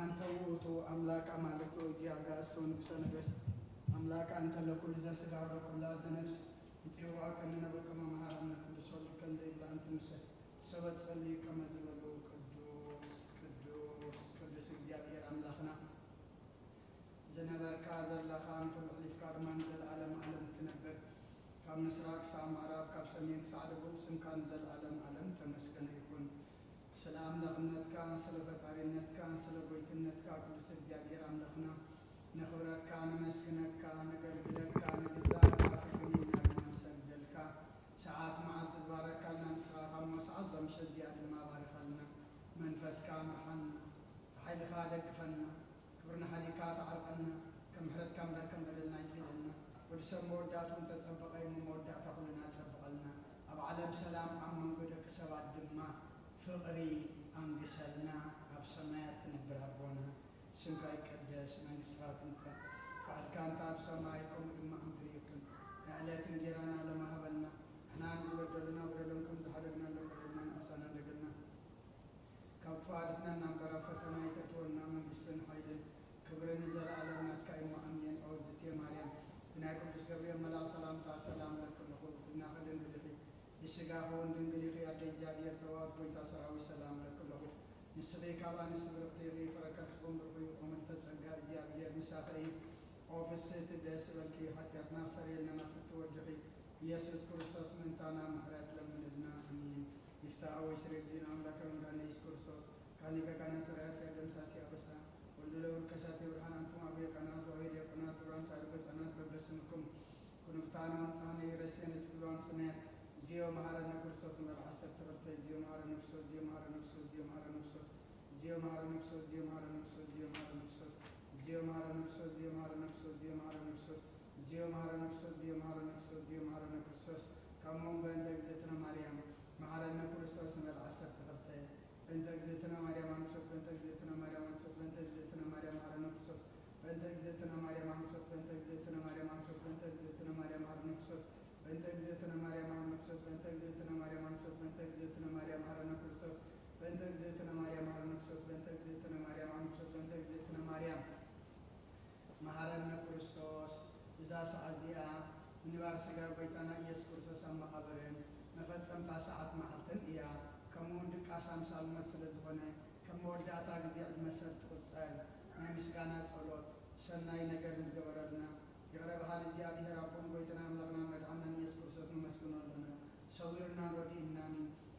أنت وأوتو أملاك أمالك وجي أجاسون بسنجس أملاك أنت لكل ذا سجار كل ذا نفس يتوقع كنا بكما مهارنا كل شغل كل ذي أنت مسح سبت صلي كما زبلوا قدوس قدوس قدوس الجابير أملاخنا زنبر كازر لخان كل حليف كارمان العالم عالم تنبر كم نسراك سام عرب كم سمين سعد بوسم كان ذل عالم عالم تمسكن يكون سلام لغنت كان سلفت عرينت كان سلبويت النت كان كل سجابير أملاخنا نخورك كان مسكنك كان قلبك كان جزاك عافيني نعم سجدلك ساعات مع تبارك لنا نسراق مسعد زمش زيادة ما بارك لنا منفس كان حن حيل خالق فنا كبرنا حركات عرقنا كم حرد كم بدلنا يتلنا ولسه مودات وانتصبقين مودات كلنا تسبقلنا أب عالم سلام عمن قدك سواد دماء فقري أنقسلنا أب سمايات نبر ربنا سنك يقدس من إسرات انت فعل كان تاب سمايكم دماء أمريكم نعلات نجيرانا لما هبلنا احنا نزل بدلنا بدلنكم تحرقنا لبدلنا أسانا لقلنا كفارتنا نمبر فتنا يتتولنا من بسن حيل كبر نزل على نتكاين وأمين أو زتي مريم بناكم تسكبري ملا سلام تا سلام لكم لخوض بنا خدن بلخي يسقاه وندن بلخي أدي جابير تواب بيتا سراوي سلام لكم لخوض نسبي كابا نسبي اختيري فركا سبون بربي ومن تسقى جابير مساقري أوفيس تدس بلكي حتى ناصر لنا في التوجهي يسوس كرسوس من تانا مهرات لمن ابنا أمين يفتح ويشرك دين أملاك ونغان يسكرسوس كان لك كان سرعات يدم ساتي أبسا ولو الكساتي ورحان أنتم أبي قناة وهيد قناة وران سالك سنات ببسمكم كنفتانا وانتاني رسين اسكلوان سنات زيو مهارنا كرسوس من العصر تغطي زيو مهارنا نفسوس زيو مهارنا نفسوس زيو مهارنا نفسوس زيو مهارنا نفسوس زيو مهارنا نفسوس زيو مهارنا نفسوس زيو مهارنا نفسوس زيو مهارنا نفسوس زيو مهارنا نفسوس زيو مهارنا نفسوس زيو مهارنا نفسوس زيو مهارنا نفسوس كمون بنت اجزتنا مريم مهارنا كرسوس من العصر تغطي بنت اجزتنا مريم نفسوس بنت اجزتنا مريم نفسوس بنت اجزتنا مريم مهارنا نفسوس بنت اجزتنا مريم نفسوس بنت اجزتنا مريم نفسوس بنت اجزتنا مريم مهارنا نفسوس بنت اجزتنا مريم نفسوس بنت اجزتنا مريم نفسوس بنت اجزتنا مريم مهارنا نفسوس بنت اجزتنا مريم مهارنا نفسوس بنت اجزتنا مريم نفسوس بنت اجزتنا مريم مهارنا كرسوس إذا سعديا من بارسجا بيتنا يسوع كرسوس أما قبرين نفسهم تسعة محلتن إياه كمون دك عسام سال مسألة زبنة كمون داتا جزء المسألة تقصان نمس جانا صلوت سناي نجار نجبرنا يقرب حال زيادة ربهم بيتنا ملقنا مدعنا يسوع كرسوس مسكون لنا سويرنا ردينا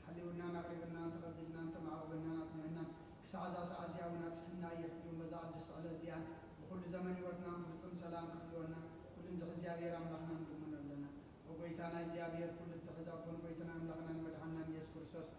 حليونا نقربنا تقبلنا تمعونا نتمنى سعزا سعزيا ونفسنا يخدم مزاد الصلاة ديان وكل زمن يورثنا بفصل سلام كلنا كل زغ جابير أملاخنا نضمن لنا وبيتنا جابير كل التخزابون بيتنا أملاخنا مدحنا يسوع كرسوس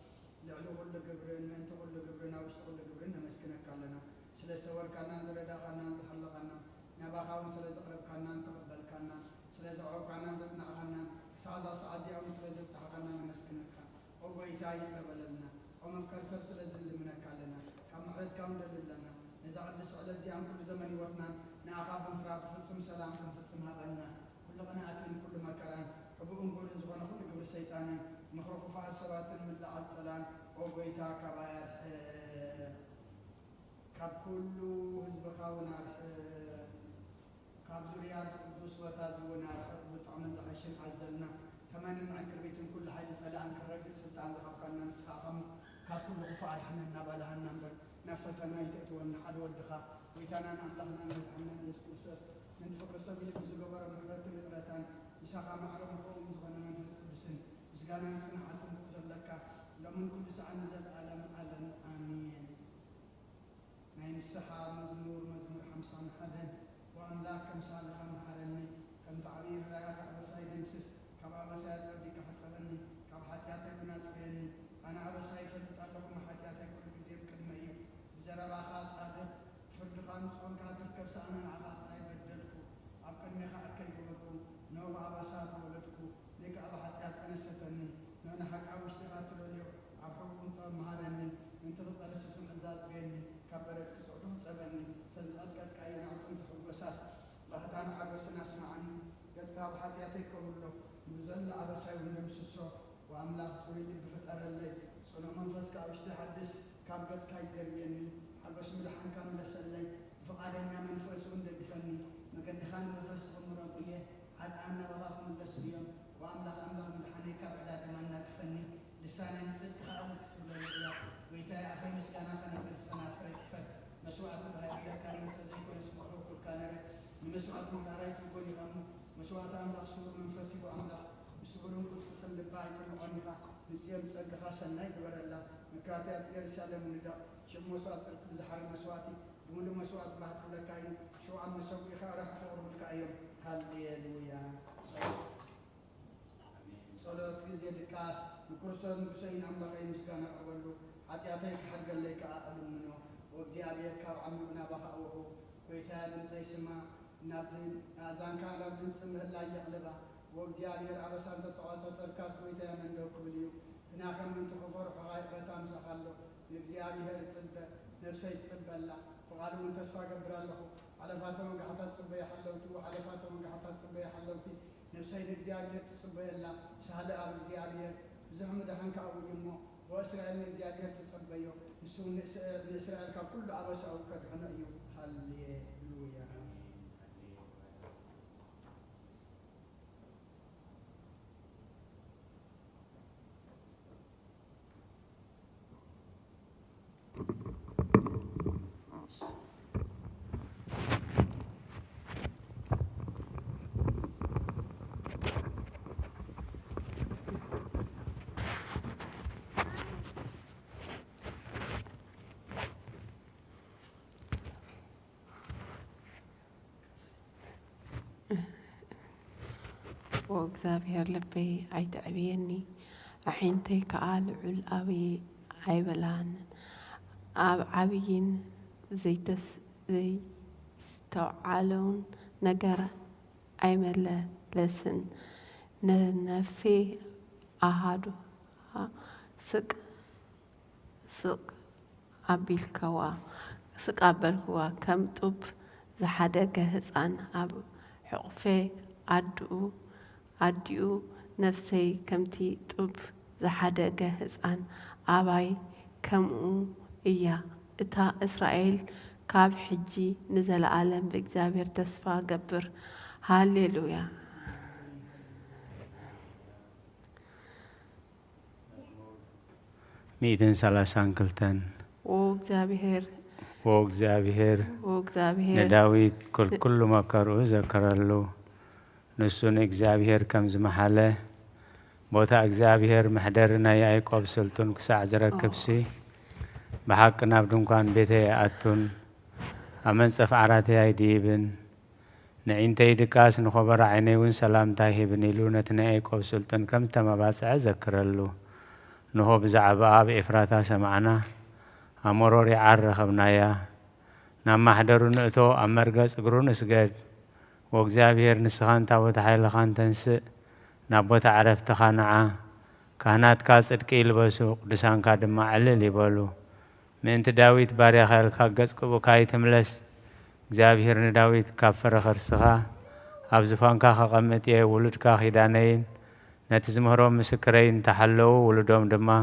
لعلو كل قبرنا أنت كل قبرنا واشتغل قبرنا مسكنك لنا سلا سور كنا زردا كنا زحلقنا نباخاون سلا زقرب كنا تقبل كنا سلا زعوب كنا زقنا كنا سعزا سعديا وسلا زق كنا مسكنك وبيتا يقبل لنا ومن كرسب سلا زل منك لنا كم عرض كم دل لنا إذا قد سألت دي عن كل زمن وقتنا نعقاب انفراد فتصم سلام كم تصم هذا كل قناعة كل مكان حبوب نقول زغنا كل قبل الشيطان مخرق فيها السبات من لعب سلام وبيتا كباير كاب كل حزب خاونا كاب زريات قدوس وتازونا زطعم زحشن عزلنا كمان معك البيت كل حاجة سلام كالرجل سلطان زحقنا نسخاهم كاب كل غفار حنا نبالها النمبر نفتنا يتأتون حد ودخا ويتانا نملخنا نتحنا نسكوسس من فقر سبيل بزقبر من رتل الرتان يساقا معرم قوم زغنا من القدسين يسقانا نسنا حتى نقصر لك لمن كل ساعة نزل على آمين نايم السحا مزمور 50 حدا وأملاك كم صالحا محرني كم تعبير رايك أبسايد مسس كم أبسايد سردك حسبني كم حتياتك ناتفيني أنا أبسايد فتطلق محتياتك كل كثير كلمة زربا خاص أدب فرد خان صون كاتر كبس أنا عبات أي بدلكو أبكني خاكل بلكو نوبا أبسات ولدكو لك أبا حتيات أنستني نونا حق أبشتغات لوليو أبحب أنت مهارني أنت بطلس سم أزاد بيني كبرت كسعودهم سبني تزاد قد كاين عصم تحب أساس بختان عبسنا اسمعني قد كاب حتياتك كله نزل أبساي ونمس الصوت وأملاك تريد بفتر الليل صنع منفسك أبشت حدث كاب قد كاين دربيني أبس مدحن كامل سلي فقادنا من فسون دفني مقد خان مفس عمر قيه عد أنا وراء من اليوم وأملاك مدحني كبعد ما نكفني لسان صدق أول كتب ويتاي عفي مسكانا فنبرس أنا فريق مسوعة بهاي كانت تذكر اسمه كان مسوعة مدارات يقول يغمو مسوعة أملاك سور من فسي وأملاك سورون كنت تقلب باي كل عنيقة نسيم تسقى سناي دور الله مكاتات يرسال من دا شم مسوعة زحر مسوعتي دون مسوعة بعد لك أيوم شو عم مسوي خارج تور لك أيوم هالليلويا صلاة جزية الكاس نكرسون بسين أملاك أي مسكانا أولو عطياتك حق اللي كأقل منه وبزيابير كاب عملنا بخاوه ويثالم زي سما نبدن أذان كان نبدن سمه الله يغلبه وبزيابير عبسان تطواسة تركاس ويثال من دوك بليو هناك من تغفر حقائق رتام سخلو بزيابير تصدق نفسي تصدق الله وقالوا من تسفى قبر الله على فاتهم قحطات صبي حلوتي وعلى فاتهم قحطات صبي حلوتي نفسي بزيابير تصبي الله سهل أبو بزيابير زهم دهن كأبو يمو وإسرائيل الزيادة تصبيه يسون إسرائيل كل عبس أو كدهنا أيوه هالليلويا وእግዚአብሔር ልበይ ኣይትዕብየኒ ኣዒንተይ ከዓ ልዑል ኣብይ ኣይበላንን ኣብ ዓብይን ዘይስተውዓለውን ነገር ኣይመለስን ነፍሴ ኣሃዱ ስቅ ኣቢልከዋ ከም ጡብ ዝሓደገ ህፃን ኣብ ሕቑፌ ኣዲኡ ነፍሰይ ከምቲ ጡብ ዝሓደገ ህፃን ኣባይ ከምኡ እያ እታ እስራኤል ካብ ሕጂ ንዘለዓለም ብእግዚአብሔር ተስፋ ገብር ሃሌሉያ مئتين سلاسان كلتن وእግዚአብሔር نداويت كل ما كرو ذكرلو نسون እግዚአብሔር كم زمحله بوتا እግዚአብሔር محدرنا يعقوب سلطن كساع زركبسي بحق نابدون كان بيته أتون أمن صف عراتي أيديبن نعينتي دكاس نخبر عينيون سلام تاهي بنيلونة يعقوب سلطن كم تما باس أذكرلو نهو بزعبا بإفراتا سمعنا أمروري عرخبنايا نام محدرو نأتو أمرقس قرون اسقاد وእግዚአብሔር ንስኻን ታቦት ሓይልኻን ተንስእ ናብ ቦታ ዓረፍትኻ ንዓ ካህናትካ ጽድቂ ይልበሱ ቅዱሳንካ ድማ ዕልል ይበሉ ምእንቲ ዳዊት ባርያኻ ኢልካ ገጽ ቅቡእካ ይትምለስ እግዚኣብሔር ንዳዊት ካብ ፈረኸ ርስኻ ኣብ ዝፋንካ ከቐምጥ እየ ውሉድካ ኺዳነይን ነቲ ዝምህሮም ምስክረይን እንተሓለዉ ውሉዶም ድማ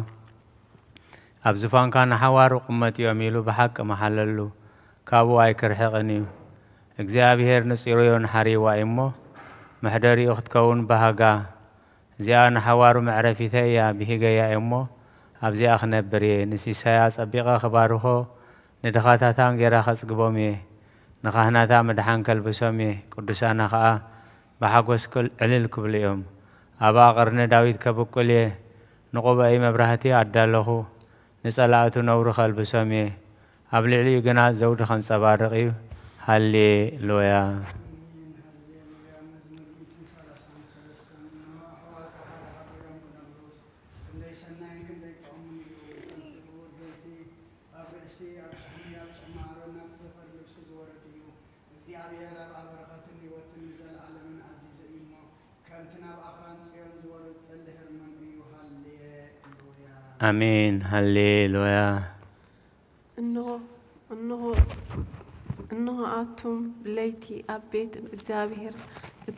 ኣብ ዝፋንካ ንሓዋሩ ቁመት እዮም ኢሉ ብሓቂ መሓለሉ ካብኡ ኣይክርሕቕን እዩ እግዚአብሔር ንጽሮዮን ሐሪዋ እሞ محدري أخت كون بهجا زيان حوار معرفي ثيا بهجا اما أبزي أخنا بري نسي سياس أبيغا خباره ندخاتا تانجرا خس قبومي نخاهنا تا مدحان كالبسومي قدسانا خا بحقوس كل علل كبليهم أبا قرن داويد كبكولي نقوب أي مبرهتي عدالله نسألاتو نور خالبسومي أبلعلي قنا زود خان سبارقي هالي لويا آمين هاليلويا إنه أنتم ليتي أبيت إغزابير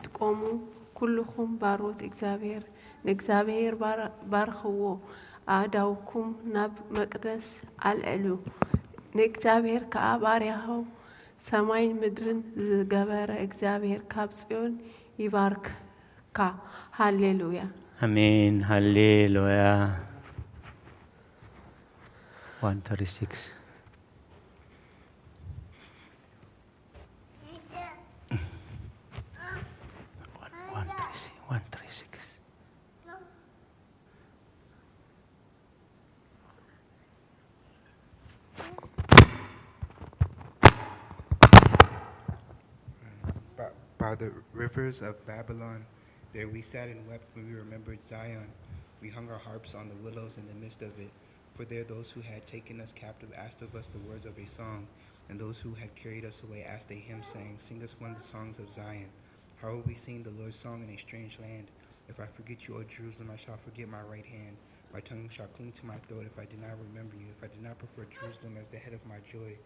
تقوموا كلكم باروت إغزابير بارخو أعداوكم ناب مقدس العلو ንእግዚአብሔር ከአባርያሁ ሰማይን ምድርን ዝገበረ እግዚአብሔር ካብ ጽዮን ይባርክካ ሃሌሉያ አሜን ሃሌሉያ 136 By the rivers of Babylon, there we sat and wept when we remembered Zion. We hung our harps on the willows in the midst of it. For there those who had taken us captive asked of us the words of a song, and those who had carried us away asked a hymn, saying, Sing us one of the songs of Zion. How will we sing the Lord's song in a strange land? If I forget you, O Jerusalem, I shall forget my right hand. My tongue shall cling to my throat if I did not remember you, if I did not prefer Jerusalem as the head of my joy.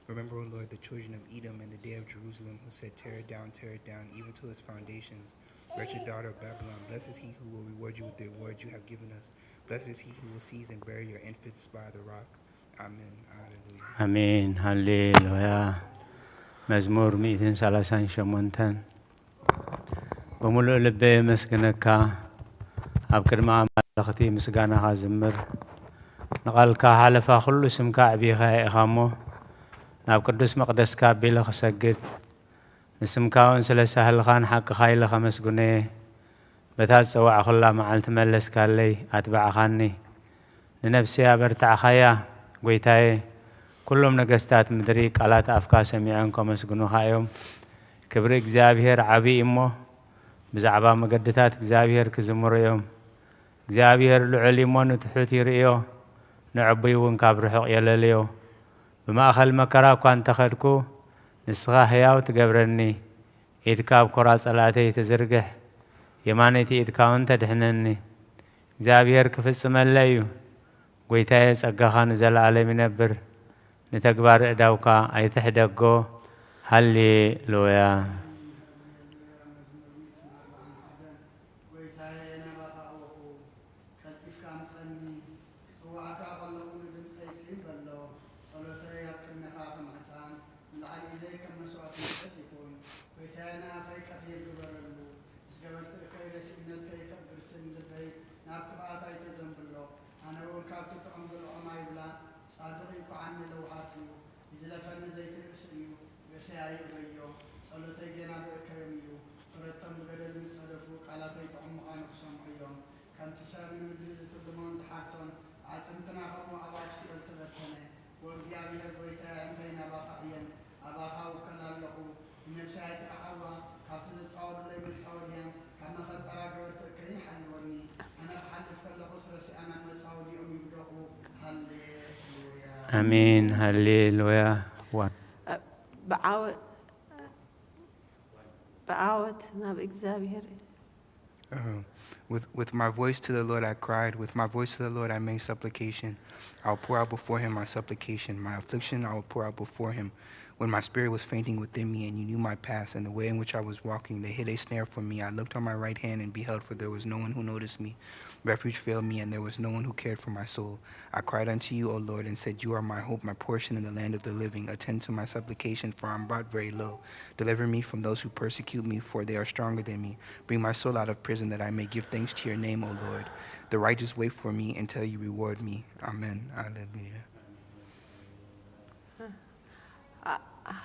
Remember, O Lord, the children of Edom and the day of Jerusalem, who said, tear it down, even to its foundations. Wretched daughter of Babylon, blessed is he who will reward you with the rewards you have given us. Blessed is he who will seize and bury your infants by the rock. Amen. Hallelujah. አሜን ሃሌሉያ መዝሙር 138 በሙሉእ ልበይ መስግነካ ኣብ ቅድሚ ኣማልኽቲ ምስጋናኻ ዝምር ንቓልካ ሓለፋ ኩሉ ስምካ ዕብይኻ ኢኻ እሞ ናብ ቅዱስ መቕደስካ ኣቢለ ክሰግድ ንስምካ እውን ስለ ሳህልኻን ሓቅኻ ኢለ ከመስግነ በታ ዝፀዋዕ ኩላ መዓልቲ መለስካለይ ኣትባዕኻኒ ንነፍሲ ኣበርታዕኻያ ጐይታዬ ኩሎም ነገስታት ምድሪ ቃላት ኣፍካ ሰሚዖም ከመስግኑኻ እዮም ክብሪ እግዚኣብሔር ዓብዪ እሞ ብዛዕባ መገድታት እግዚኣብሔር ክዝምሩ እዮም እግዚኣብሔር ልዑል እሞ ንትሑት ይርእዮ ንዕቡይ እውን ካብ ርሑቕ የለልዮ بمأخل مكرا كان تخدكو نسخا هياو تقبرني إدكاب كرا صلاتي تزرقح يمانيتي إدكاون تدحنني زابير كفص ملايو قويتاي سأقاخا نزل علي منبر نتقبار إداوكا أي تحدقو هاليلويا آمين هللويا بعوت ناب إكزابير With my voice to the Lord I cried, with my voice to the Lord I made supplication. I will pour out before him my supplication, my affliction I will pour out before him. When my spirit was fainting within me and you knew my past and the way in which I was walking, they hid a snare for me. I looked on my right hand and beheld, for there was no one who noticed me. Refuge failed me and there was no one who cared for my soul. I cried unto you, O Lord, and said, you are my hope, my portion in the land of the living. Attend to my supplication, for I am brought very low. Deliver me from those who persecute me, for they are stronger than me. Bring my soul out of prison that I may give thanks to your name, O Lord. The righteous wait for me until you reward me. Amen. Hallelujah.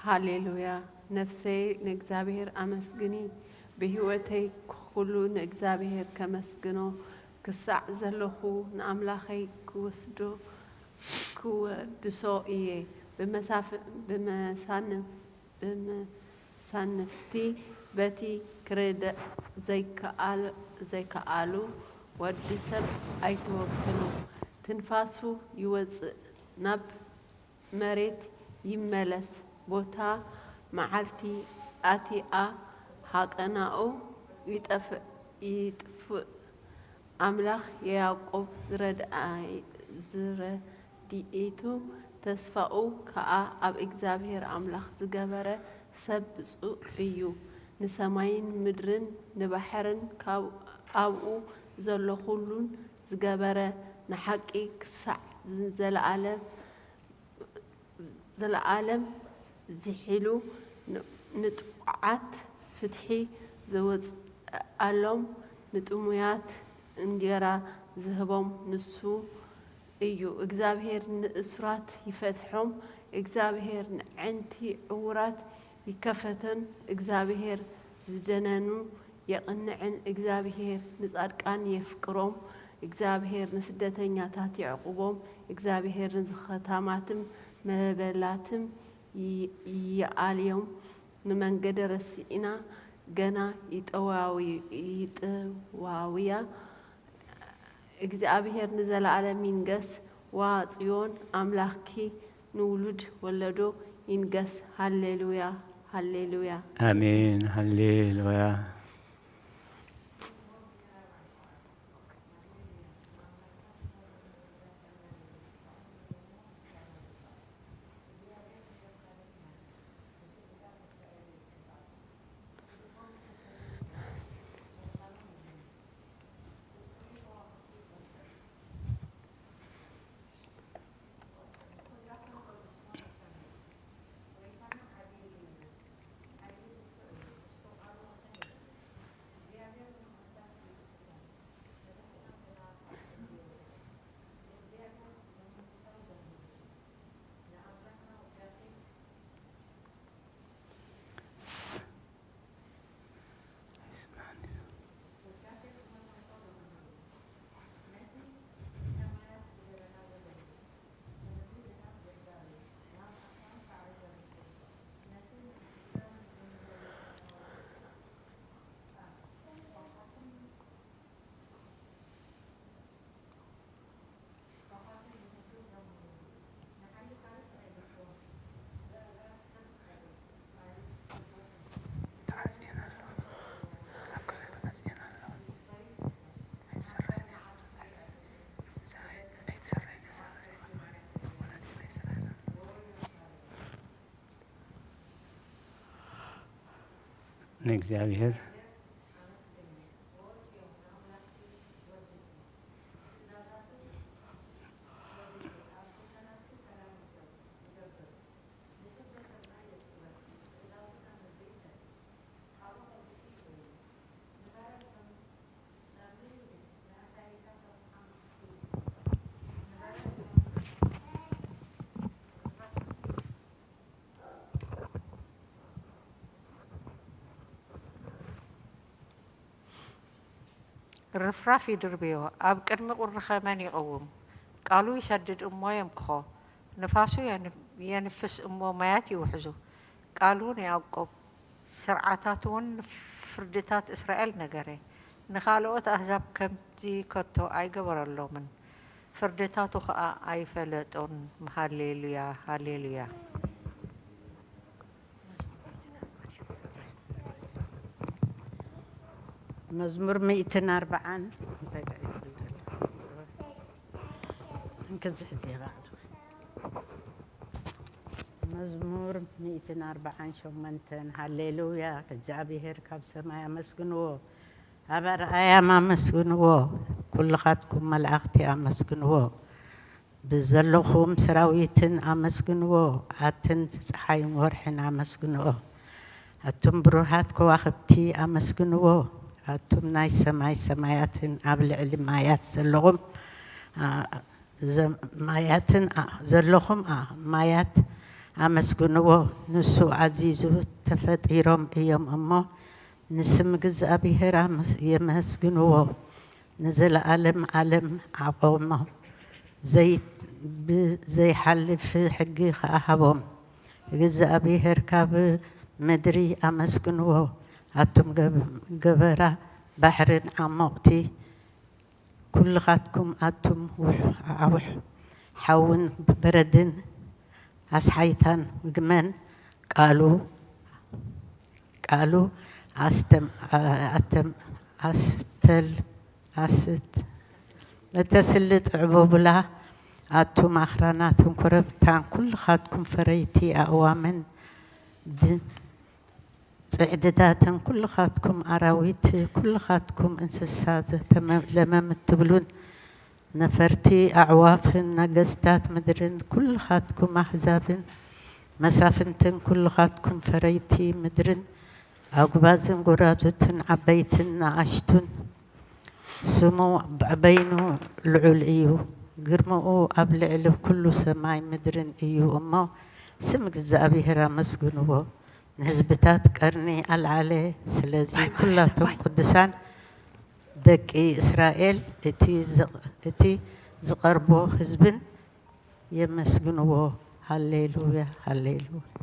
هاليلويا نفسي نجزابير أمسجني بهوتي كلو نجزابير كمسجنو كسع زلخو نعملاخي كوسدو كودسو إيه بمسانفتي بتي كريد زي كالو ودسب أيتوكلو تنفاسو يوز نب مريت يملس بوتا معلتي آتيا حقناو يطفئ أملاخ يعقوب زرديئتو تسفأو كأ أب إكزابير أملاخ زجبرة سبسو إيو نسماين مدرن نبحرن كاو أو زلو خلون زجبرة نحقي كسع زل على ዘለዓለም ዝሒሉ ንጥዑዓት ፍትሒ ዘወፅኣሎም ንጥሙያት እንጀራ ዝህቦም ንሱ እዩ። እግዚአብሔር ንእስራት ይፈትሖም፣ እግዚአብሔር ንዕንቲ ዕውራት ይከፈተን፣ እግዚአብሔር ዝጀነኑ የቕንዕን፣ እግዚአብሔር ንጻድቃን የፍቅሮም፣ እግዚአብሔር ንስደተኛታት ይዕቁቦም፣ እግዚአብሔር ንዝኸታማትም መበላትም ይአልዮም። ንመንገደ ረሲኢና ገና ይጠዋውያ። እግዚአብሔር ንዘለዓለም ይንገስ። ዋ ጽዮን አምላኪ ንውሉድ ወለዶ ይንገስ። ሃሌሉያ ሃሌሉያ አሜን ሃሌሉያ። እግዚአብሔር رفراف يدربيو أب قدم قرخة من يقوم قالوا يسدد أمه يمكخو نفاسو ينفس أمه مايات يوحزو قالوا يعقوب سرعتاتون فردتات إسرائيل نجري نخالوت أحزاب كم تي كتو أي قبر الله من فردتاتو خا أي فلتون هاليلويا هاليلويا. مزمور 140 مزمور 140 شمنتن هاليلويا እግዚአብሔር ካብ ሰማይ አመስግንዎ አበርአያ አመስግንዎ ኩልኻትኩም መላእክቲ አመስግንዎ ብዘለኹም ሰራዊትን አመስግንዎ አትን ፀሐይን ወርሕን አመስግንዎ አቱም ብሩሃት ከዋኽብቲ አመስግንዎ አቱም ናይ ሰማይ ሰማያትን ኣብ ልዕሊ ማያት ዘለኹም ማያትን ዘለኹም ማያት አመስግንዎ ንሱ ዓዚዙ ተፈጢሮም እዮም እሞ ንስም እግዚአብሔር የመስግንዎ ንዘለዓለም ዓለም ዓቆሞ ዘይሓልፍ ሕጊ ከኣሃቦም እግዚአብሔር ካብ ምድሪ አመስግንዎ አቱም ገበራ ባሕርን ዓሞቕቲ ኩልኻትኩም አቱም ዓውሕ ሓውን በረድን አስሓይታን ግመን ቃሉ እተስልጥ ዕቡብላ አቱም ኣኽራናትን ኮረብታን ኩልኻትኩም ፈረይቲ ኣእዋምን ጽዕድታትን ኩልኻትኩም ኣራዊት ኩልኻትኩም እንስሳ ለመም እትብሉን ነፈርቲ ኣዕዋፍን ነገስታት ምድርን ኩልኻትኩም ኣሕዛብን مسافنتن كلخاتكم فريتي مدرن أقبازن قراتتن عبيتن نعشتن سمو بعبينو العل إيو قرمو أبلع له كل سماي مدرن إيو أمو سمك الزابيهرا مسقنو نهزبتات قرني العلي سلازي كلاتهم قدسان دقي إسرائيل اتي زقربو حزبن يمسقنو هاليلويا هاليلويا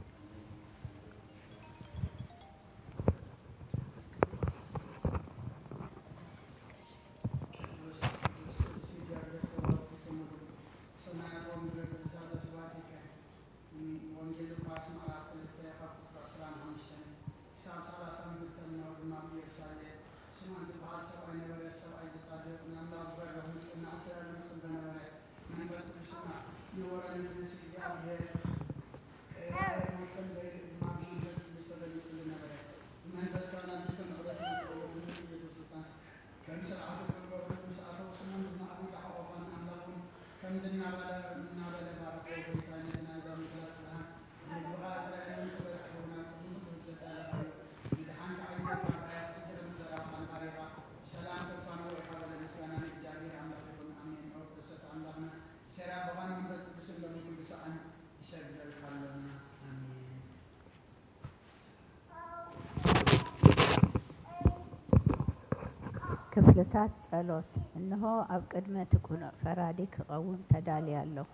ክፍልታት ጸሎት እንሆ ኣብ ቅድመ ትኩኖ ፈራዲክ ቀውም ተዳልያ ኣለኹ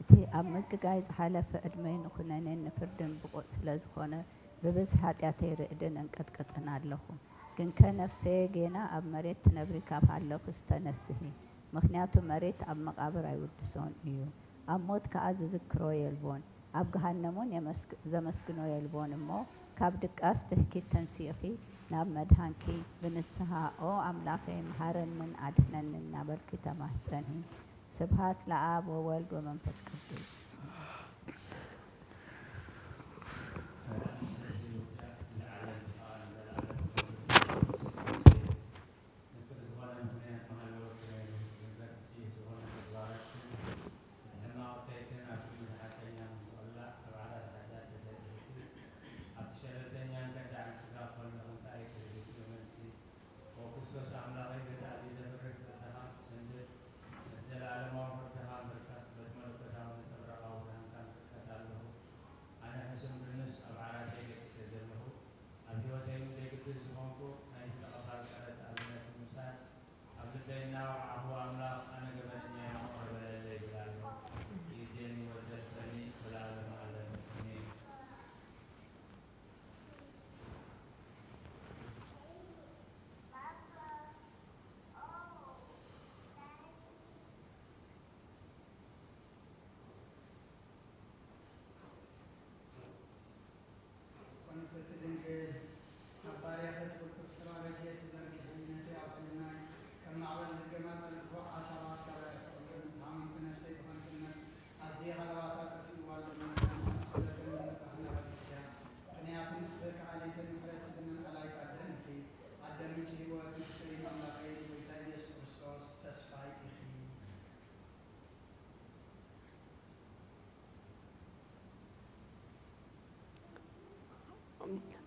እቲ ኣብ ምግጋይ ዝሓለፈ ዕድመይ ንኩነኔን ንፍርድን ብቑዕ ስለ ዝኾነ ብብዝሒ ኃጢአተይ ርዕድን እንቀጥቅጥን ኣለኹ ግን ከነፍሰየ ጌና ኣብ መሬት ትነብሪ ካብ ሃለኹ ዝተነስሂ ምክንያቱ መሬት ኣብ መቃብር ኣይውድሶን እዩ ኣብ ሞት ከዓ ዝዝክሮ የልቦን ኣብ ገሃነሙን ዘመስግኖ የልቦን እሞ ካብ ድቃስ ትሕኪት ተንሲኺ ናብ መድሃንኪ ብንስሓ ኦ ኣምላኸ መሃረንን ኣድሕነንን እናበልኪ ተማህፀኒ ስብሃት ለአብ ወወልድ ወመንፈስ ቅዱስ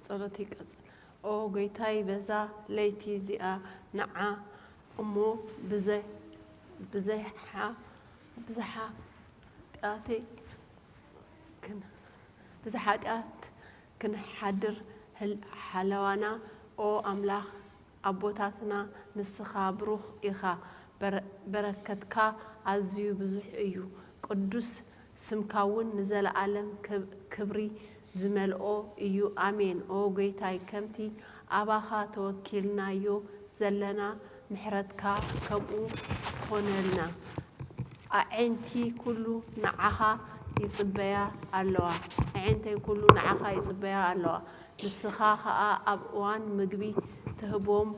ጸሎት ይቀጽል ኦ ጌታዬ በዛ ለይቲ ዚኣ ነዓ እሞ ብዝሓ ኃጢአት ክንሓድር ሓለዋና ኦ ኣምላኽ ኣቦታትና ንስኻ ብሩኽ ኢኻ በረከትካ ኣዝዩ ብዙሕ እዩ ቅዱስ ስምካውን ንዘለዓለም ክብሪ ዝመልኦ እዩ ኣሜን ኦ ጌታዬ ከምቲ ኣባኻ ተወኪልናዮ ዘለና ምሕረትካ ከምኡ ኮነልና ኣዒንቲ ኩሉ ንዓኻ ይጽበያ ኣለዋ ኣዒንተይ ኩሉ ንዓኻ ይጽበያ ኣለዋ ንስኻ ከዓ ኣብ እዋን ምግቢ ትህቦም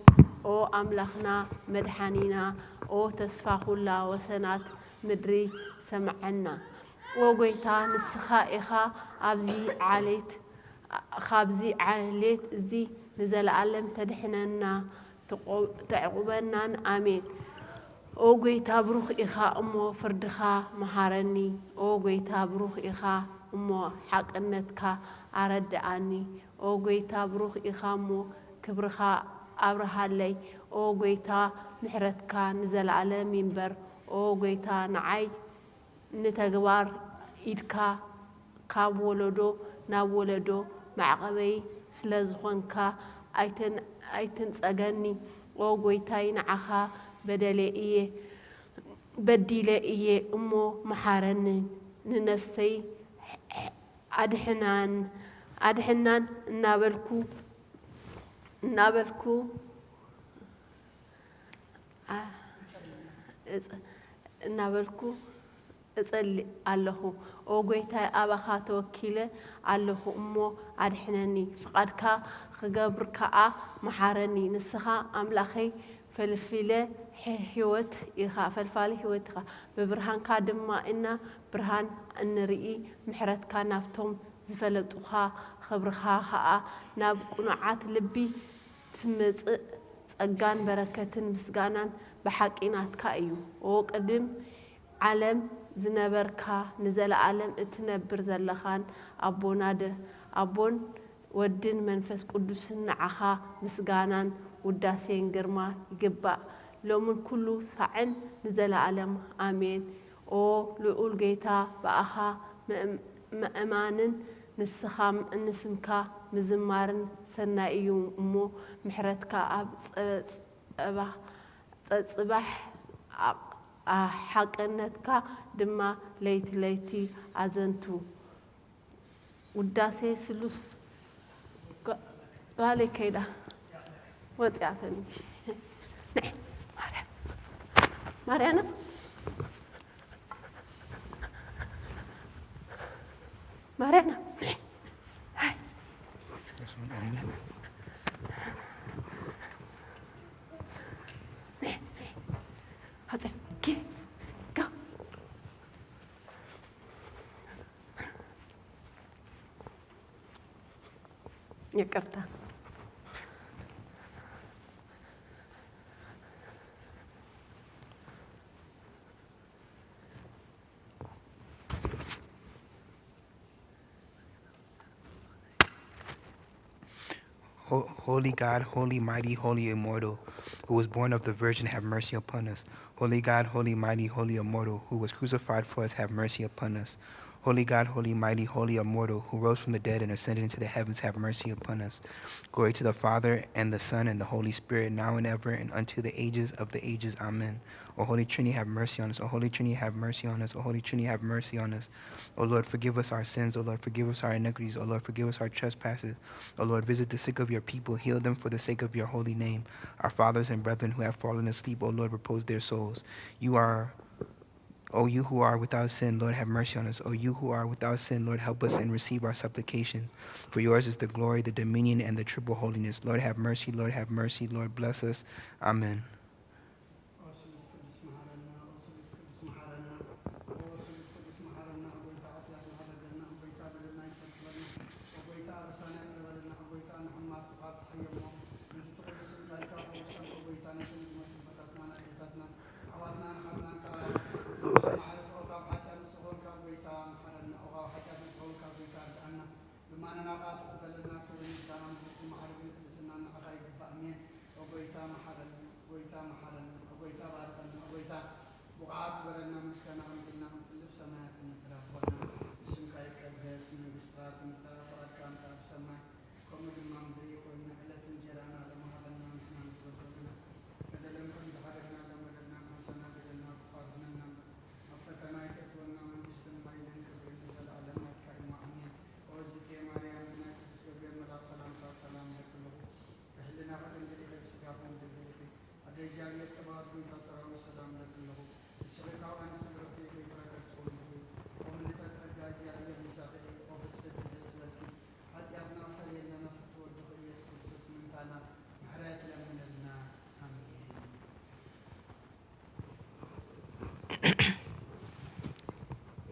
ኦ ኣምላኽና መድሓኒና ኦ ተስፋ ኩላ ወሰናት ምድሪ ሰምዐና ኦ ጌታ ንስኻ ኢኻ ካብዚ ዓሌት እዚ ንዘለዓለም ተድሕነና ተዕቁበናን ኣሜን ኦ ጌታ ብሩኽ ኢኻ እሞ ፍርድኻ መሃረኒ ኦ ጌታ ብሩኽ ኢኻ أمو حقنتك أردأني أو قيتا بروخ إخامو كبرخا أبرها لي أو قيتا محرتك نزل على منبر أو قيتا نعي نتجوار إدكا كاب ولدو ناولدو معقبي سلازخونك أيتن سأجني أو قيتاي نعها بدلئيه أمو محارن ننفسي أدحنان نابلكو أصلي الله أو قيتاي أبخا توكيله الله أمو أدحنني فقدك خجبرك محارني نسخة أملاخي فلفله حيوت إخا فلفالي حيوت إخا ببرهان كادما إنا برهان النرئي محرت كنافتهم زفلت أخا خبرخا خا ناب قناعات لبي تمز أجان بركة مسجانا بحقينات كأيو وقدم علم زنبركا نزل علم اتنبر زلخان أبون ودن منفس قدس نعخا مسجانا وداسين جرما يجبأ لو من كل ساعن نزل علم آمين أو لقول جيتا بأخا مأمانن نسخام نسمكا مزمارن سنائيو أمو محرتك أب صباح حقنتك دما ليتي أزنتو وداسي سلوس قالي كيدا وطيعتني ماريانا هاي هذا كي go يكرتا Holy God, holy, mighty, holy, immortal, who was born of the Virgin, have mercy upon us. Holy God, holy, mighty, holy, immortal, who was crucified for us, have mercy upon us. Holy God, holy, mighty, holy, immortal, who rose from the dead and ascended into the heavens, have mercy upon us. Glory to the Father, and the Son, and the Holy Spirit, now and ever, and unto the ages of the ages. Amen. O Holy Trinity, have mercy on us. O Holy Trinity, have mercy on us. O Holy Trinity, have mercy on us. O Lord, forgive us our sins. O Lord, forgive us our iniquities. O Lord, forgive us our trespasses. O Lord, visit the sick of your people. Heal them for the sake of your holy name. Our fathers and brethren who have fallen asleep, O Lord, repose their souls. O you who are without sin, Lord, have mercy on us. O you who are without sin, Lord, help us and receive our supplication. For yours is the glory, the dominion, and the triple holiness. Lord, have mercy. Lord, have mercy. Lord, bless us. Amen.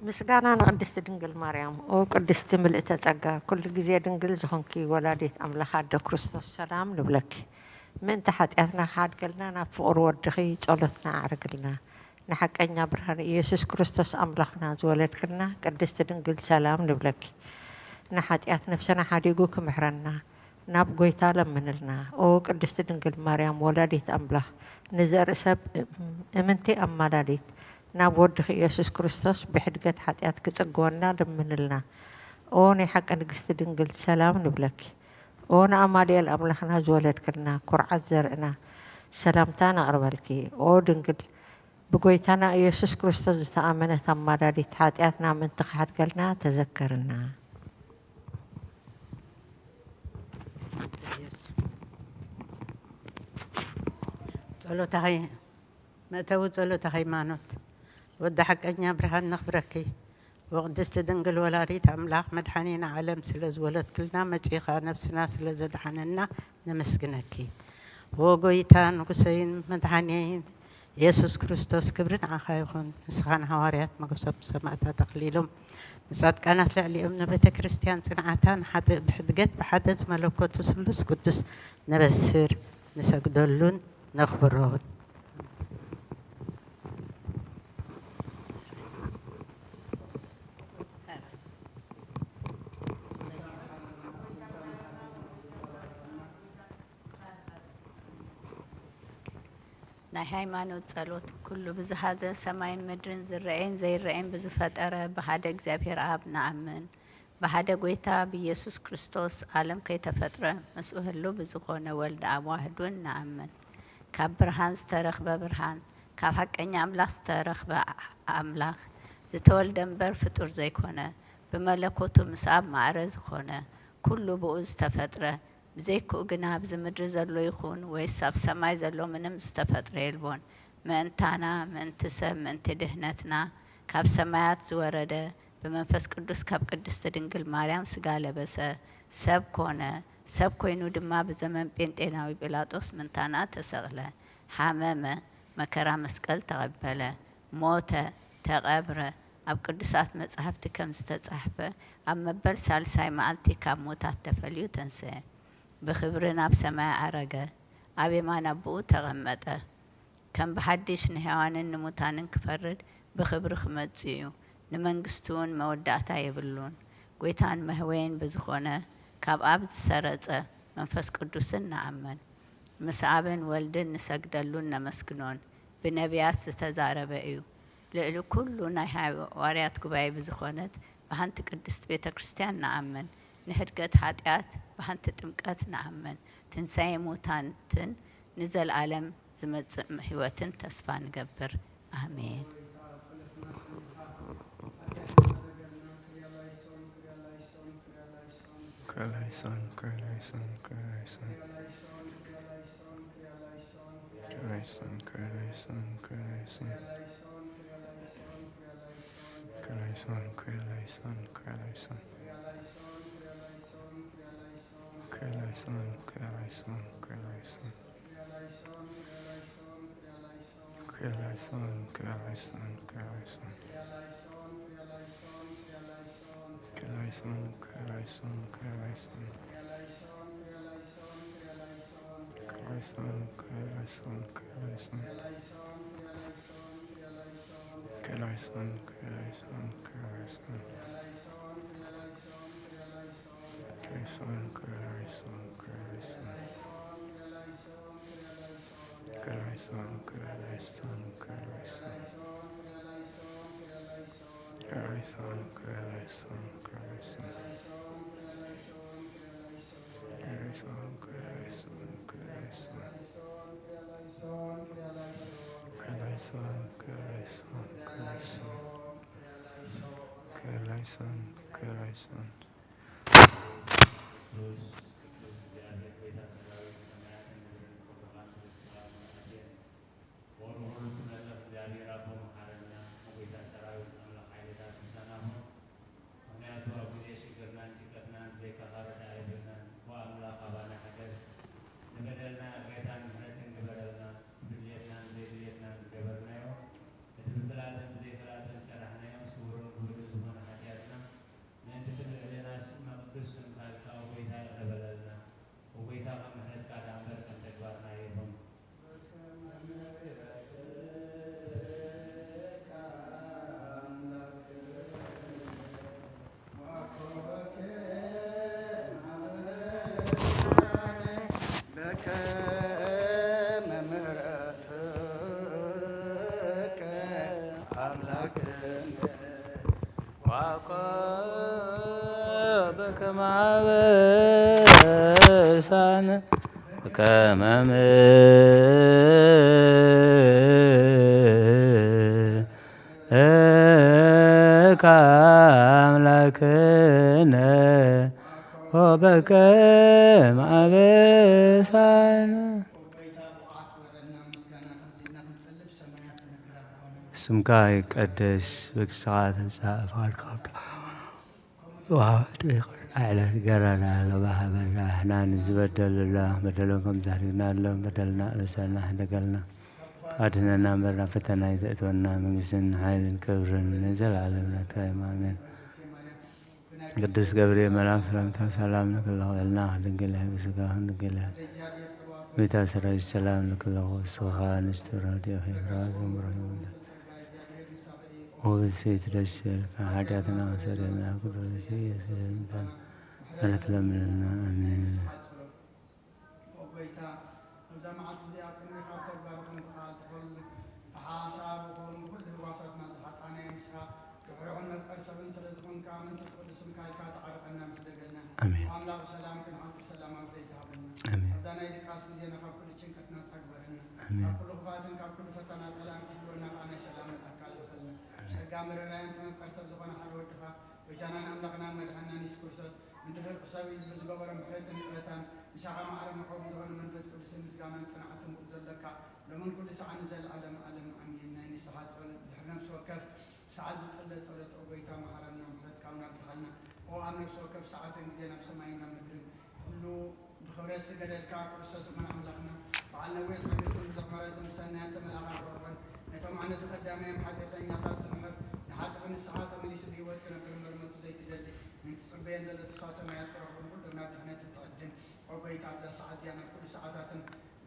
مسجانا نقدس دنجل مريم أو قدس ملئت تجا كل جزية دنجل زخنكي ولادت أملاك عد كريستوس سلام نبلك من تحت أثناء حد قلنا فور ودخي صلتنا عرقلنا ንሓቀኛ ብርሃን ኢየሱስ ክርስቶስ ኣምላኽና ዝወለድክልና ቅድስቲ ድንግል ሰላም ንብለኪ ንሓጢኣት ነፍስና ሓዲጉ ክምሕረና ናብ ጎይታ ለምንልና ኦ ቅድስቲ ድንግል ማርያም ወላዲት ኣምላኽ ንዘርኢ ሰብ እምንቲ ኣማላዲት ናብ ወድኺ ኢየሱስ ክርስቶስ ብሕድገት ሓጢኣት ክጽግወና ለምንልና ኦ ናይ ሓቂ ንግስቲ ድንግል ሰላም ንብለኪ ኦ ንኣማልኤል ኣምላኽና ዝወለድክልና ኩርዓት ዘርእና ሰላምታ ነቕርበልኪ ኦ ድንግል ብጎይታና ኢየሱስ ክርስቶስ ዝተኣመነት ኣማላዲት ሓጢኣትና ምንቲ ክሓድገልና ተዘከርና ጸሎታኸይ መእተዊ ጸሎተ ሃይማኖት ወዲ ሓቀኛ ብርሃን ነኽብረኪ ወቅድስቲ ድንግል ወላዲት ኣምላኽ መድሓኒና ዓለም ስለ ዝወለድክልና መጺኻ ነብስና ስለ ዘድሓነና ነመስግነኪ ወጎይታ ንጉሰይን መድሓኒይን ኢየሱስ ክርስቶስ ክብሪ ንዓኻ ይኹን ንስኻን ሃዋርያት መገሶብ ሰማዕታት ኣኽሊሎም ንጻድቃናት ልዕሊኦም ንቤተ ክርስቲያን ጽንዓታን ብሕድገት ብሓደ ዝመለኮቱ ስሉስ ቅዱስ ነበስር ንሰግደሉን ነኽብሮን ናይ ሃይማኖት ጸሎት ኩሉ ብዝሃዘ ሰማይን ምድርን ዝረአን ዘይረአን ብዝፈጠረ ብሓደ እግዚአብሔር አብ ንኣምን ብሓደ ጎይታ ብኢየሱስ ክርስቶስ ዓለም ከይተፈጥረ ምስኡ ህሉ ብዝኾነ ወልድ አብ ዋህዱን ንኣምን ካብ ብርሃን ዝተረኽበ ብርሃን ካብ ሓቀኛ ኣምላኽ ዝተረኽበ ኣምላኽ ዝተወልደ እምበር ፍጡር ዘይኮነ ብመለኮቱ ምስ ኣብ ማዕረ ዝኾነ ኩሉ ብኡ ዝተፈጥረ ብዘይክኡ ግና ኣብዚ ምድሪ ዘሎ ይኹን ወይስ ኣብ ሰማይ ዘሎ ምንም ዝተፈጥረ የልቦን ምእንታና ምእንቲ ሰብ ምእንቲ ድህነትና ካብ ሰማያት ዝወረደ ብመንፈስ ቅዱስ ካብ ቅድስቲ ድንግል ማርያም ስጋ ለበሰ ሰብ ኮነ ሰብ ኮይኑ ድማ ብዘመን ጴንጤናዊ ጲላጦስ ምንታና ተሰቕለ ሓመመ መከራ መስቀል ተቐበለ ሞተ ተቐብረ ኣብ ቅዱሳት መጻሕፍቲ ከም ዝተጻሕፈ ኣብ መበል ሳልሳይ መዓልቲ ካብ ሞታት ተፈልዩ ተንስአ ብክብሪ ናብ ሰማይ ዓረገ ኣብ የማን ኣቦኡ ተቐመጠ ከም ብሓድሽ ንሕያዋንን ንሙታንን ክፈርድ ብክብሪ ክመጽእ እዩ ንመንግስቱ እውን መወዳእታ የብሉን ጎይታን መህወይን ብዝኾነ ካብ ኣብ ዝሰረጸ መንፈስ ቅዱስን ንኣመን ምስ ኣብን ወልድን ንሰግደሉን ነመስግኖን ብነቢያት ዝተዛረበ እዩ ልዕሊ ኩሉ ናይ ሃዋርያት ጉባኤ ብዝኾነት ብሓንቲ ቅድስት ቤተ ክርስቲያን ንኣመን ንህድገት ኃጢአት በሃንቲ ጥምቀት ንኣመን ትንሣኤ ሙታንትን ንዘለዓለም ዝመጽእ ህይወትን ተስፋ ንገብር አሜን وبيتا በከመ ምሕረትከ አምላክነ በከመ አበሳነ በከመ ምሕረትከ አምላክነ ወበከመ አበሳነ ስምካ ይቀደስ በክስኻ ትምጻእ ፍቃድካ ዕለት ገረና ለባህበና ሕና ንዝበደሉላ በደሎም ከም ዛሕሪግናሎም በደልና እሰና ሕደገልና አድነና እምበልና ፈተና ይዘእትወና መንግስትን ኃይልን ክብርን ንዘለዓለም ናትካ አሜን። ቅዱስ ገብርኤል መልአክ ሰላምታ ሰላም ለክለኹ ኢልና ድንግል ብስጋኹ ድንግል ቤታ ሰራዊት ሰላም ለክለኹ እስኻ ንስት ራድዮ ሄብራት ዘምረሁ ወብሴት ደስ ይበልካ ኃጢአትና መሰረና ቅዱስ ኢየሱስ መለት ለምንና አሜን። አሜን بخورس قدر كاكر سوس من أملاكنا فعلنا وين حدث مزمرات مسنة تملاها قربان نتمنى تقدمهم حتى تنيقات تمر حتى من الساعات من يسبي وكنا كلمة زيت جدي من تصبين دل تصاص ما يقرأون كل ما بحنا تتقدم وبيت عبد الساعات يعني كل ساعات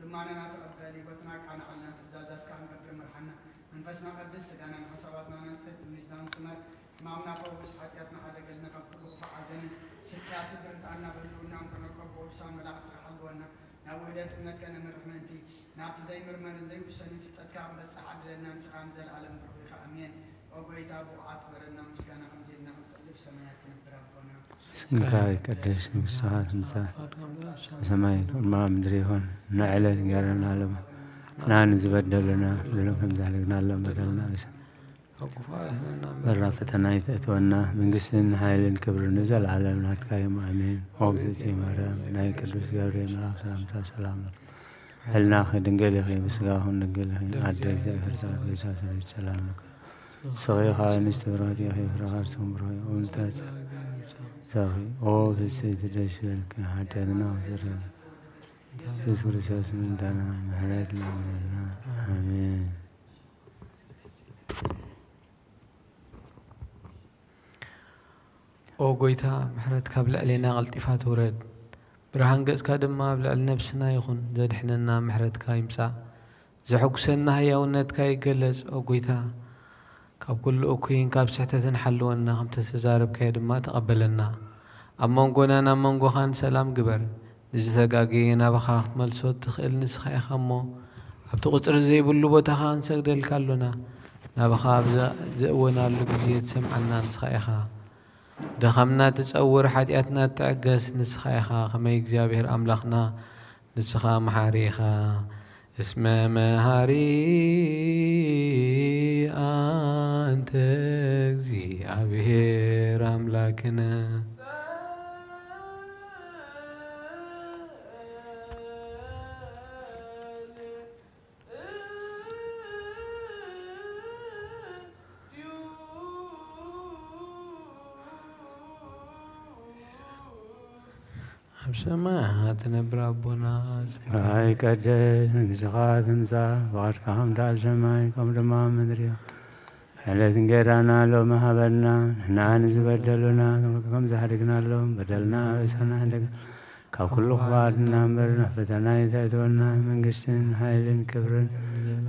لما أنا نتقبل وتناك عن علنا تزادات كان قبل مرحنا من فسنا قدس أنا حساباتنا نسيت الميزان سمر ما عنا فوز حياتنا هذا قلنا كل فعزني سكات درت عنا بلونا كنا كبول سامر حلونا نودت إنك أنا مرحمتي نعت زي مرمر زي وسني في تكعب بس عاد لنا نسخان زي العالم بروح أمين وبيت أبو عطور لنا مسكنا أمجدنا نسلف سماياتنا بربنا سمكاي قدس مساعد مساعد سماي ما مدري هون نعلى قالنا لهم نحن زبدلنا لهم زعلنا لهم بدلنا بس برا فتنا يتأتونا من قسن هاي الكبر نزل على مناتك يا أمين وقزتي مرام ناي كدوس جبريل ملاك سلامتا سلام لك هل ناخذ دنقلي خي بسقاهم دنقلي خي عدك زي فرسالك بيساسة سلام لك صغير خالي نستبرادي خي فرغار سمبراي ومتاز ساخي أو في السيد الرشيلك حتى أدنا وزرنا سيسور ساس من دانا محلات لنا آمين. أو قويتا محرت كابل علينا غلطفات ورد برهان قز كادم ما بلع نفسنا يخون زاد حننا محرت كاي مسا زحق سنة هيا ونت كاي قلز أو قويتا كاب كل أوكين كاب سحتة حلونا هم تسزارب كاي ما تقبلنا أما نقولنا أما نقول سلام قبر نجتا قاقينا بخاخ ملسوت تخيل نسخي خمو أبتقطر زي بلو بتخان سقدل كالونا نبخاف زقونا اللي سمعنا نسخي خا دخمنا تصور حدياتنا تعجز نسخيخا خما يجزابير أملاخنا نسخا محاريخا اسم مهاري أنت እግዚአብሔር أملاكنا بسماعات نبرابنا راي قدس نسخات نسا فقد كهم دع السماء كم دما مدريا على تنقرانا لو ما هبلنا نحنا نزبدلنا كم زحرقنا لهم بدلنا بسنا لك كل خبارنا مرنا فتنا يتأتونا من قسن هايلين كبرن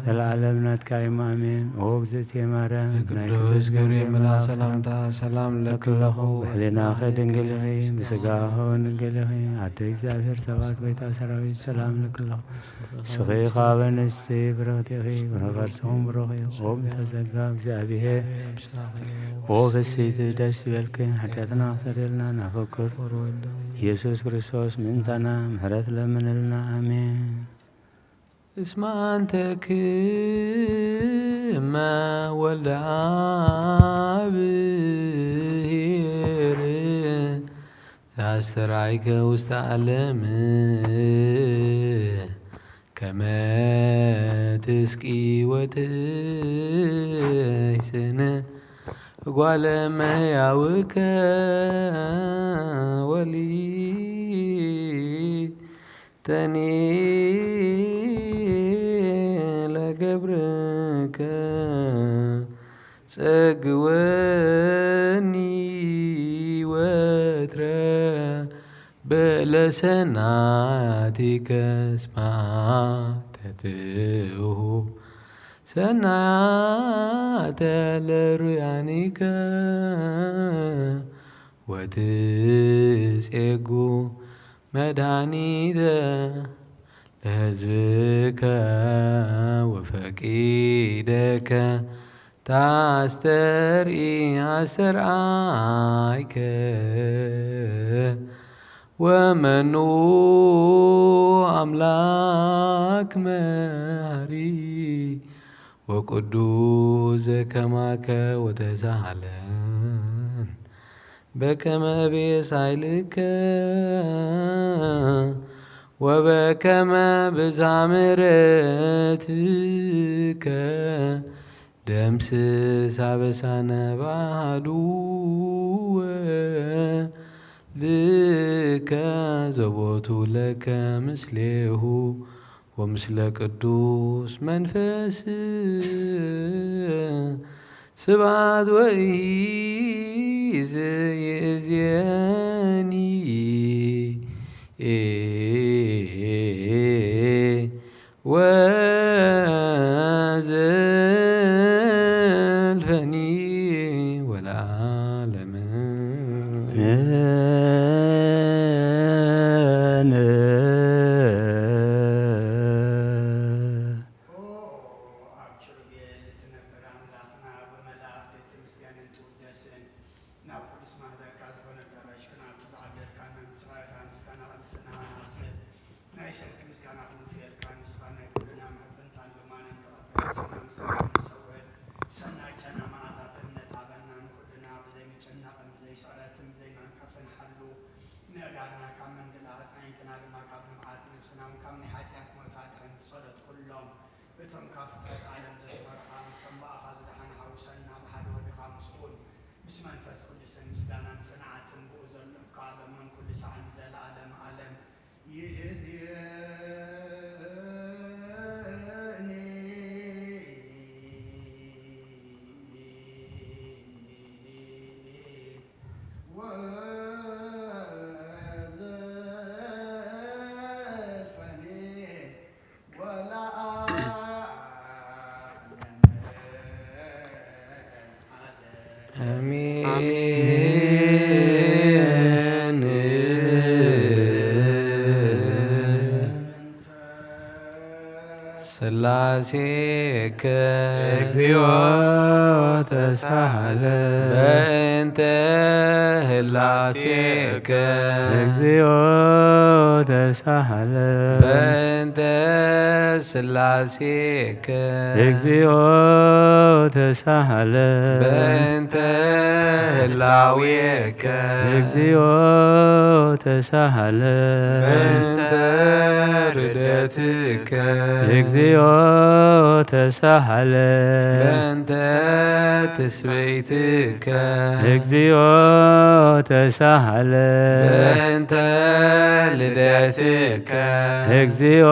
ዘላለም ናትካይም አሜን። ኦ እግዝእትየ ማርያም ናይ ቅዱስ ገብርኤል መልአክ ሰላምታ ሰላም ለክለኹ ሕሊናኸ ድንግል ኢኺ ምስጋኸ ድንግል ኢኺ አደ እግዚአብሔር ሰባት ባይታ ሰራዊት ሰላም ለክለኹ ስኺ ኻበ ንስቲ ብርኽቲ ኢኺ ብረኸርስኹም ብሩኽ ኦ ተዘጋ እግዚአብሔር ኦ በሲት ደስ ይበልክ ኃጢአትና ክሰረየልና ናፈቅር ኢየሱስ ክርስቶስ ምንተና ምህረት ለምንልና አሜን። እስመ አንተ ክመ ወልደ እግዚአብሔር ዘአስተርአይከ ውስተ ዓለም ከመ ትስቂ ወትሕስን እጓለ እመሕያውከ ወሊተኒ ለገብርከ ጸግወኒ ወትረ በለሰናቲከ እስመ ተትሁ ሰናያተ ለርያኒከ ወትጼጉ መድኃኒተ ለሕዝብከ ወፈቂደከ ታስተርኢ አስተርአይከ ወመኑ አምላክ መሐሪ ወቅዱስ ዘከማከ ወተሳሃለን በከመ ቤሳይልከ ወበከመ ብዝኃ ምሕረትከ ደምስስ አበሳነ በአሐዱ ወልድከ ዘቦቱ ለከ ምስሌሁ ወምስለ ቅዱስ መንፈስ ስብሐት ወኢይእዜኒ ወዘልፈኒ ወለዓለመ ስላሴከ እግዚኦ ተሳሃለ በእንተ ህላሴከ እግዚኦ ተሳሃለ በእንተ ስላሴከ እግዚኦ ተሳሃለ በእንተ ህላዌከ እግዚኦ ተሳሃለ በእንተ ርደትከ እግዚኦ ተሳሃለ በእንተ تسبيتك እግዚኦ ተሳሃለ بنت لديتك እግዚኦ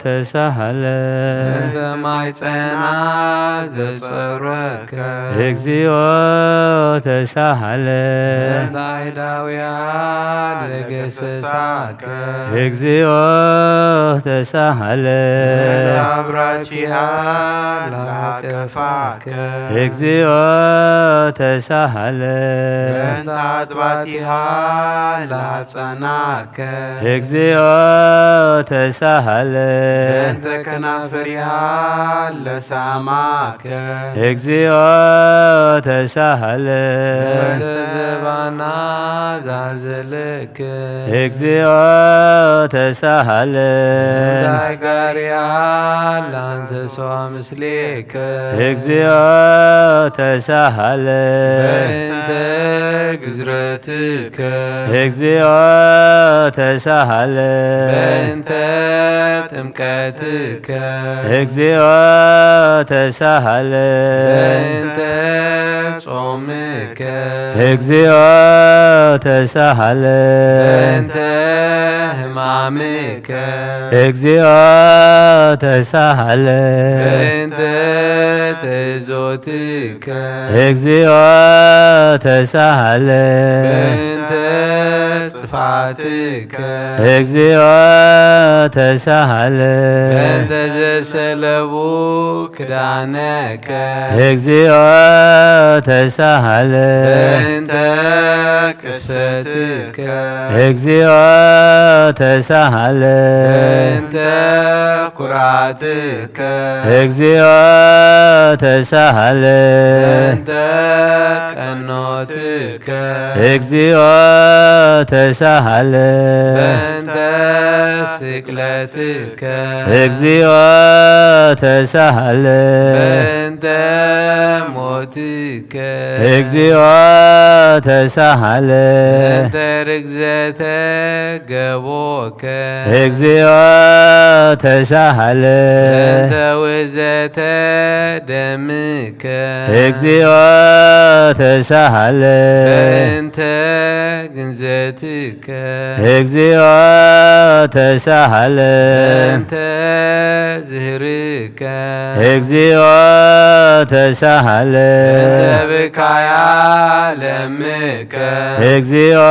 ተሳሃለ بنت ማይጸና ዘጸረከ እግዚኦ ተሳሃለ ዳዊያን ለገሰሳከ እግዚኦ ተሳሃለ አብራቺሃ ላቀፋከ እግዚኦ ተሳሃለ አጥባቲሃ ላጸናከ እግዚኦ ተሳሃለ እንተ ከናፍሪሃ ለሳማከ እግዚኦ ተሳሃለ እንተ ዘባና ዛዘልክ እግዚኦ ተሳሃለ ዳጋሪያ ላንሰሷ ምስሌከ እግዚኦ ተሳሃለ እንተ ግዝረትከ እግዚኦ ተሳሃለ እንተ ጥምቀትከ እግዚኦ ተሳሃለ እንተ ጾምከ እግዚኦ ተሳሃለ እንተ ሕማምከ እግዚኦ ተሳሃለ እንተ ተዞትከ እግዚኦ ተሳሃለ እንተ ጽፋትከ እግዚኦ ተሳሃለ እንተ ዘሰለቡ ክዳነከ እግዚኦ ተሳሃለ እንተ ቅሰትከ እግዚኦ ተሳሃለ እንተ ኩራትከ እግዚኦ ተሳሃለ እንተ ቀኖትከ እግዚኦ ተሳሃለ እንተ ስቅለትከ እግዚኦ ተሳሃለ እንተ ሞትከ እግዚኦ ተሳሃለ እንተ ርግዘተ ገቦከ እግዚኦ ተሳሃለ እንተ ውዘተ ደምከ እግዚኦ ተሳሃለ እንተ ግንዘትከ እግዚኦ ተሳሃለ እንተ ዝህርከ እግዚኦ ተሳሃለ እንተ ብካያ ለምከ እግዚኦ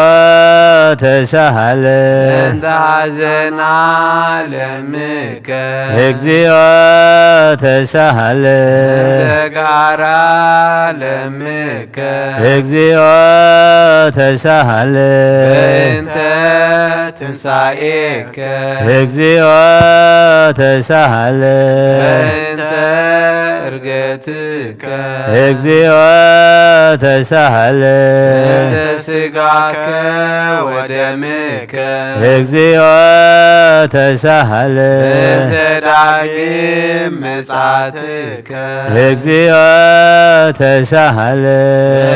ተሳሃለ እንተ ሐዘና ለምከ እግዚኦ ተሳሃለ እንተ ጋራ ለምከ እግዚኦ ተሳሃለ እንተ ትንሣኤከ እግዚኦ ተሳሃለ እንተ እርገትከ እግዚኦ ተሳሃለ እንተ ሥጋከ ወደምከ እግዚኦ ተሳሃለ እንተ ዳግም ምጽአትከ እግዚኦ ተሳሃለ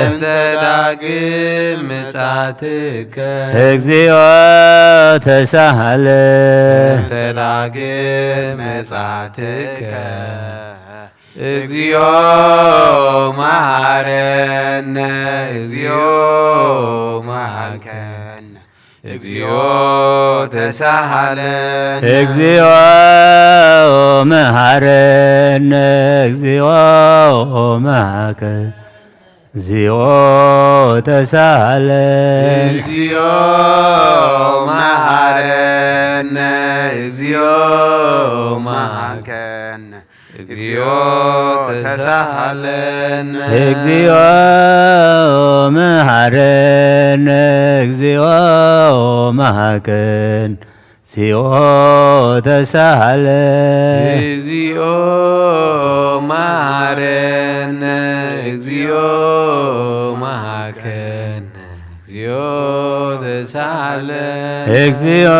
እንተ ዳግም ምጽአትከ እግዚኦ ተሳሃለ እንተ ዳግም ምጽአትከ እግዚኦ መሐረነ እግዚኦ መሐከነ እግዚኦ ተሳሃለን እግዚኦ መሐረነ እግዚኦ መሐከነ እግዚኦ ተሳሃለ እግዚኦ መሐረነ እግዚኦ መሐከነ እግዚኦ ተሳሃለን እግዚኦ መሐረነ እግዚኦ መሐከነ እግዚኦ ተሳሃለ እግዚኦ መሐረነ እግዚኦ መሐከነ እግዚኦ ተሳሃለን እግዚኦ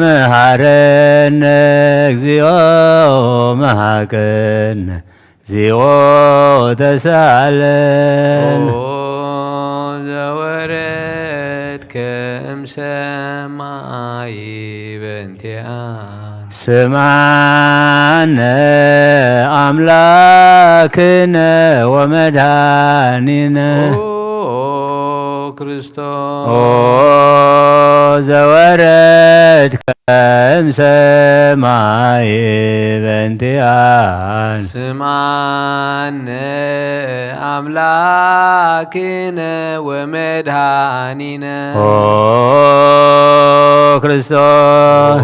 መሐረነ እግዚኦ መሐከነ እግዚኦ ተሳሃለን ዘወረድከ እምሰማይ በእንቲአነ سمعنا أملاكنا ومداننا ክርስቶስ زورت كم سماي بنتيان سمعنا أملاكنا ومدهاننا ክርስቶስ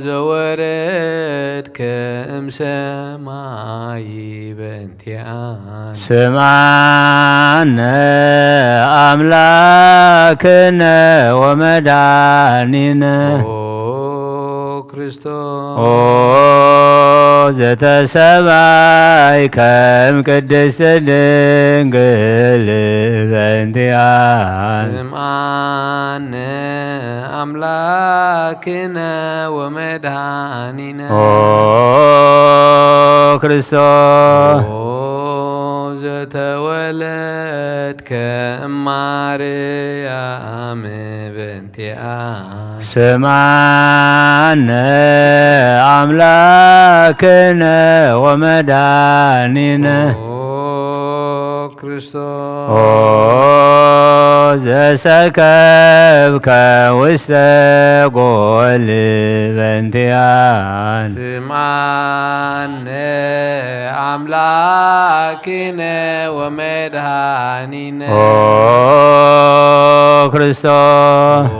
زورت كم سماي بنتيان سمعنا أملاكنا ومداننا ክርስቶስ ዘተሰማይ ከም ቅድስት ድንግል በእንቲአን ስምዓነ አምላክነ ወመድኃኒነ ክርስቶስ ዘተወለድከ እማርያም በእንቲአን ስምዓነ አምላክነ ወመድኃኒነ ክርስቶስ ዘሰከብከ ውስተ ጎል በእንቲአን ስምዓነ አምላክነ ወመድኃኒነ ክርስቶስ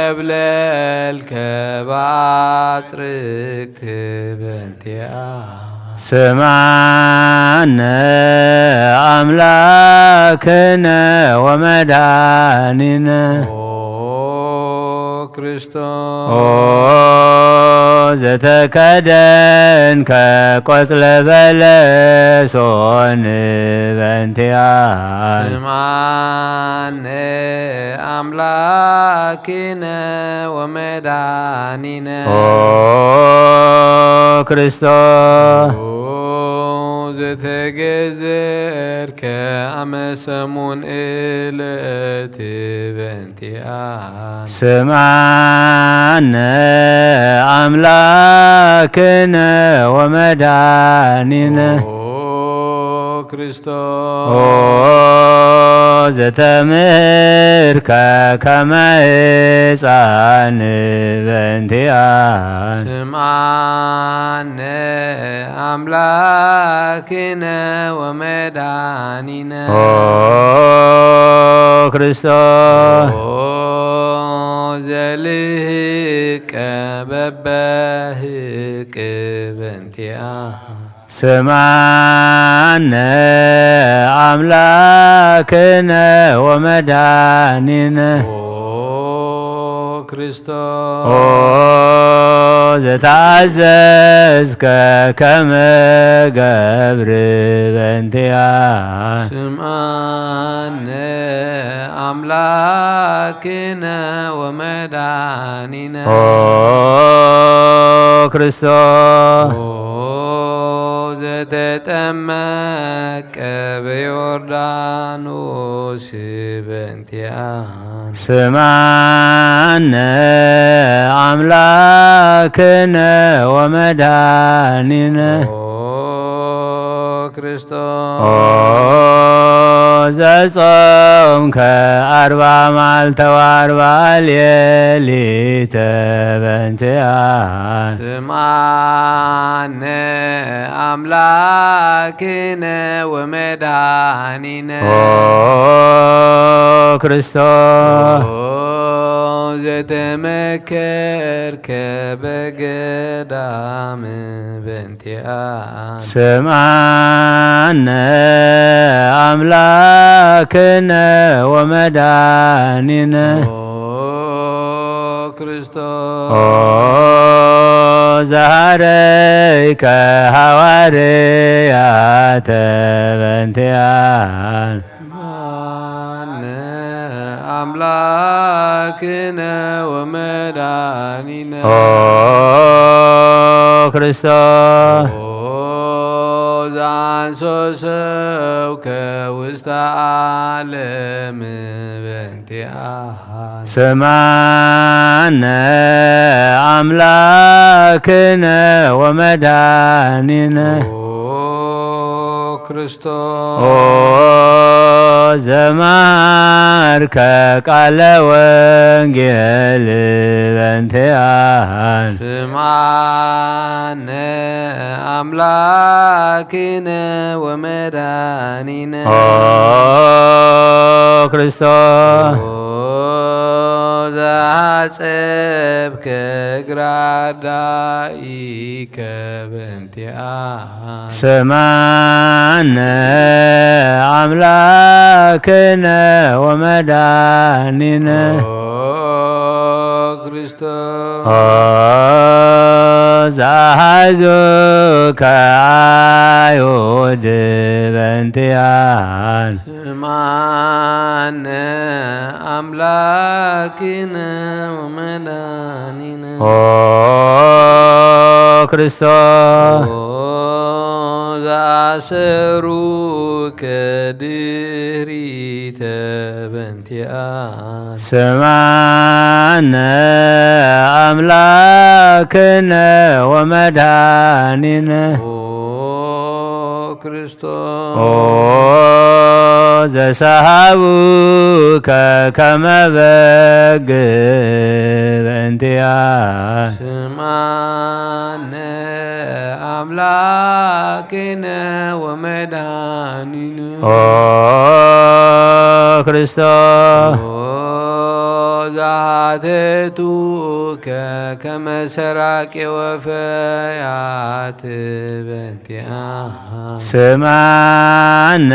ዘተጠብለልከ ባጽርቅት በእንቲአን ስምዓነ አምላክነ ወመድኃኒነ ክርስቶስ ዘተከደንከ ቆጽለ በለሶን በእንቲአን ስምዓነ አምላክነ ወመድኃኒነ ክርስቶስ ዘተገዘርከ አመሰሙን ዕለት በእንቲአን ስምዓነ አምላክነ ወመድኃኒነ ክርስቶስ ዘተምህርከ ከመ ሕፃን በእንቲአን ስምዓነ አምላክነ ወመድኃኒነ ክርስቶስ ዘልህቀ በበህቅ በእንቲአን ስምዓነ አምላክነ ወመድኃኒነ ክርስቶስ ዘታዘዝከ ከመ ገብር በእንቲአን ስምዓነ አምላክነ ወመድኃኒነ ክርስቶስ ዘተጠመቀ በዮርዳኖስ በእንቲአን ስምዓነ አምላክነ ወመድኃኒነ ክርስቶስ ዘጾምከ 40 መዓልተ ወ40 ሌሊተ በእንቲአን ስምዓነ አምላክነ ወመድኃኒነ ክርስቶስ ዘተመከርከ በገዳም በእንቲአን ስምዓነ አምላክነ ወመድኃኒነ ክርስቶስ ዘሃረይከ ሐዋርያተ በእንቲአን አምላክነ ወመድኃኒነ ክርስቶስ زانسوسوك وسط عالم بنتيان سمعنا أملاكنا ومداننا ክርስቶስ ዘማርከ ቃለ ወንጌል በእንቲአነ ስምዓነ አምላክነ ወመድኃኒነ ክርስቶስ ዘሐጸብከ ግራዳኢከ በእንቲአነ ስምዓነ አምላክነ ወመድኃኒነ ክርስቶስ ዘሐዙከ አይሁድ በእንቲአነ ስምዓነ አምላክነ ወመድኃኒነ ክርስቶስ ዘአሰሩከ ድኅሪተ በእንቲአነ ስምዓነ አምላክነ ወመድኃኒነ ክርስቶስ ዘሰሃቡከ ከመ በግ በእንቲአነ ስምዓነ አምላክነ ወመድኃኒነ ክርስቶስ ዘአሐተቱከ ከመ ሰራቄ ወፈያት በእንቲአነ ስምዓነ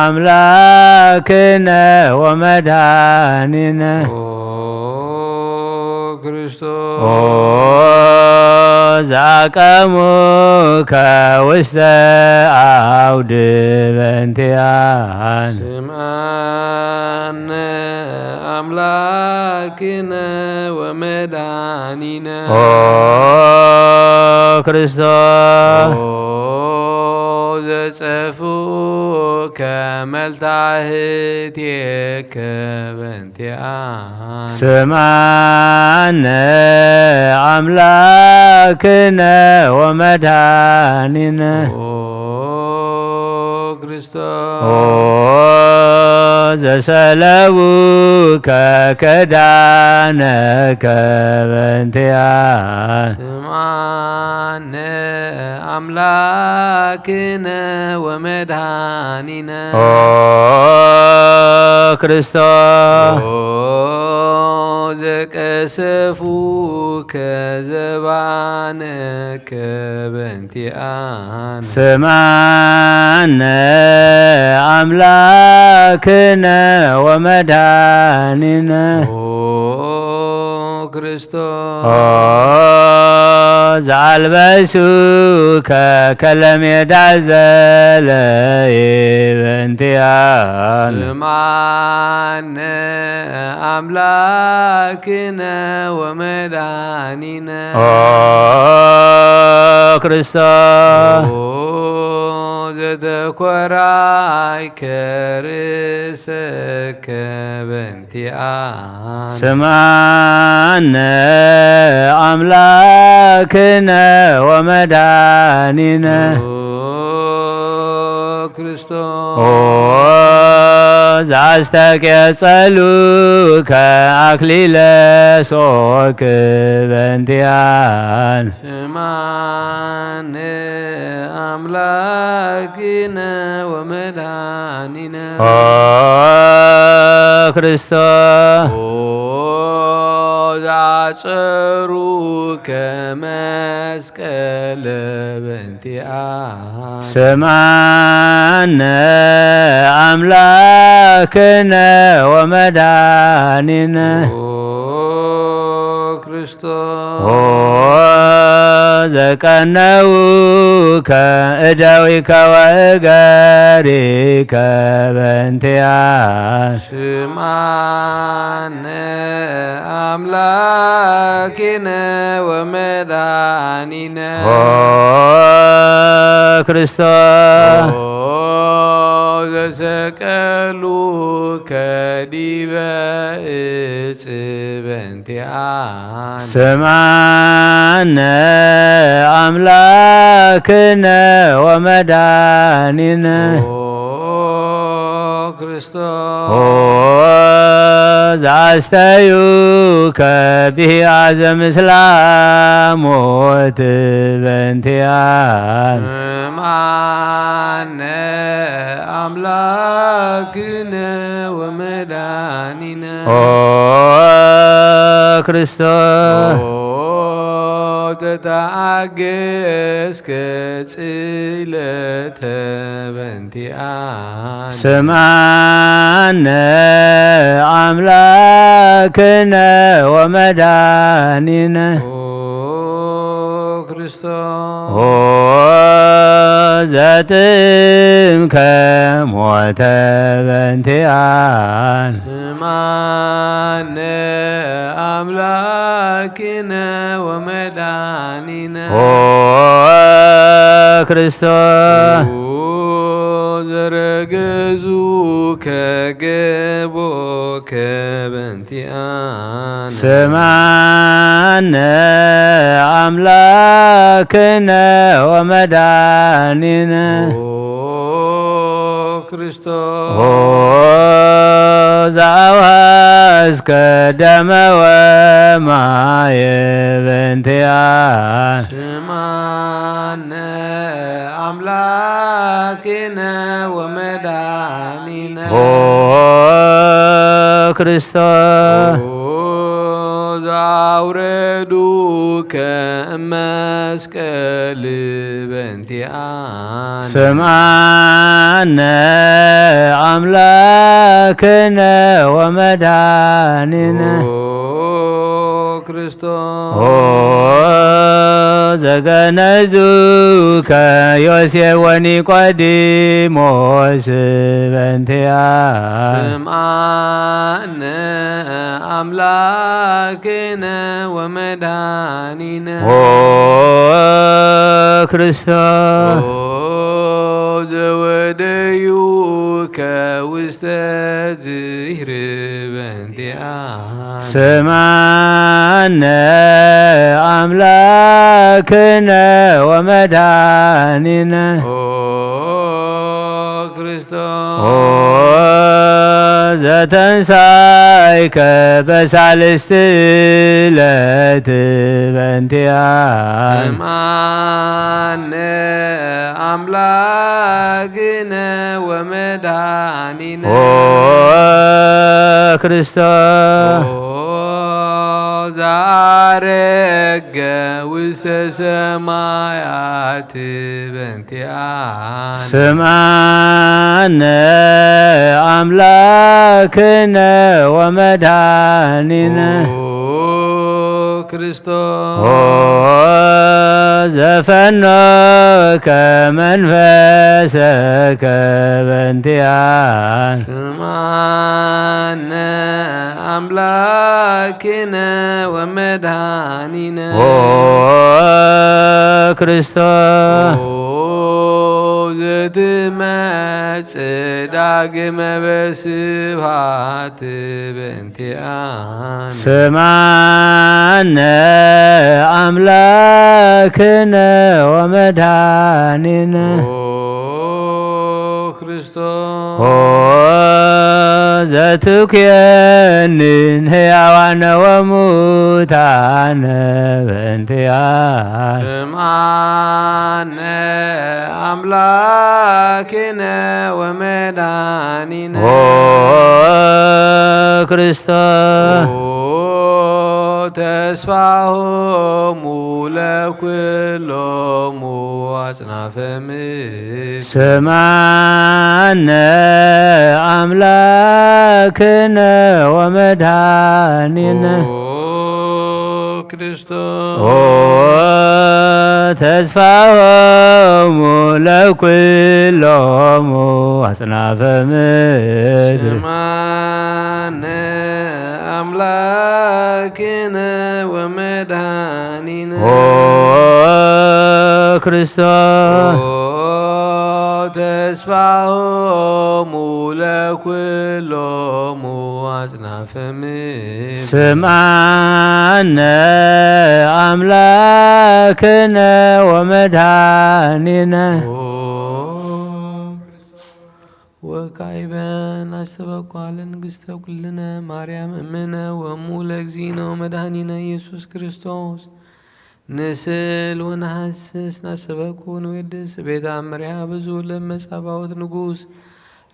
አምላክነ ወመድኃኒነ ክርስቶስ ዘአቀሙከ ውስተ አውድ በእንቲአነ ስምዓነ አምላክነ ወመድኃኒነ ክርስቶስ ዘጸፍኡከ መልታህቴከ በእንቲአነ ስምዓነ አምላክነ ወመድኃኒነ ክርስቶስ ዘሰለቡከ ከዳነከ በእንቲአነ ስምዓነ አምላክነ ወመድኃኒነ ክርስቶስ ዘቀሰፉከ ዘባነከ በእንቲአነ ስምዓነ አምላክነ ወመድኃኒነ ክርስቶስ ዘአልበሱከ ከለሜዳ ዘለይ በእንቲአነ ስምዓነ አምላክነ ወመድኃኒነ ክርስቶስ ዘተኰራይከ ርእሰከ በእንቲአነ ስምዓነ አምላክነ ወመድኃኒነ ክርስቶስ ዘአስተቄጸሉከ አክሊለ ሦክ በእንቲአነ ስምዓነ አምላክነ ወመድኃኒነ ክርስቶስ ዘአጸሩከ መስቀለ በእንቲአነ ስምዓነ አምላክነ ወመድኃኒነ ክርስቶስ ዘቀነውከ እደዊከ ወእገሪከ በእንቲአነ ስምዓነ አምላክነ ወመድኃኒነ ክርስቶስ ዘሰቀሉ ከዲበ ዕፅ በእንቲአነ ስማነ አምላክነ ወመድኃኒነ ክርስቶስ ዘአስተዩ ከቢአ ዘምስላሞት በእንቲአነ ስማነ አምላክነ ወመድኃኒነ ክርስቶስ ተታገስከ ጽለተ በእንቲአነ ስማነ አምላክነ ወመድኃኒነ ክርስቶስ ዘጥምከ ሞተ በእንቲአነ ስማነ አምላክነ ወመድኃኒነ ክርስቶስ ዘረገዙ ከገቦ ከበእንቲአነ ስማነ አምላክነ ወመድኃኒነ ክርስቶስ ዘአውሃዝከ ደመ ወማየ በእንቲአነ ስማነ አምላክነ ወመድኃኒነ ክርስቶስ ዘአውረዱ ከመስቀል በእንቲአነ ስማነ አምላክነ ወመድኃኒነ ክርስቶስ ዘገነዙ ከዮሴፍ ወኒቆዲሞስ በእንቲአነ ስምዐነ አምላክነ ወመድኃኒነ ክርስቶስ ዘወደዩ ከውስተ ዝሂር በእንቲአነ ስምዐነ አምላክነ ወመድኃኒነ ክርስቶስ ዘተንሣእከ በሳልስት ዕለት በእንቲአነ ስምዐነ አምላክነ ወመድኃኒነ ክርስቶስ ዘዐረገ ውስተ ሰማያት በእንቲአነ ስምዐነ አምላክነ ወመድኃኒነ ክርስቶስ ዘፈኖከ መንፈሰከ በእንቲአነ ስምዐነ አምላክነ ወመድኃኒነ ክርስቶስ ዘትመጽእ ዳግመ በስብሐት በእንቲአነ ስምዐነ አምላክነ ወመድኃኒነ ክርስቶስ ዘትኩየንን ሕያዋነ ወሙታነ በእንቲአነ ስምዐነ አምላክነ ወመድኃኒነ ክርስቶስ ተስፋሆሙ ለኵሎሙ አጽናፈ ምድር ስምዐነ አምላክነ ወመድኃኒነ ክርስቶስ ተስፋሆሙ ለኵሎሙ አጽናፈ ምድር ስምዐነ አምላክነ ወመድኃኒነ ክርስቶስ ተስፋሆሙ ለኩሎሙ አጽናፈ ምድር ስምዓነ አምላክነ ወመድኃኒነ ወካዕበን አስተበኳለ ንግሥተ ኩልነ ማርያም እምነ ወእሙ ለእግዚእነ ወመድኃኒነ ኢየሱስ ክርስቶስ ንስል ወነሐስስ ናሰበኩ ንወድስ ቤተ አምሪሃ ብዙ ለመጻባዖት ንጉሥ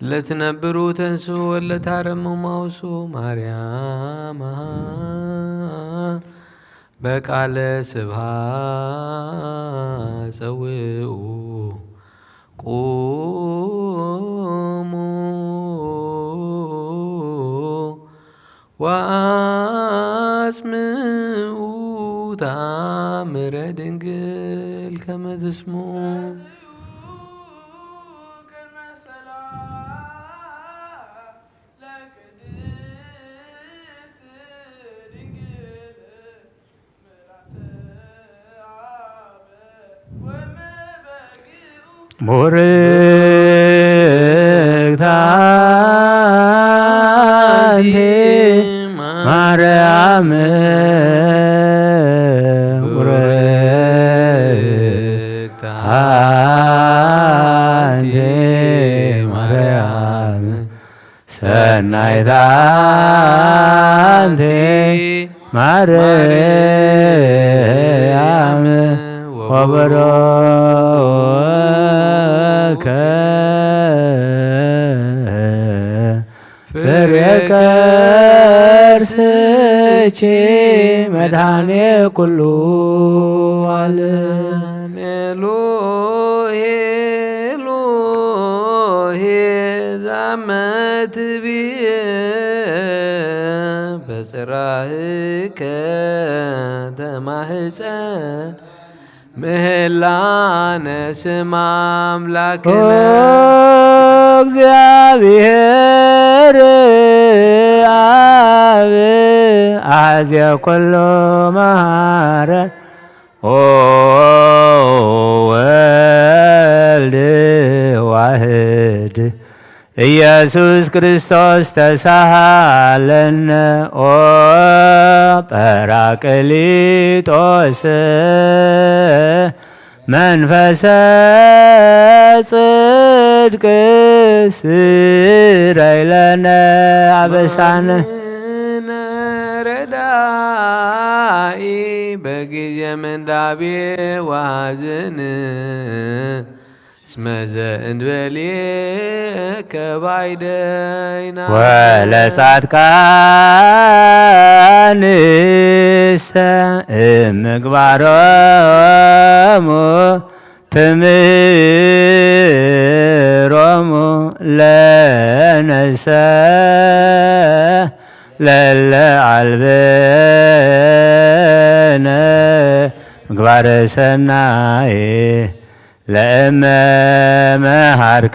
ለትነብሩ ተንሱ ወለታረሙ ማውሱ ማርያም በቃለ ስብሐት ጸውዑ ቁሙ ወአጽምዑ ተአምረ ድንግል ከመ ትስምዑ ቡርክት አንቲ ማርያም ቡርክት አንቲ ማርያም ሰናይት አንቲ ማርያም ወበሮከ ፍሬ ከርስኪ መድኃኔ ኩሉ ዓለም ኤሎሄ ኤሎሄ ዛመትብየ በጽራህከ ተማህፀን ምህላነ ስማ አምላክነ እግዚአብሔር አብ አሐዜ ኩሎ መሐረ ወልድ ዋህድ ኢየሱስ ክርስቶስ ተሳሃለነ ኦ ጰራቅሊጦስ መንፈሰ ጽድቅ ስረይ ለነ አበሳነ ረዳኢ በጊዜ ምንዳቤ ወሐዘን እስመ ዘእንበሌከ ባይደይና ወለጻድቃንሰ እምግባሮሙ ትምህሮሙ ለነሰ ለለ አልበነ ምግባረ ሰናይ ለእመ መሃርከነ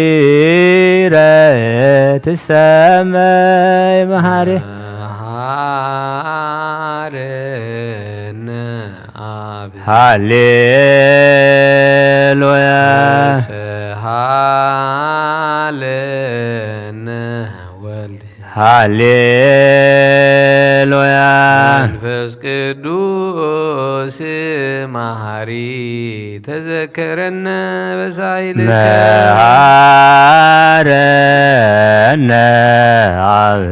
ወተአሚረ ትሰመይ መሃሪ መሃረነ አብ ሃሌሉያ ሰሃለነ ወልድ ሃሌሉያ መንፈስ ቅዱስ መሐሪ ተዘከረነ በሳይልከ መሃረነ አብ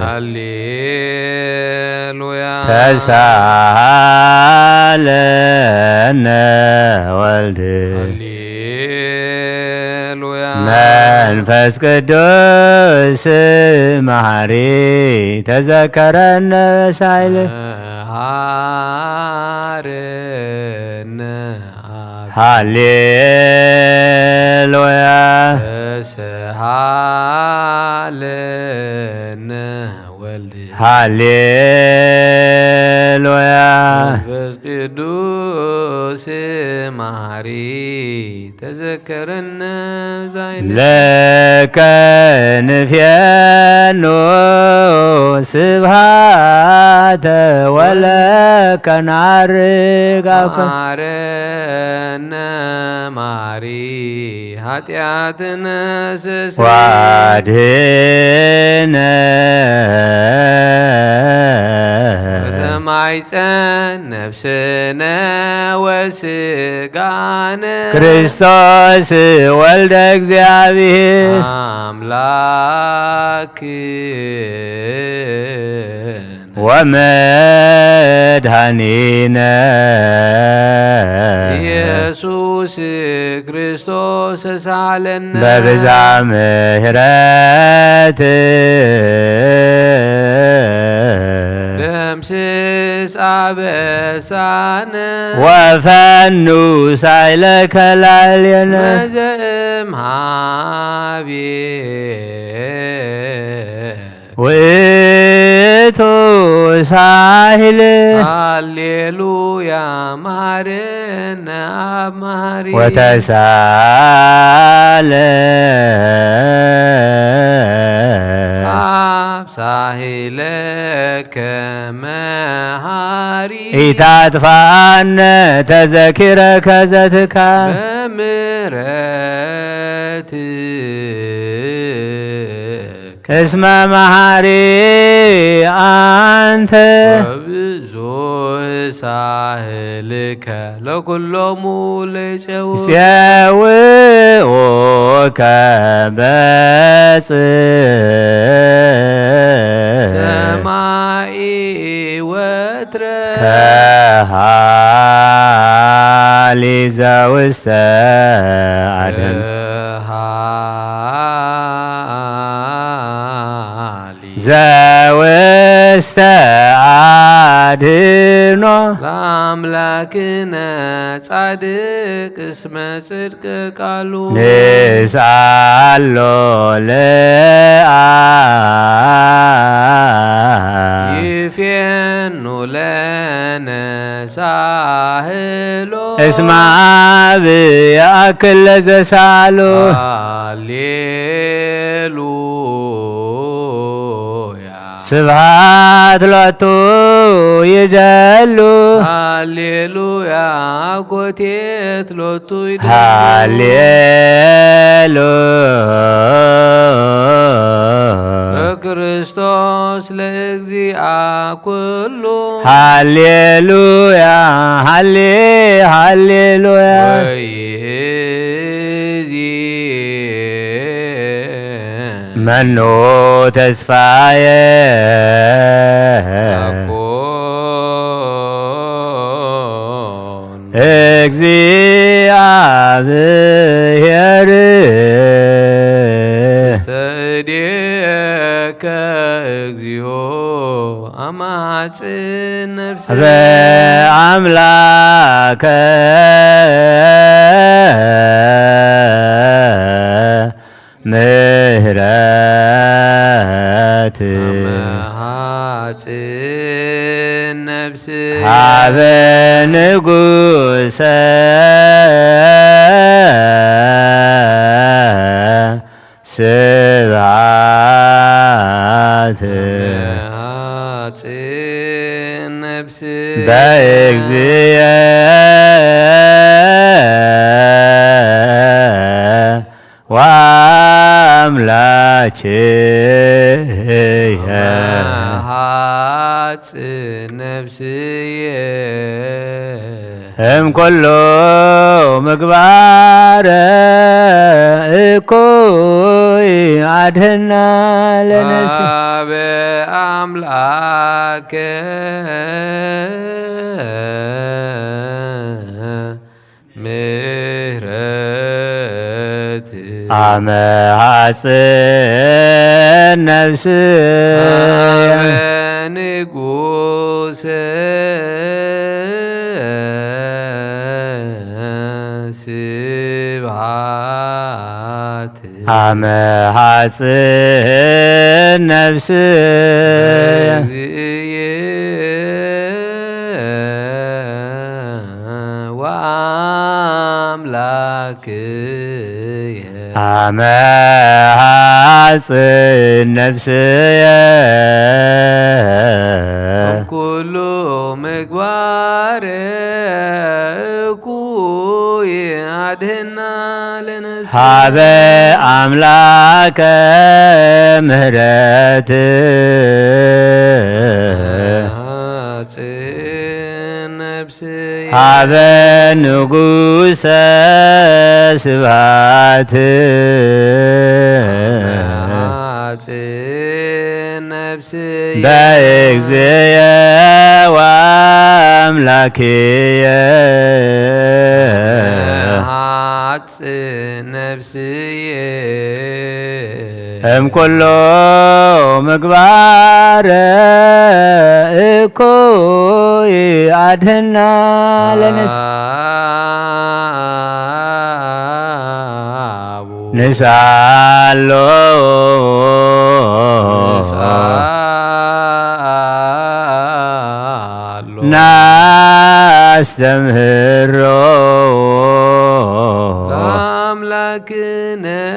ሃሌሉያ ተሳሃለነ ወልድ ሃሌሉያ መንፈስ ቅዱስ መሐሪ ተዘከረነ በሳይል መሃረነ አብ ሃሌሉያ ተሳሃለነ ወልድ ሃሌሉያ መንፈስ ቅዱስ መሐሪ ተዘከረነ ዛይለ ለከ ንፌኖ ስብሐት ኃጢአተ ወለከ ናርጋከ ማረነ ማሪ ኃጢአትነ ስስ ዋድነ ማይፀን ነፍስነ ወስጋነ ክርስቶስ ወልደ እግዚአብሔር አምላክ ወመድኃኒነ ኢየሱስ ክርስቶስ ሳለነ በብዛ ምሕረት ደምስስ አበሳነ ወፈኑ ሳይለከ ላዕሌነ መዘእምሃቤ ውእቱ ሳሂል ሃሌሉያ ማረነ አብ መሐሪ ወተሳለ አብ ሳሂለከ መሐሪ ኢታጥፋነ ተዘኪረከ ዘትካል በምሕረት እስመ መሐሪ አንተ ወብዙ ሳህልከ ለኩሎሙ ለይፄው ይፄውኡከ ሰማይ ወትረ ከሃሊ ዘውስተ አድኅኖ ዘውስተ አድኅኖ ለአምላክነ ጻድቅ እስመ ጽድቅ ቃሉ ንስአሎ ለአብ ይፌኑ ለነ ሳህሎ እስመ አብ ያእክል ለዘሳሎ ሃሌሉያ ስብሐት ሎቱ ይደሉ ሃሌሉያ ኮቴት ሎቱ ይደሉ ሃሌሉያ ክርስቶስ ለእግዚአ ኩሉ ሃሌሉያ ሃሌሉያ ወይእዚ መኑ ተስፋየ አኮን እግዚአብሔር ተእዴከ እግዚኦ አማጽን ነፍስ በአምላከ ምሕረት አማጽን ነፍስ ሀበ ንጉሰ ስብሐት አማጽን ነፍስ በእግዚእ ወአምላክየ አማጽን ነፍስየ እምኩሉ ምግባረ እኩይ አድኅና ለነፍስ በአምላከ ምሕረት አመ ሐጽን ነፍስየ ንጉሰ ስብሐት አመ ሐጽን ነፍስየ እግዚእየ ወአምላክየ አመ ሐጽን ነፍስየ كل مقبار كوي عدهنا لنفسي هاب أملاك مهرت هاب نقوس سبات نفسي بأجزية وأملاكية نفسي ام كله مقبار اكوي عدهنا لنس نسالو نستمهرو أملاكنا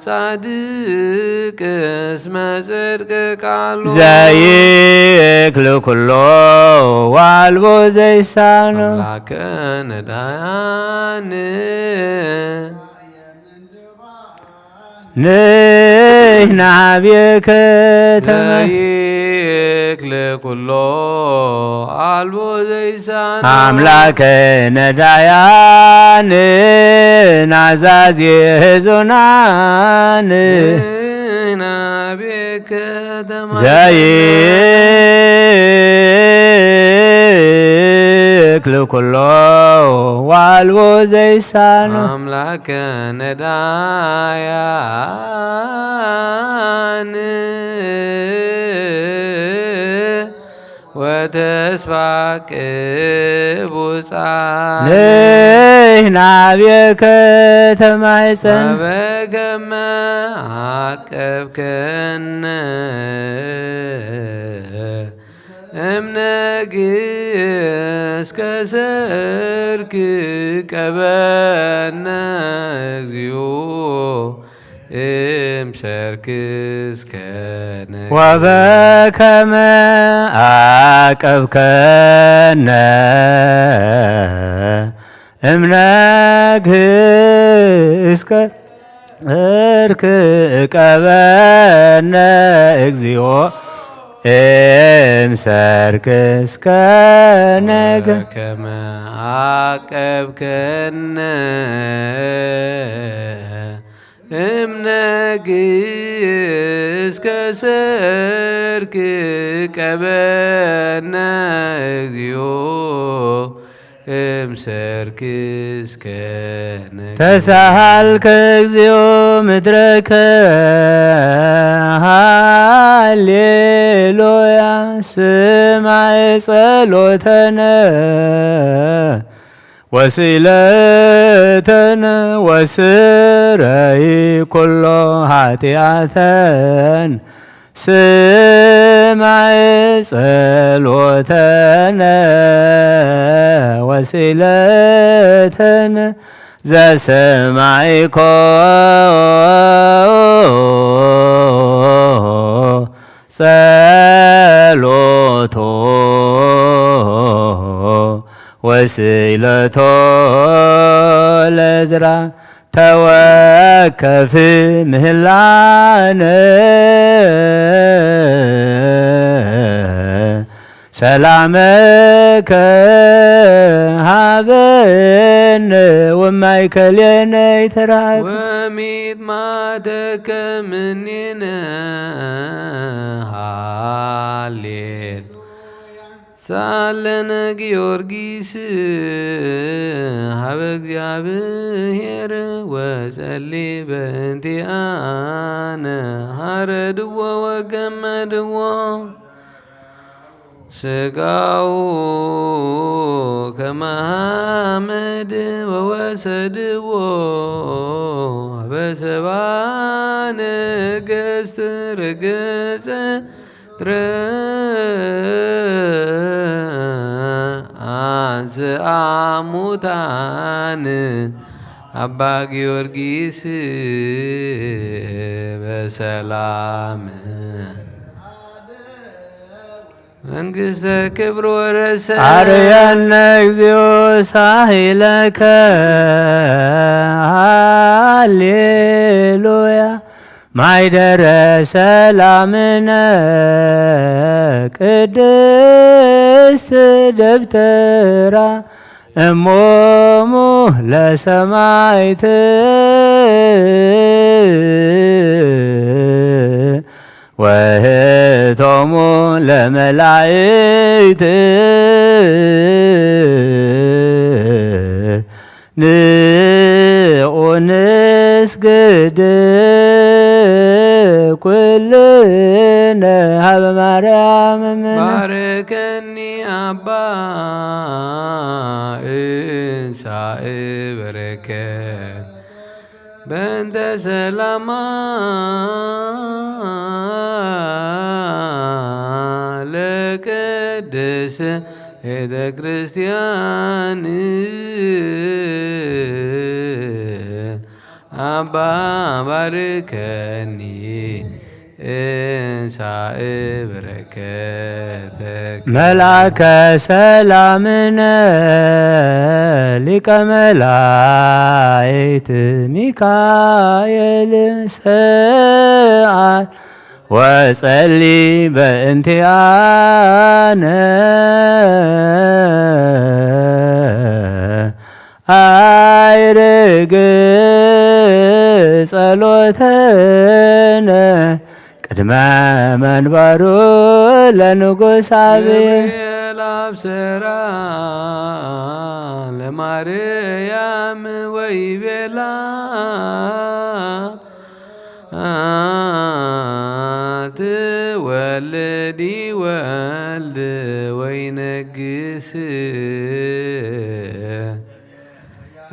صادق اسم صدق قالو زيك لكله والبو زيسانو أملاكنا ديان نحن بيك زيك لكله والبو زيسانو أملاكنا ديان نعزازي هزونان بك زيك لكله والبو زيسانو أملاك ندايان وتسفاك بوصان نحن بيك تمعسن أبك ما عقبكن امنقس كسرك كبنا زيو امسركس كنك وبك ما عقبكنا امنقس كسرك كبنا اكزيو امسركس كنك كما عقبكنا امنقس كسرك كبنا اكزيو امسركس كنك تسهلك اكزيو مدرك هاليلويا سمع صلوتنا وسيلتنا وسري كل هاتياتن سمع صلوتنا وسيلتنا ذا سمعكو صلوتو وسيلتو لزرع توكف مهلانا سلامك هابن ومايكل ينيتراك وميت ما دك مننا هاليل سالنا جيورجيس هبك يابهر وسلي بنتي أنا هردوا وجمدوا سقاو كمحمد ووسدوا بسبان قست رقص አንስ አሙታን አባ ጊዮርጊስ በሰላም መንግሥተ ክብር ወረሰ አርያነ እግዚኦ ሳሂለከ ሃሌሉያ ማይደረ ሰላምነ ቅድስት ደብተራ እሞሙ ለሰማይት ወህቶሙ ለመላእክት ንዑ ንስግድ ኩልነ ሀበ ማርያም እምነ ባርከኒ አባ እንሳእ በረከት በእንተ ሰላማ ለቅድስ ቤተ ክርስቲያን አባ ባርከኒ እንሳእ በረከተ መልአከ ሰላምነ ሊቀ መላእክት ሚካኤል ሰአል ወጸሊ በእንቲአነ አይርግ ጸሎተነ ቅድመ መንበሩ ለንጉሥ አብየ ገብርኤል አብሰራ ለማርያም ወይቤላ ትወልዲ ወልድ ወይነግስ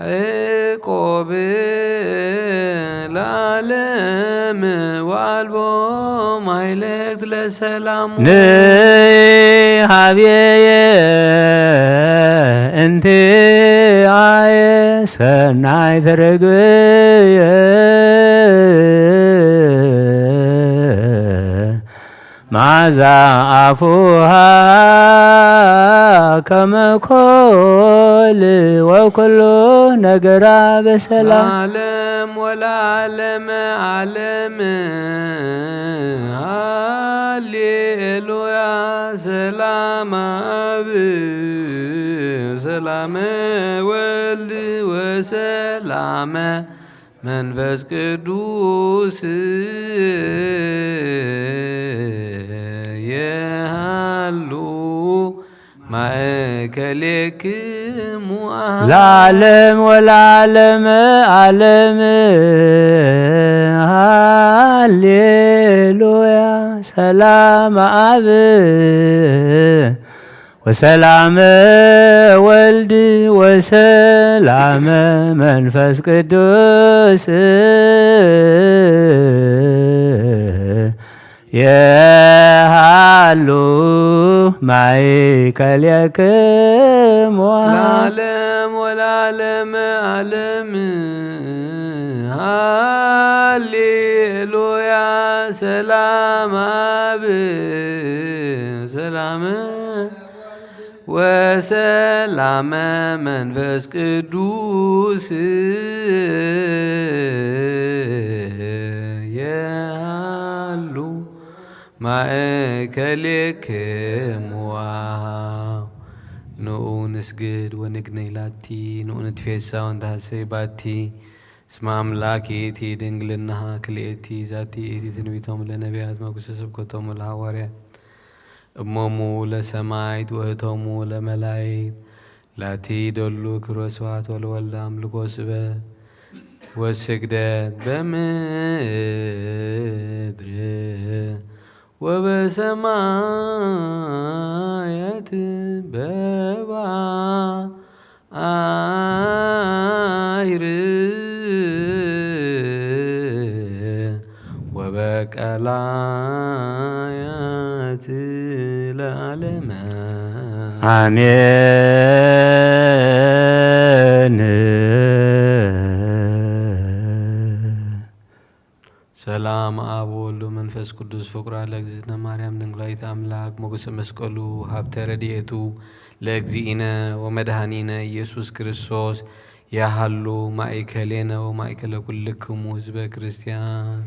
ያዕቆብ ለዓለም ዋልቦ ማይለክት ለሰላሙ ንሃብየ እንቲአየ ሰናይት ርግብየ ማዛ አፉሃ ከመኮል ወኩሉ ነገራ በሰላም ዓለም ወለዓለመ ዓለም ሃሌሉያ ሰላም አብ ሰላመ ወልድ ወሰላመ መንፈስ ቅዱስ የሃሉ ማእከሌክሙ ለዓለም ወለዓለመ ዓለም ሃሌሉያ ሰላም አብ ወሰላመ ወልድ ወሰላመ መንፈስ ቅዱስ የሃሉ ማእከሌክሙ ለዓለም ወለዓለመ ዓለም ሃሌሉያ ሰላም አብ ሰላም ወሰላመ መንፈስ ቅዱስ የሃሉ ማእከሌክሙ ንዑ ንስግድ ወንግነይ ላቲ ንዑ ንትፌሳ ወንታሰይ ባቲ እስመ አምላኪቲ ድንግልናሃ ክልኤቲ ዛቲ እቲ ትንቢቶም ለነቢያት መጉሰ ስብከቶሙ ለሐዋርያት እሞሙ ለሰማይት ወእህቶሙ ለመላእክት ላቲ ደሉ ክብረ ስብሐት ወለወልድ አምልኮ ስብሐት ወስግደት በምድር ወበሰማያት በባሕር ወበቀላያት ለዓለመ አሜን። ሰላም አብ ወወልድ ወመንፈስ መንፈስ ቅዱስ ፍቁራ ለእግዝእትነ ማርያም ድንግላዊት አምላክ ሞገሰ መስቀሉ ሀብተ ረድኤቱ ለእግዚእነ ወመድኃኒነ ኢየሱስ ክርስቶስ ያሃሉ ማእከሌነ ወማእከለ ኩልክሙ ህዝበ ክርስቲያን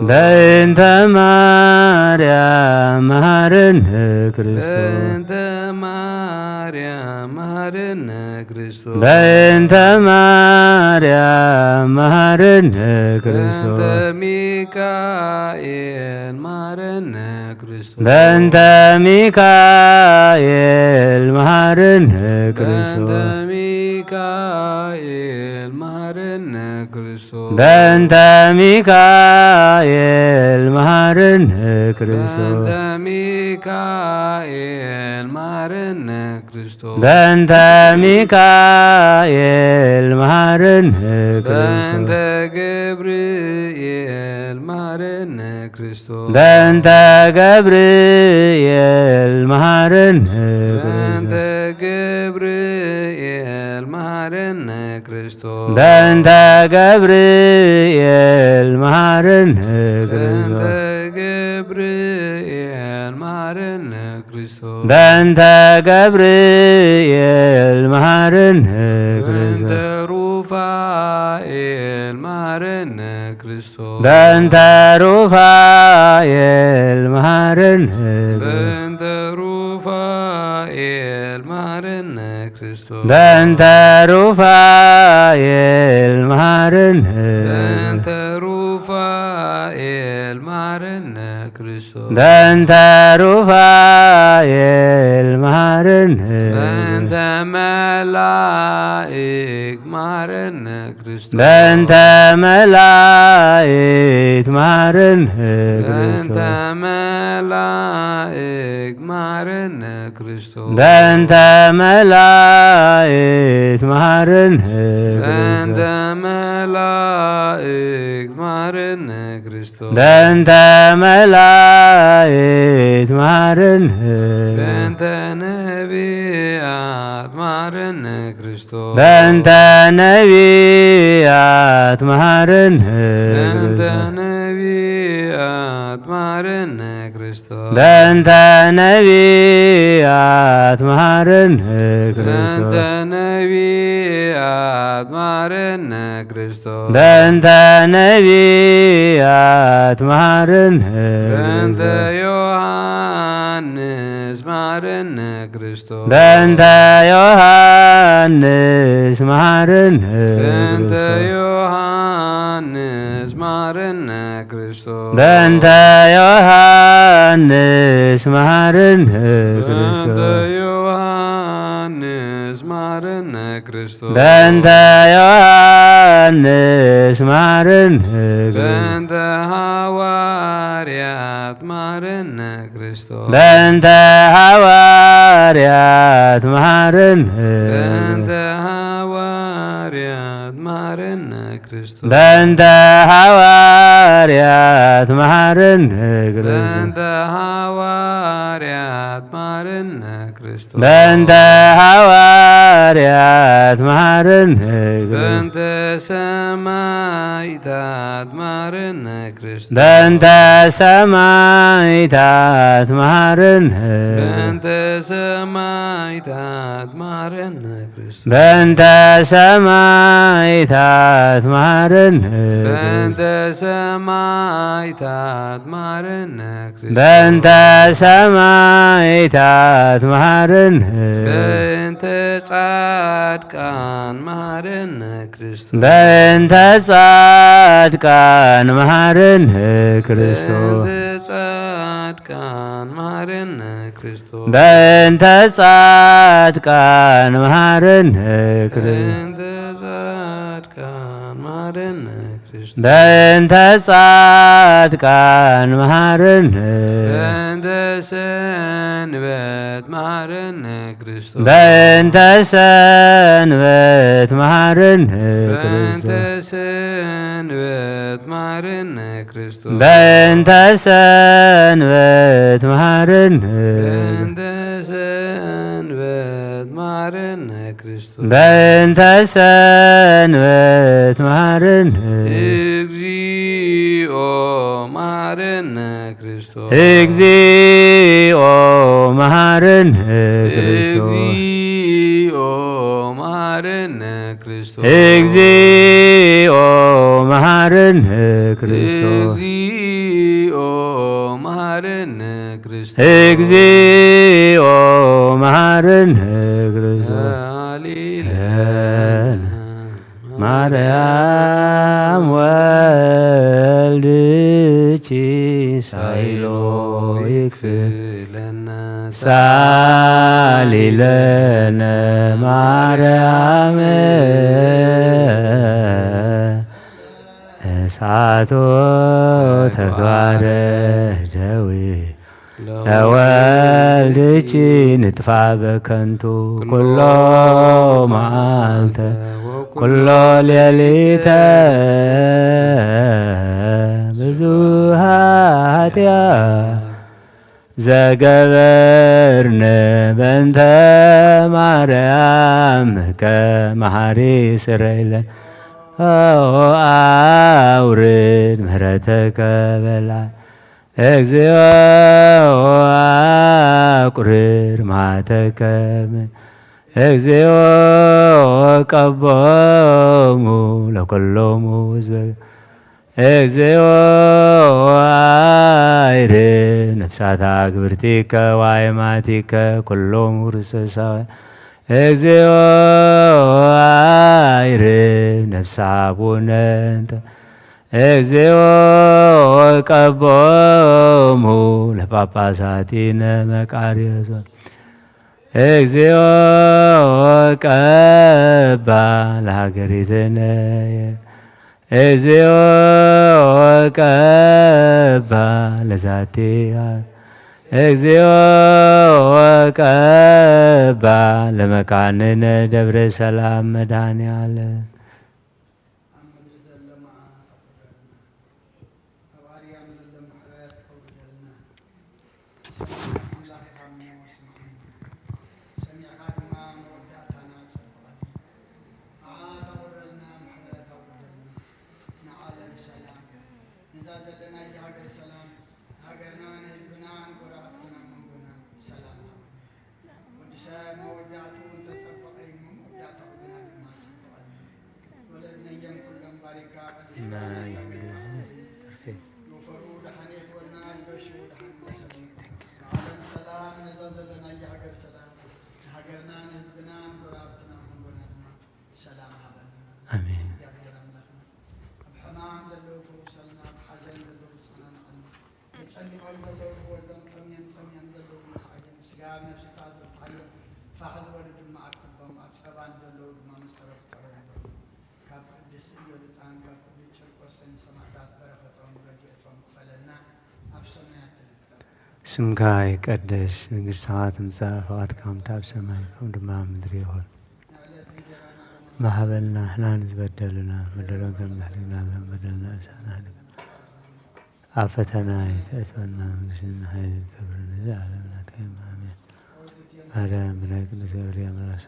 በእንተ ማርያም መሐረነ ክርስቶስ በእንተ ማርያም መሐረነ ክርስቶስ በእንተ ማርያም መሐረነ ክርስቶስ በእንተ ሚካኤል መሐረነ ክርስቶስ በእንተ ሚካኤል መሐረነ ክርስቶስ ማረነ ክርስቶስ በእንተ ሚካኤል መሐረነ በእንተ ክርስቶስ ገብርኤል ማረነ ክርስቶስ በእንተ ገብርኤል መሐረነ በእንተ ክርስቶስ ገብርኤል ማረነ ክርስቶስ በእንተ ገብርኤል መሐረነ በእንተ ክርስቶስ ገብርኤል ማረነ ክርስቶስ በእንተ ገብርኤል መሐረነ በእንተ ክርስቶስ ሩፋኤል ማረነ ክርስቶስ በእንተ ሩፋኤል መሐረነ በእንተ ሩፋኤል ማረነ ክርስቶስ በእንተ ሩፋኤል መሐረነ በእንተ ሩፋኤል ማረነ ክርስቶስ በእንተ ሩፋኤል መሐረነ በእንተ መላእክ ማረነ ክርስቶስ በእንተ መላእክት መሐረነ በእንተ ክርስቶስ መላእክ ማረነ ክርስቶስ በእንተ መላእክት መሐረነ በእንተ ክርስቶስ መላእክ ማረነ ክርስቶስ በእንተ መላእክት መሐረነ በእንተ ነቢያት ማረነ ክርስቶስ በእንተ ነቢያት መሐረነ በእንተ ክርስቶስ ነቢያት ማረነ ክርስቶስ በእንተ ነቢያት መሐረነ በእንተ ክርስቶስ ነቢያት ማረነ ክርስቶስ በእንተ ነቢያት መሐረነ በእንተ ክርስቶስ ዮሐንስ ማረነ ክርስቶስ በእንተ ዮሐንስ መሐረነ በእንተ ክርስቶስ ዮሐንስ ማረነ ክርስቶስ በእንተ ዮሐንስ መሐረነ በእንተ ክርስቶስ ዮሐንስ ማረነ ክርስቶስ በእንተ ዮሐንስ መሐረነ ክርስቶስ በእንተ ሐዋርያት ማረነ ክርስቶስ በእንተ ሐዋርያት መሐረነ በእንተ ሐዋርያት ማረነ ክርስቶስ በእንተ ሐዋርያት መሐረነ ክርስቶስ በእንተ ሐዋርያት ማረነ ክርስቶስ በእንተ ሐዋርያት መሐረነ ክርስቶስ በእንተ ሰማዕታት ማረነ ክርስቶስ በእንተ ሰማዕታት መሐረነ በእንተ ሰማዕታት ማረነ ክርስቶስ በእንተ ሰማዕታት መሐረነ በእንተ ሰማዕታት ማረነ ክርስቶስ በእንተ ሰማዕታት መሐረነ በእንተ ጻድቃን ማረነ ክርስቶስ በእንተ ጻድቃን መሐረነ ክርስቶስ በእንተ ጻድቃን ማረነ ክርስቶስ በእንተ ጻድቃን መሐረነ ክርስቶስ በእንተ ጻድቃን ማረነ ክርስቶስ በእንተ ጻድቃን መሐረነ በእንተ ሰንበት ማረነ ክርስቶስ በእንተ ሰንበት መሐረነ በእንተ ክርስቶስ ሰንበት ማረነ ክርስቶስ በእንተ ሰንበት መሐረነ በእንተ ሰንበት ማረነ ክርስቶስ በእንተ ሰንበት መሐረነ እግዚኦ ማረነ ክርስቶስ እግዚኦ መሐረነ ክርስቶስ እግዚኦ ማረነ ክርስቶስ እግዚኦ መሐረነ ክርስቶስ እግዚኦ ማረነ ክርስቶስ እግዚኦ መሐረነ ክርስቶስ ሃሌሉያ ማርያም ወልድኪ ሳይሎ ይክፍለነ ሳሊለነ ማርያም እሳቶ ተግባረ ደዌ ለወልድኪ ንጥፋ በከንቱ ኩሎ መዓልተ ኩሎ ሌሊተ ብዙኃ ኃጢአት ዘገበርነ በእንተ ማርያም ከመሐሪ ስረይለን አውርድ ምህረተከ በላይ እግዚኦ አቁርር መዓተከ እግዚኦ ቀቦሙ ለኵሎሙ ሕዝበ እግዚኦ አይርህ ነፍሳታ ግብርቲከ ዋይማቲከ ኩሎሙ ርሰሳውያን እግዚኦ አይርህ ነፍሳ አቡነ እግዚኦ ቀቦሙ ለጳጳሳቲነ መቃርዮስ እግዚኦ ቀባ ለሀገሪትነ እግዚኦ ቀባ ለዛቲ እግዚኦ ቀባ ለመካንነ ደብረ ሰላም መድኃኔዓለም ስምካ ይቀደስ መንግሥትከ ትምጻእ ፈቃድከ በከመ በሰማይ ከማሁ በምድር ይሁን ማህበልና ህናን ዝበደሉና በደሉን ከመህለና በደልና እሳና አፈተና ይተእተና መንግሥትና ኃይል ክብር ለዘላለሙ አሜን። ማርያም ብናይ ቅዱስ ገብርኤል መልአክ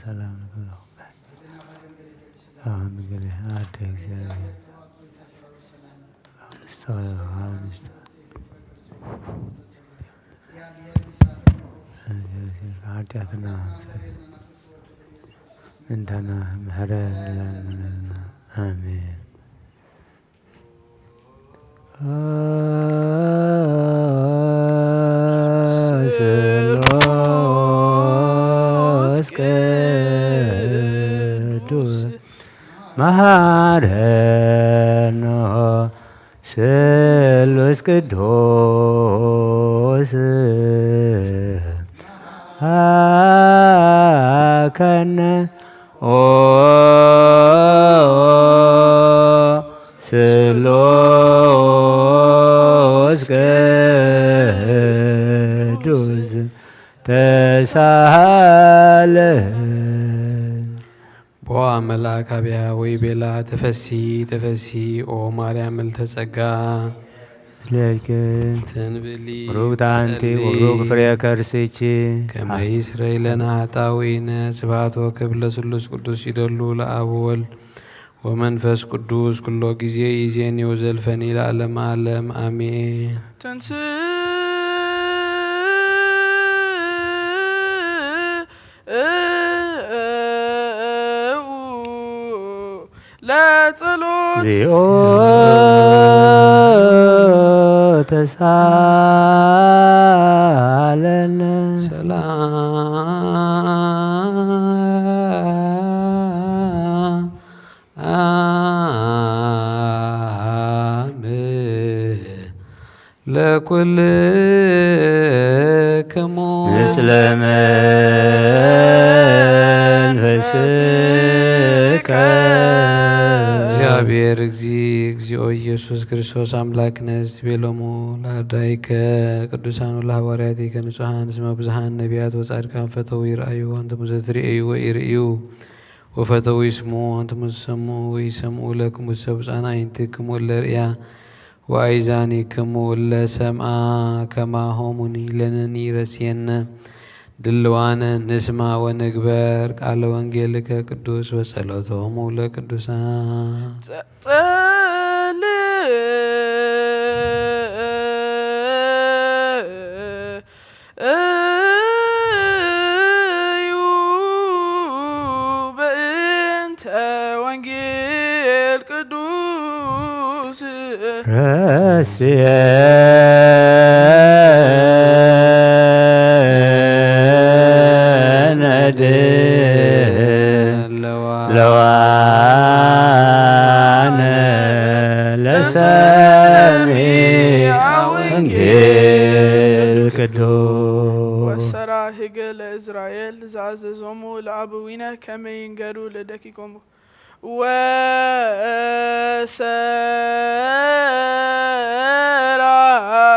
ሰላም ለኩሉ አሁን እንግዲህ አደ እግዚአብሔር አምስት ኃጢአትና እንተና ምህረት ለምንልና አሜን። ስሉስ ቅዱስ መሐረነ ስሉስ ቅዱስ አከነ ኦ ስሉስ ቅዱስ ተሳሃለን ቦአ መልአከ አብያ ወይ ቤላ ተፈሲ ተፈሲ ኦ ማርያም መልተጸጋ ትንብሊ ሩት አንቲ ወሩግ ፍሬ ከርስኪ ከመ ይስረይ ለነ ኃጣውኢነ ስብሐት ወክብር ለስሉስ ቅዱስ ይደሉ ለአብ ወወልድ ወመንፈስ ቅዱስ ኩሎ ጊዜ ይእዜኒ ወዘልፈኒ ለዓለመ ዓለም አሜን። ለጸሎት ዚኦ ተሳለነ ሰላም ለኩልክሙ ምስለ መንፈስከ እግዚአብሔር እግዚእ እግዚኦ ኢየሱስ ክርስቶስ አምላክነ ዝቤሎሙ ለአርዳኢከ ቅዱሳን ወለሐዋርያቲከ ንጹሐን እስመ ብዙኃን ነቢያት ወጻድቃን ፈተው ይርአዩ አንትሙ ዘትርእዩ ወኢርእዩ ወፈተው ይስሙ አንትሙ ዝሰምዑ ወይሰምዑ ለክሙ ሰብፃን አይንትክሙ ለርእያ ወአይዛኒክሙ ለሰምዓ ከማሆሙኒ ለነኒ ረስየነ ድልዋነ ንስማ ወንግበር ቃለ ወንጌልከ ቅዱስ ወጸሎቶሙ ለቅዱሳን ጸልዩ በእንተ ወንጌል ቅዱስ ረስየ ለዋነ ለሰሚዐ ወንጌል ቅዱስ ወሰራህገ ለእስራኤል ዘአዘዞሙ ለአበዊነ ከመ ይንገሩ ለደቂቆሙ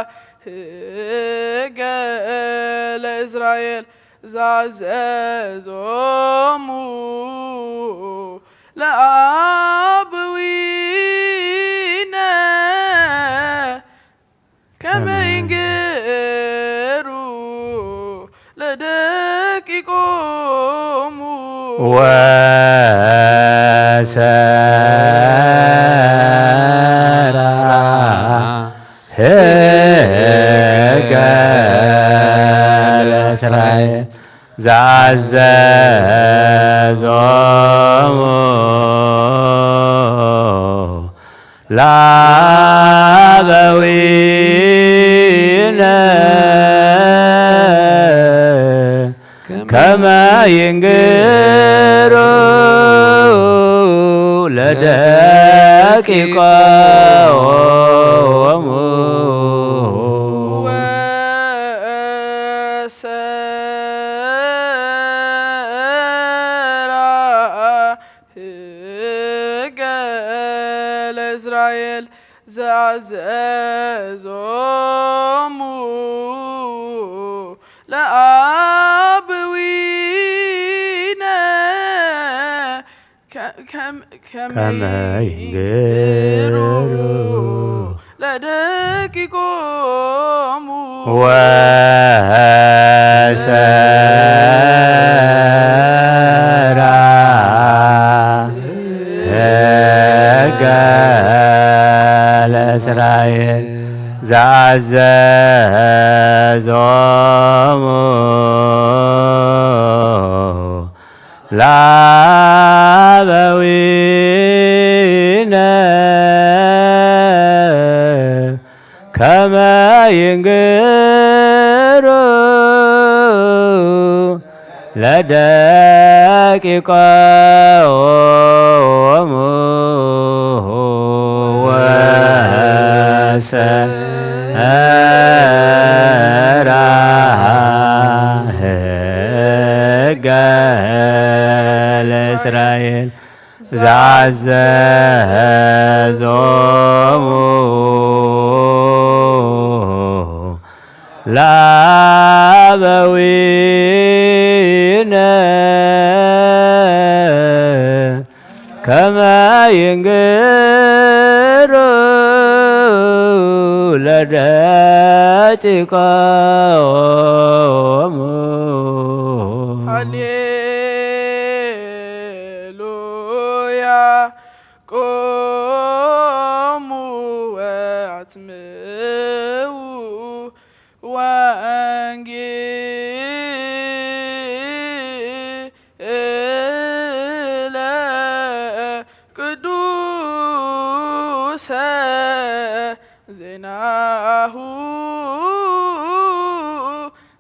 ወሰራህገ ለእስራኤል ዘአዘዞሙ ለአበዊነ ከመ ይንገሩ ለደቂቆሙ ወሰራህገ ለእስራኤል ዘአዘዞሙ ለአበዊነ ከመ ይንገሩ ለደቂቆሙ ወሰራህገ ለእስራኤል ዘአዘዞሙ ለአበዊነ ከመ ይንገሩ ለደቂቆሙ ወሰራህገ ለእስራኤል ዘአዘዞሙ ለአበዊነ ከመ ይንገሩ ለደቂቆሙ ወሰራህገ ለእስራኤል ዘአዘዞሙ ለአበዊነ ከመ ይንገሩ ለደቂቆሙ ሃሌሉያ ቆሙ ወአጽምዑ ወንጌለ ቅዱሰ ዜናሁ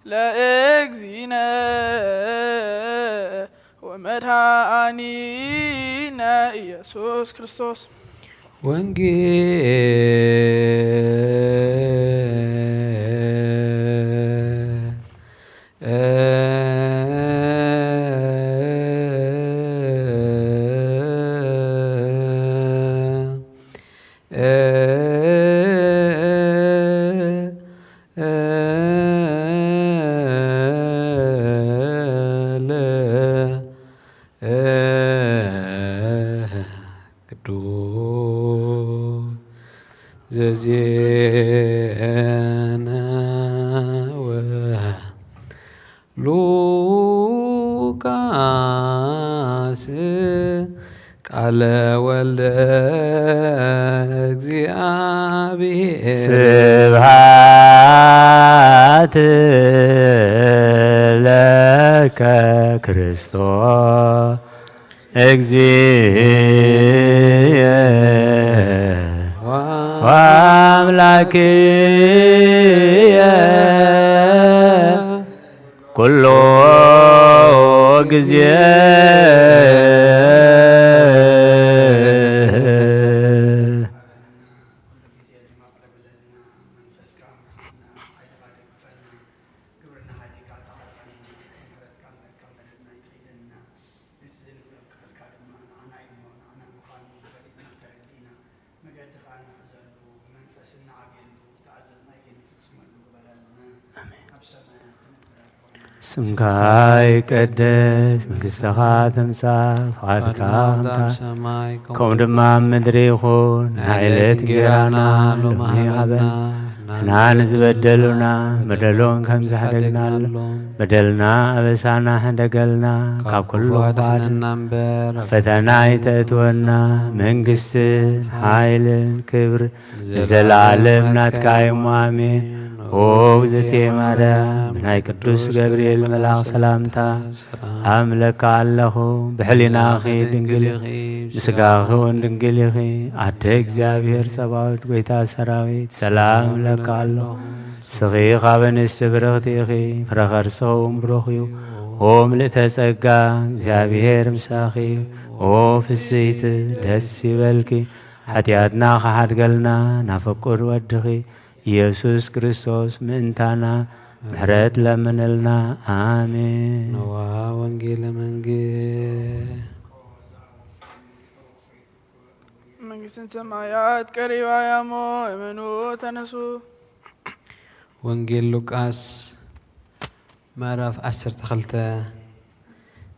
ለእግዚእነ ወመድኃኒነ ኢየሱስ ክርስቶስ ሉቃስ ቃለ ወልደ እግዚአብሔር ስብሐት ለከ ክርስቶስ እግዚእ ወአምላክየ ኩሎ ጊዜ ስምካ ይቀደስ መንግሥትኻ ትምጻእ ፈቃድካ ሰማይ ከምኡ ድማ ምድሪ ይኹን ናይለት እንጀራና ሎሚ ሃበና ንሕና ንዝበደሉና በደሎን ከም ዝሓደግናሉ በደልና አበሳና ሕደገልና ካብ ኩሉ ባድና እምበር ፈተና ይተእትወና መንግሥትን ሓይልን ክብሪ ንዘለዓለም ናትካ እዩ አሜን። ኦ እግዝእትየ ማርያም ብናይ ቅዱስ ገብርኤል መልአክ ሰላምታ ኣምለካ ኣለኹ ብሕሊናኺ ድንግል ምስጋኺ እውን ድንግል ኢኺ ኣደ እግዚአብሔር ጸባኦት ጐይታ ሰራዊት ሰላም ለካ ኣለኹ ስኺ ኻብ እንስቲ ብርኽቲ ኢኺ ፍረ ከርሥኺ እውን ብሩኽ እዩ ኦ ምልእተ ጸጋ እግዚአብሔር ምሳኺ ኦ ፍስይቲ ደስ ይበልኪ ሓጢኣትና ኸሓድገልና ናፈቁድ ወድኺ ኢየሱስ ክርስቶስ ምእንታና ምሕረት ለምንልና አሜን። ነዋ ወንጌለ መንግሥተ ሰማያት ቀሪባ ያሞ እመኑ ተነሱ። ወንጌል ሉቃስ ምዕራፍ 12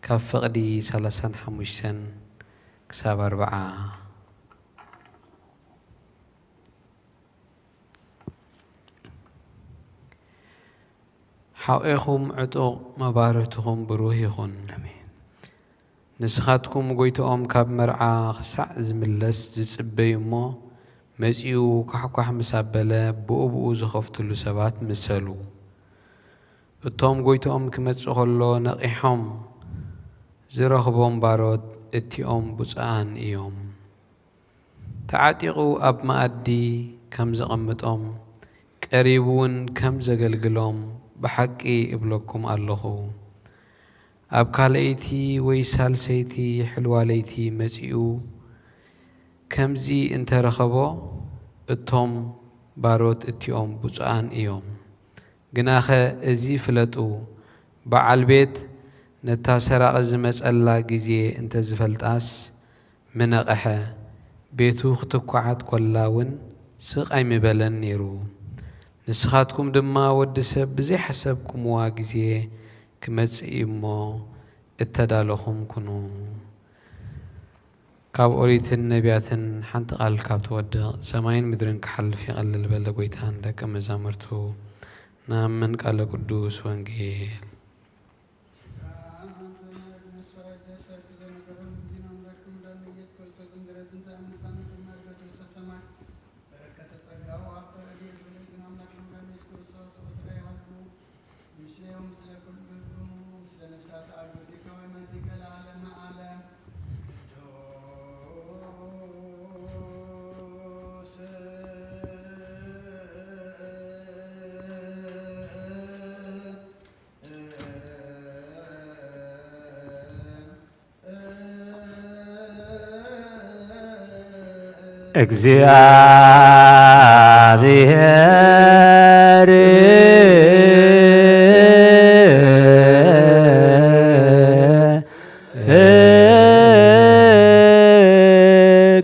ካብ ፍቕዲ 35 ክሳብ 40 ሓውኤኹም ዕጡቕ መባረትኹም ብሩህ ይኹን ንስኻትኩም ጐይቶኦም ካብ መርዓ ክሳዕ ዝምለስ ዝጽበዩ እሞ መጺኡ ኳሕኳሕ ምስ ኣበለ ብኡብኡ ዝኸፍትሉ ሰባት ምሰሉ እቶም ጐይቶኦም ክመጽእ ኸሎ ነቒሖም ዝረኽቦም ባሮት እቲኦም ቡፃን እዮም ተዓጢቑ ኣብ መኣዲ ከም ዘቐምጦም ቀሪቡውን ከም ዘገልግሎም ብሓቂ እብለኩም ኣለኹ ኣብ ካልአይቲ ወይ ሳልሰይቲ ሕልዋ ለይቲ መጺኡ ከምዚ እንተረኸቦ እቶም ባሮት እቲኦም ቡፃን እዮም ግናኸ እዚ ፍለጡ በዓል ቤት ነታ ሰራቕ ዝመጸላ ጊዜ እንተ ዝፈልጣስ ምነቐሐ ቤቱ ክትኳዓት ኰላውን ስቓይ ምበለን ነይሩ ንስኻትኩም ድማ ወዲ ሰብ ብዘይሓሰብኩምዋ ጊዜ ክመጽእ እሞ እተዳለኹም ኩኑ ካብ ኦሪትን ነቢያትን ሓንቲ ቃል ካብ ትወድቕ ሰማይን ምድርን ክሓልፍ ይቐልል በለ ጐይታን ደቀ መዛሙርቱ ናምን ቃለ ቅዱስ ወንጌል እግዚአብሔር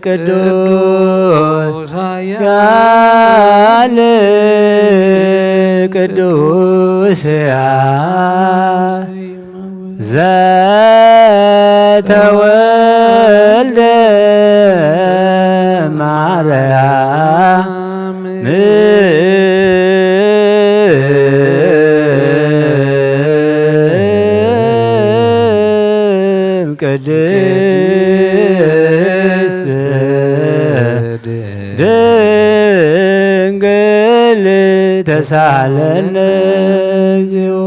ቅዱስ ኃያል ያለ ቅዱስያ ዘተወልደ ማርያም ቅድስት ድንግል ተሳለነ እግዚኦ።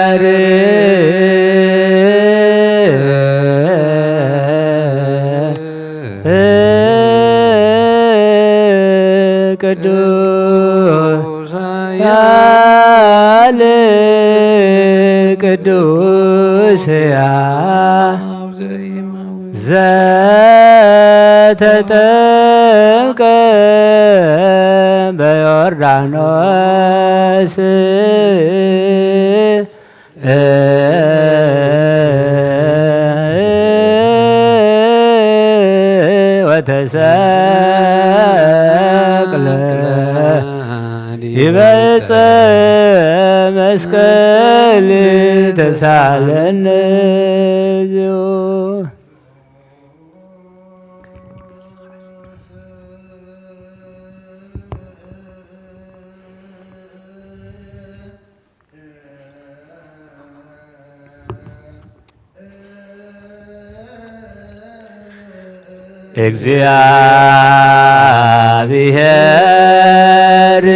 እግዚአብሔር ቅዱስ ያለ ቅዱስያ ዘተጠምቀ በዮርዳኖስ ወተሰቅለ ይበጽ መስቀል ተሳለነ እግዚኦ። እግዚአብሔር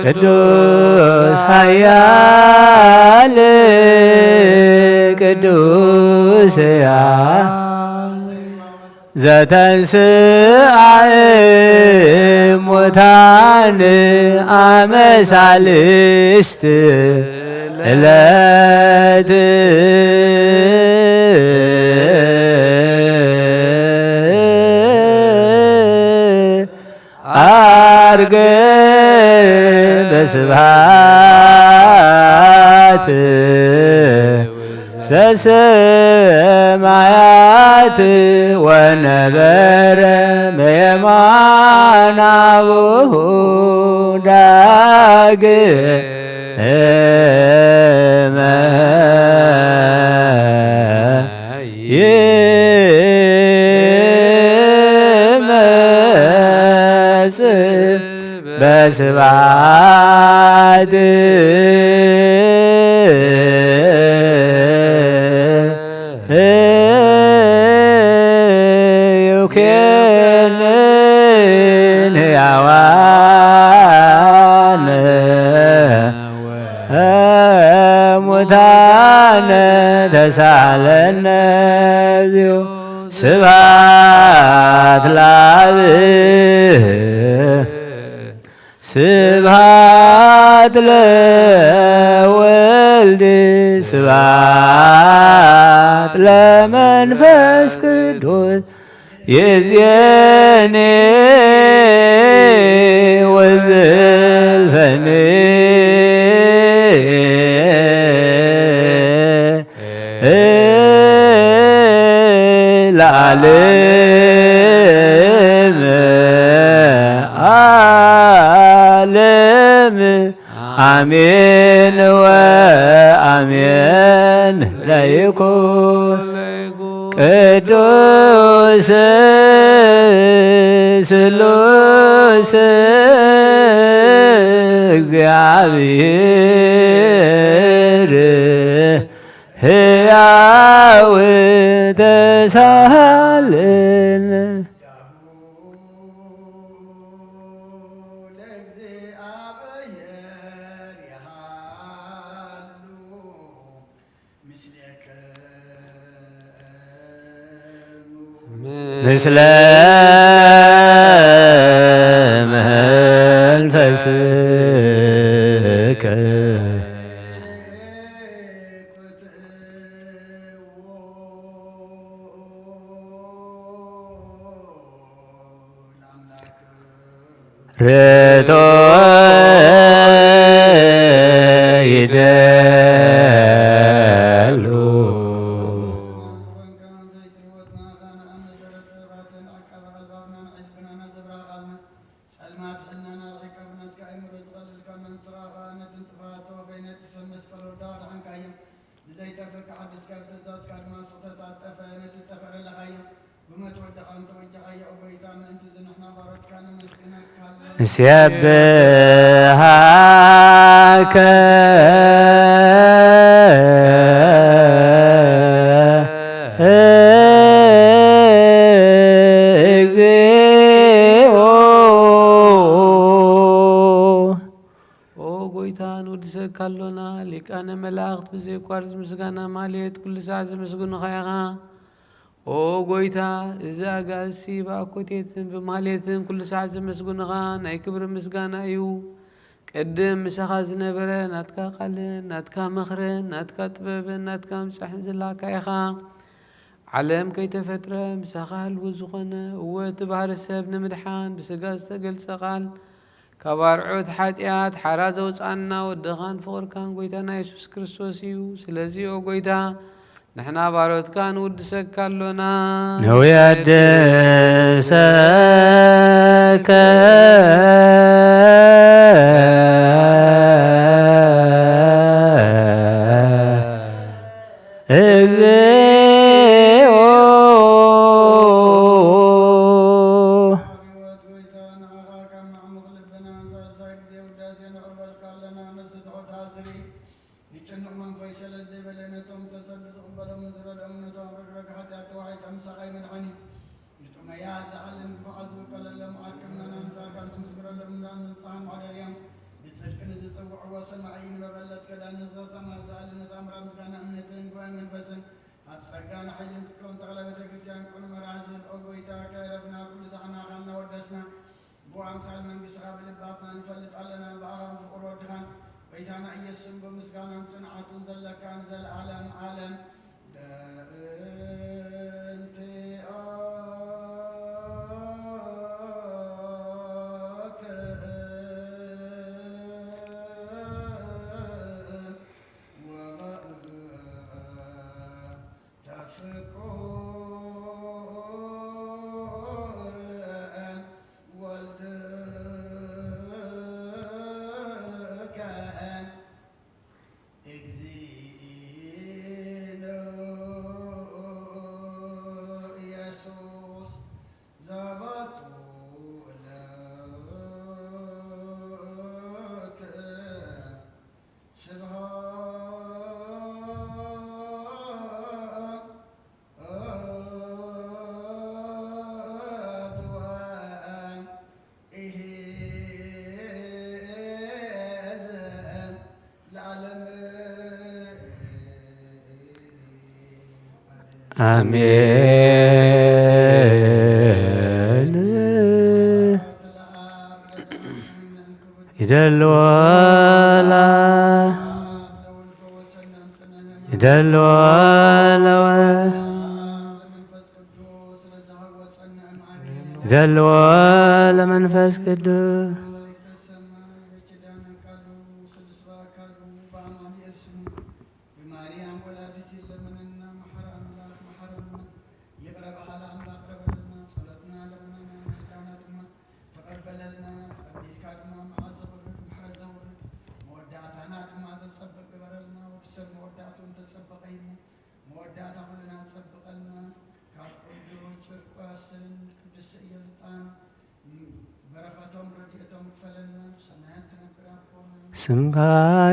ቅዱስ ኃያል ቅዱስያ ዘተንሥአ እሙታን አመ ሣልስት ዕለት ዐርገ በስብሐት ዘሰማያት ወነበረ በየማነ አቡሁ ዳግመ ይመጽእ በስብሐት ይኩነን ሕያዋነ ሙታነ ተሳለነ እግዚኦ። ስብሐት ለአብ ስብሐት ለወልድ ስብሐት ለመንፈስ ቅዱስ ይእዜኒ ወዘልፈኒ ለዓለም ዓለም አሜን ወአሜን ለይኩን ቅዱስ ስሉስ እግዚአብሔር ሕያው ተሳሃልን ምስለ መንፈስከ ርቶ ይደሉ ንስየብሃከ እግዚኦ ጎይታ ንወድሰካ ኣሎና ሊቃነ መላእኽት ብዘይቋርፅ ምስጋና ማልየት ኩሉ ሰዓት ዘመስግኑኻ ኢኻ ኦ ጎይታ እዚ ኣጋእዝቲ ብኣኮቴትን ብማልየትን ኩሉ ሰዓት ዘመስግኑኻ ናይ ክብሪ ምስጋና እዩ ቅድም ምሳኻ ዝነበረ ናትካ ቃልን ናትካ ምኽርን ናትካ ጥበብን ናትካ ምጻሕን ዘላካ ኢኻ ዓለም ከይተፈጥረ ምሳኻ ህልው ዝኾነ እወ እቲ ባህሪ ሰብ ንምድሓን ብስጋ ዝተገልጸ ቃል ካብ ኣርዑት ሓጢኣት ሓራ ዘውፃና ወድኻን ፍቕርካን ጎይታና ኢየሱስ ክርስቶስ እዩ ስለዚ ኦ ጎይታ ንሕና ባሮትካ ንውድሰካ ኣሎና ንውየድሰከ እግዚኦ አሜን ይደልወላ ይደልወለወ ይደልወለ መንፈስ ቅዱስ ስምካ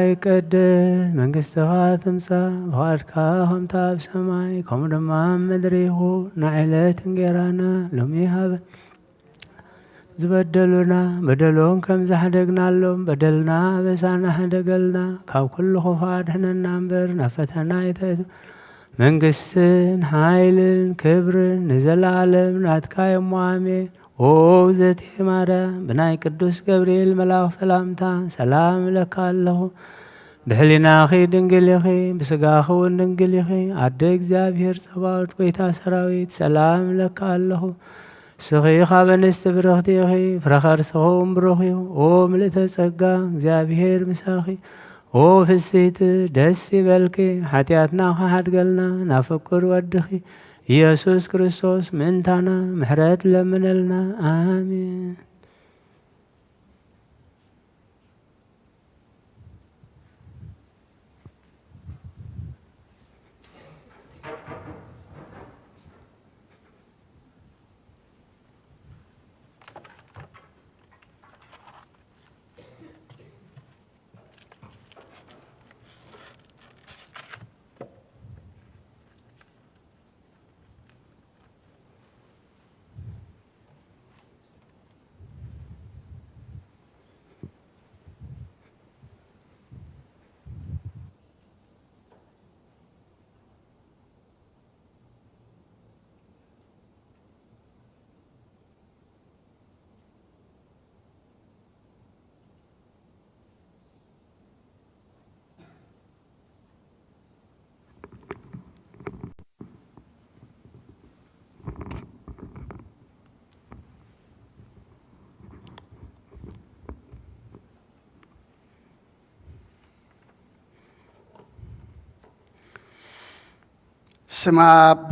ይቀደስ መንግሥትኻ ትምጻእ ፈቃድካ ከምታ ኣብ ሰማይ ከምኡ ድማ ኣብ ምድሪ ይኹን ንዕለት እንጀራና ሎሚ ሃበና ዝበደሉና በደሎም ከም ዝሓደግናሎም በደልና በሳና ሓደገልና ካብ ኩሉ ክፉእ አድሕነና እምበር ናብ ፈተና ኣይተእቱ መንግስትን ሓይልን ክብርን ንዘለዓለም ናትካ እሞ ኣሜን። ኦ ዘቴ ማርያም ብናይ ቅዱስ ገብርኤል መልአክ ሰላምታ ሰላም ለካ ኣለኹ ብሕሊናኺ ድንግል ኢኺ ብስጋኺ እውን ድንግል ኢኺ ኣደ እግዚኣብሔር ጸባኦት ጎይታ ሰራዊት ሰላም ለካ ኣለኹ ስኺ ካብ ኣንስቲ ብርኽቲ ኢኺ ፍረኻ ርስኺ እውን ብሩኽ እዩ ኦ ምልእተ ጸጋ እግዚኣብሔር ምሳኺ ኦ ፍስሕቲ ደስ ይበልኪ ሓጢኣትና ካሓድገልና ናብ ፍቁር ወድኺ ኢየሱስ ክርስቶስ ምእንታና ምሕረት ለምነልና ኣሜን። ስመ አብ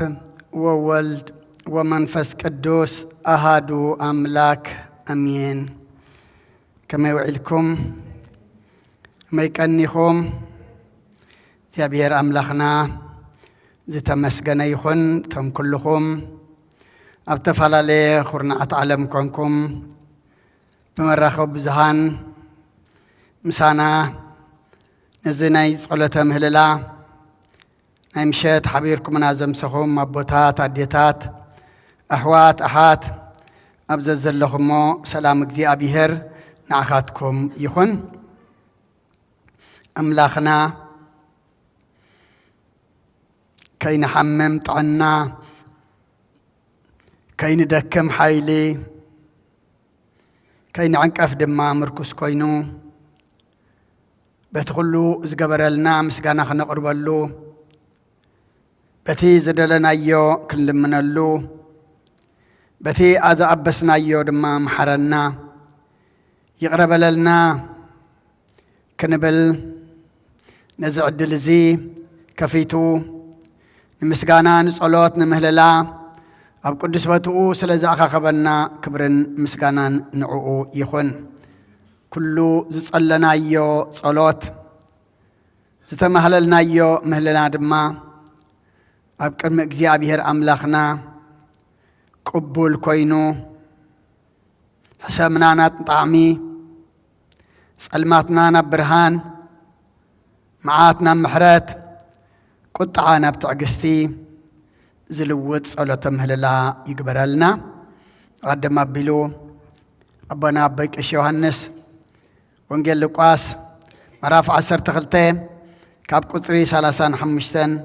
ወወልድ ወመንፈስ ቅዱስ አሃዱ አምላክ አሜን። ከመይ ውዒልኩም ከመይ ቀኒኹም? እግዚአብሔር አምላኽና ዝተመስገነ ይኹን። እቶም ኩልኹም ኣብ ተፈላለየ ኩርናዓት ዓለም ኮንኩም ብመራኸቢ ብዙሃን ምሳና ነዚ ናይ ጸሎተ ምህልላ ናይ ምሸት ሓቢርኩምና ዘምሰኹም ኣቦታት ኣዴታት ኣሕዋት ኣሓት ኣብዘ ዘለኹሞ ሰላም እግዚኣብሔር ንዓኻትኩም ይኹን። ኣምላኽና ከይንሓምም ጥዕና ከይንደክም ሓይሊ ከይንዕንቀፍ ድማ ምርኩስ ኮይኑ በቲ ኩሉ ዝገበረልና ምስጋና ክነቕርበሉ በቲ ዝደለናዮ ክንልምነሉ በቲ ኣዝኣበስናዮ ድማ መሓረና ይቕረበለልና ክንብል ነዚ ዕድል እዚ ከፊቱ ንምስጋና ንጸሎት ንምህለላ ኣብ ቅዱስ ቦትኡ ስለ ዝኣኻኸበና ክብርን ምስጋናን ንዕኡ ይኹን። ኩሉ ዝጸለናዮ ጸሎት ዝተማህለልናዮ ምህለላ ድማ ኣብ ቅድሚ እግዚኣብሔር ኣምላኽና ቅቡል ኮይኑ ሕሰብና ናብ ጣዕሚ ጸልማትና ናብ ብርሃን መዓት ናብ ምሕረት ቁጥዓ ናብ ትዕግስቲ ዝልውጥ ጸሎተ ምህለላ ይግበረልና። ቀደም ኣቢሉ ኣቦና ኣቦይ ቀሺ ዮሃንስ ወንጌል ሉቃስ ምዕራፍ 12 ካብ ቁፅሪ 35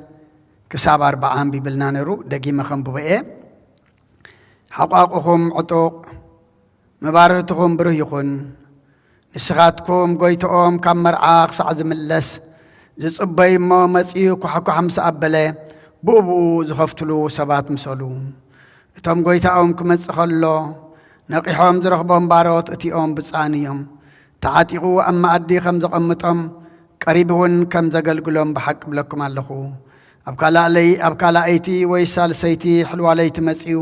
ክሳብ 40 ቢብልና ነይሩ። ደጊመ ኸንብበየ ሓቋቁኹም ዕጡቕ መባረትኹም ብሩህ ይኹን። ንስኻትኩም ጎይቶኦም ካብ መርዓ ክሳዕ ዝምለስ ዝጽበይ እሞ መጺኡ ኳሕኳሕ ምስ ኣበለ ብኡብኡ ዝኸፍትሉ ሰባት ምሰሉ። እቶም ጎይታኦም ክመጽእ ኸሎ ነቂሖም ዝረኽቦም ባሮት እቲኦም ብፃን እዮም። ተዓጢቑ ኣብ መኣዲ ከም ዘቐምጦም ቀሪብ እውን ከም ዘገልግሎም ብሓቂ ብለኩም ኣለኹ። ኣብ ካልኣይቲ ወይ ሳልሰይቲ ሕልዋ ለይቲ መጺኡ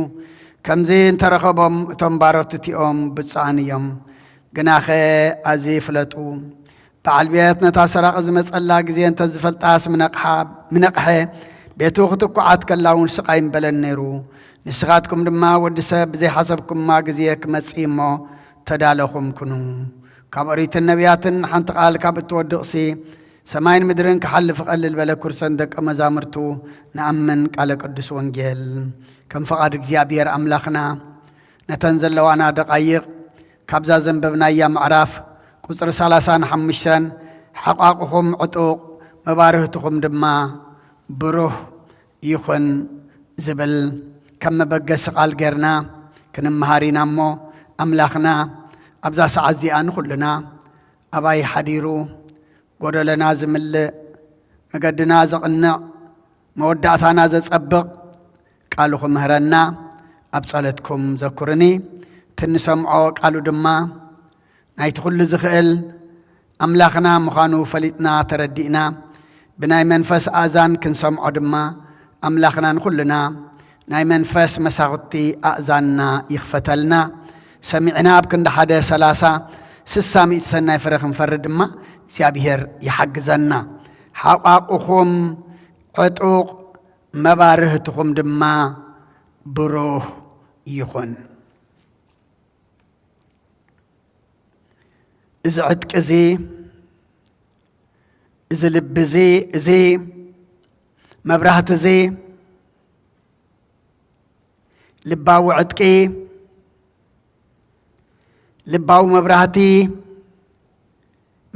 ከምዚ እንተረኸቦም እቶም ባሮት እቲኦም ብፃን እዮም። ግናኸ ኣዚ ይፍለጡ በዓል ቤት ነታ ሰራቕ ዝመጸላ ግዜ እንተዝፈልጣስ ምነቕሐ ቤቱ ክትኳዓት ከላውን ስቓይ እምበለን ነይሩ። ንስኻትኩም ድማ ወዲ ሰብ ብዘይሓሰብኩምማ ግዜ ክመጽእ እሞ ተዳለኹም ኩኑ። ካብ ኦሪትን ነቢያትን ሓንቲ ቃል ካብ እትወድቕሲ ሰማይን ምድርን ክሓልፍ ቐልል በለ ኩርሰን ደቀ መዛሙርቱ ንኣምን ቃለ ቅዱስ ወንጌል ከም ፈቓድ እግዚኣብሔር ኣምላኽና ነተን ዘለዋና ደቓይቕ ካብዛ ዘንበብናያ ምዕራፍ ቁፅሪ 35 ሓቋቁኹም ዕጡቕ መባርህትኹም ድማ ብሩህ ይኹን ዝብል ከም መበገሲ ቃል ጌርና ክንመሃሪና እሞ ኣምላኽና ኣብዛ ሰዓት እዚኣ ንኹልና ኣባይ ሓዲሩ ጎደለና ዝምልእ መገድና ዘቕንዕ መወዳእታና ዘጸብቕ ቃሉ ክምህረና ኣብ ጸለትኩም ዘኩርኒ ትንሰምዖ ቃሉ ድማ ናይቲ ኩሉ ዝኽእል ኣምላኽና ምዃኑ ፈሊጥና ተረዲእና ብናይ መንፈስ ኣእዛን ክንሰምዖ ድማ ኣምላኽና ንኹልና ናይ መንፈስ መሳኽቲ ኣእዛንና ይኽፈተልና ሰሚዕና ኣብ ክንዲ 1:30 ሰናይ ፍረ ክንፈርድ ድማ እግዚኣብሔር ይሓግዘና ሓቋቁኹም ዕጡቕ መባርህትኹም ድማ ብሩህ ይኹን እዚ ዕጥቂ እዚ እዚ ልቢ እዚ እዚ መብራህቲ እዚ ልባዊ ዕጥቂ ልባዊ መብራህቲ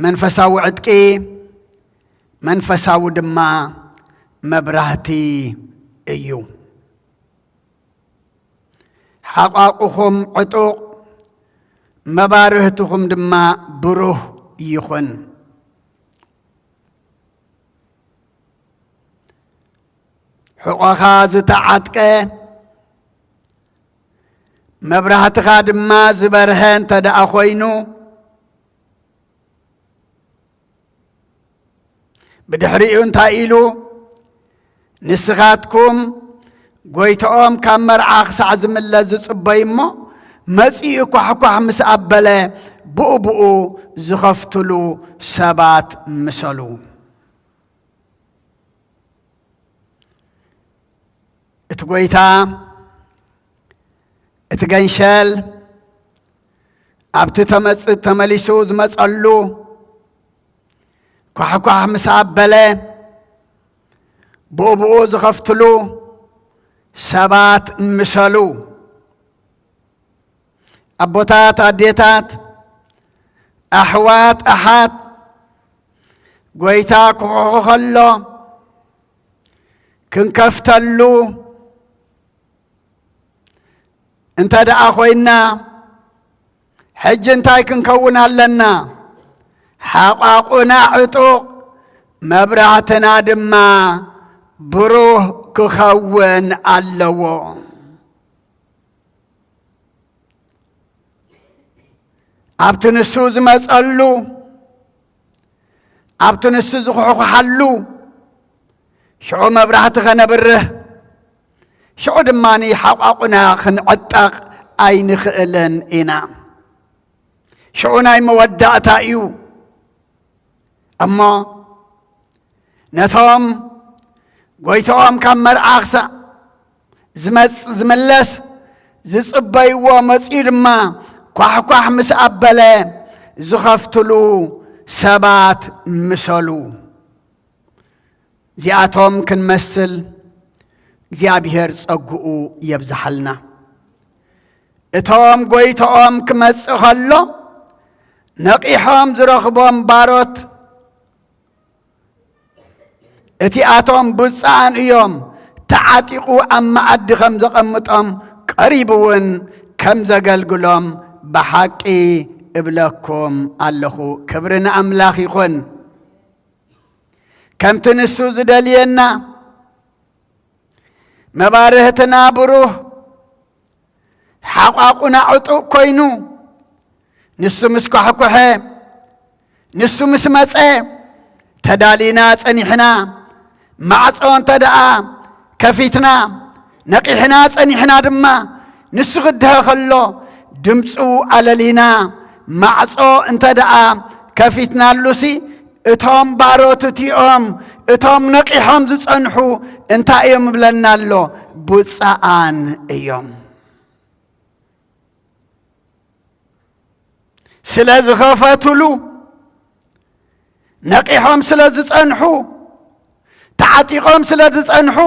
መንፈሳዊ ዕጥቂ መንፈሳዊ ድማ መብራህቲ እዩ ሓቋቁኹም ዕጡቕ መባርህትኹም ድማ ብሩህ ይኹን ሕቆኻ ዝተዓጥቀ መብራህትኻ ድማ ዝበርሀ እንተደኣ ኮይኑ ብድሕሪኡ እንታይ ኢሉ ንስኻትኩም ጎይቶኦም ካብ መርዓ ክሳዕ ዝምለስ ዝጽበይ እሞ መጺኡ ኳሕኳሕ ምስ ኣበለ ብኡ ዝኸፍትሉ ሰባት ምሰሉ እቲ ጎይታ እቲ ገንሸል ኣብቲ ተመጽእ ተመሊሱ ዝመጸሉ ኳሕኳሕ ምስ ኣበለ ብኡ ዝኸፍትሉ ሰባት ምሰሉ ኣቦታት ኣዴታት ኣሕዋት ኣሓት ጎይታ ክውሕኹ ከሎ ክንከፍተሉ እንተ ደኣ ኾይና ሕጂ እንታይ ክንከውን ኣለና ሓቋቁና ዕጡቕ መብራህትና ድማ ብሩህ ክኸውን ኣለዎ ኣብቲ ንሱ ዝመጸሉ ኣብቲ ንሱ ዝኹሕኩሓሉ ሽዑ መብራህቲ ኸነብርህ ሽዑ ድማኒ ሓቋቁና ክንዕጠቕ ኣይንኽእልን ኢና ሽዑ ናይ መወዳእታ እዩ እሞ ነቶም ጎይቶኦም ካብ መርዓ ክሳዕ ዝመለስ ዝጽበይዎ መጺኡ ድማ ኳሕኳሕ ምስ ኣበለ ዝኸፍትሉ ሰባት ምሰሉ እዚኣቶም ክንመስል እግዚኣብሔር ጸጉኡ የብዝሓልና እቶም ጎይቶኦም ክመጽእ ኸሎ ነቂሖም ዝረኽቦም ባሮት እቲኣቶም ብፃን እዮም ተዓጢቑ ኣብ መዓዲ ከም ዘቐምጦም ቀሪቡ እውን ከም ዘገልግሎም ብሓቂ እብለኩም ኣለኹ ክብሪ ንኣምላኽ ይኹን ከምቲ ንሱ ዝደልየና መባርህትና ብሩህ ሓቋቁና ዕጡቕ ኮይኑ ንሱ ምስ ኳሕኩሐ ንሱ ምስ መፀ ተዳሊና ጸኒሕና ማዕጾ እንተ ደኣ ከፊትና ነቂሕና ጸኒሕና ድማ ንሱ ክድኸ ኸሎ ድምፁ ኣለሊና ማዕጾ እንተ ደኣ ከፊትናሉሲ እቶም ባሮት እቲኦም እቶም ነቂሖም ዝጸንሑ እንታይ እዮም ብለና ኣሎ ብፃኣን እዮም ስለ ዝኸፈትሉ ነቂሖም ስለ ዝጸንሑ ተዓጢቖም ስለ ዝጸንሑ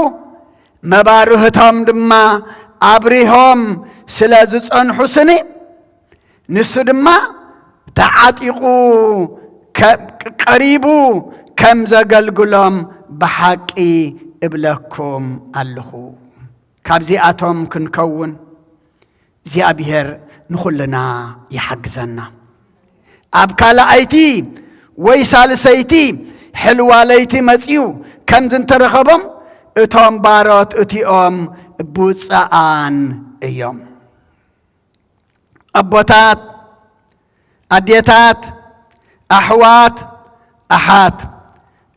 መባርህቶም ድማ ኣብሪሆም ስለ ዝጸንሑ ስኒ ንሱ ድማ ተዓጢቑ ቀሪቡ ከም ዘገልግሎም ብሓቂ እብለኩም ኣለኹ ካብዚኣቶም ክንከውን እግዚአብሔር ንኹልና ይሓግዘና ኣብ ካልኣይቲ ወይ ሳልሰይቲ ሕልዋ ለይቲ መጺኡ ከምዝ እንተረኸቦም እቶም ባሮት እቲኦም ቡፃኣን እዮም ኣቦታት ኣዴታት ኣሕዋት ኣሓት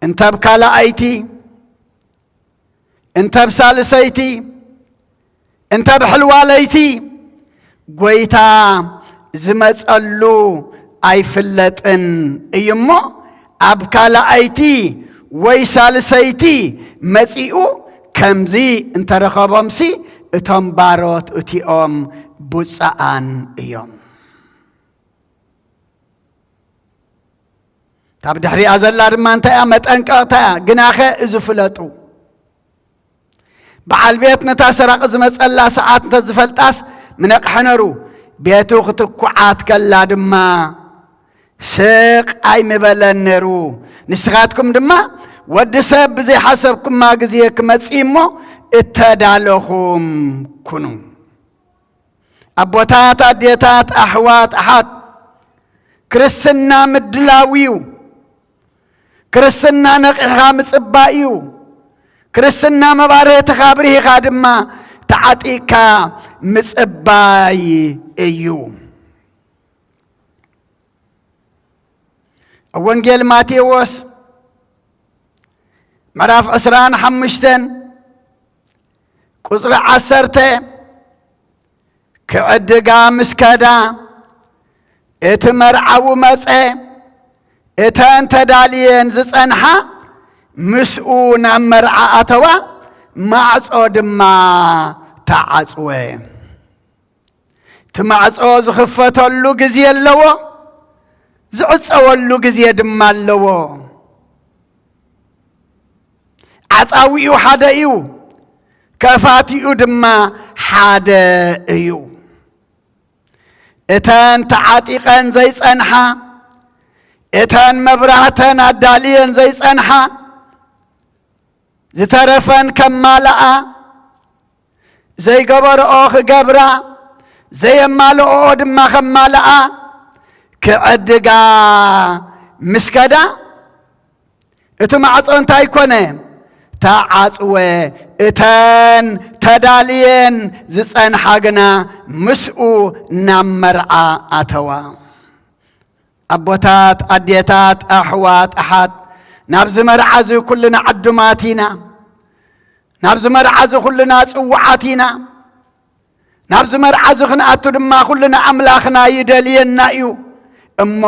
እንተብ ካልኣይቲ እንተብ ሳልሰይቲ እንተብ ሕልዋ ለይቲ ጐይታ ዝመጸሉ ኣይፍለጥን እዩ እሞ ኣብ ካልኣይቲ ወይ ሳልሰይቲ መጺኡ ከምዚ እንተረኸቦምሲ እቶም ባሮት እቲኦም ቡፃኣን እዮም ካብ ድሕሪኣ ዘላ ድማ እንታይ እያ መጠንቀቕታ እያ ግናኸ እዝፍለጡ በዓል ቤት ነታ ሰራቕ ዝመጸላ ሰዓት እንተዝፈልጣስ ምነቕሐነሩ ቤቱ ክትኩዓት ከላ ድማ ስቕ ኣይምበለን ነይሩ ንስኻትኩም ድማ ወዲ ሰብ ብዘይሓሰብኩማ ግዜ ክመጺ እሞ እተዳለኹም ኩኑ ኣቦታት ኣዴታት ኣሕዋት ኣሓት ክርስትና ምድላው እዩ ክርስትና ነቂሕኻ ምጽባእ እዩ ክርስትና መባርህትኻ ብርሂኻ ድማ ተዓጢቕካ ምጽባይ እዩ ወንጌል ማቴዎስ ምዕራፍ 25 ቁጽሪ 10 ክዕድጋ ምስከዳ እቲ መርዓዊ መጸ እተን ተዳልየን ዝጸንሓ ምስኡ ናብ መርዓ ኣተዋ ማዕጾ ድማ ተዓጽወ እቲ ማዕጾ ዝኽፈተሉ ጊዜ ኣለዎ ዝዕጸወሉ ጊዜ ድማ ኣለዎ ዓጻዊኡ ሓደ እዩ ከፋቲኡ ድማ ሓደ እዩ እተን ተዓጢቐን ዘይጸንሓ እተን መብራህተን ኣዳልየን ዘይጸንሓ ዝተረፈን ከማልኣ ዘይገበርኦ ክገብራ ዘየማልኦ ድማ ከማልኣ ክዕድጋ ምስከዳ እቲ ማዕጾ እንታይ ኮነ ተዓጽወ እተን ተዳልየን ዝጸንሓ ግና ምስኡ ናብ መርዓ ኣተዋ ኣቦታት ኣዴታት ኣሕዋት ኣሓት ናብዚ መርዓዚ ኩልና ዓዱማት ኢና ናብዚ መርዓዚ ኩልና ጽዋዓት ኢና ናብዚ መርዓዚ ክንኣቱ ድማ ኩልና ኣምላኽና ይደልየና እዩ እሞ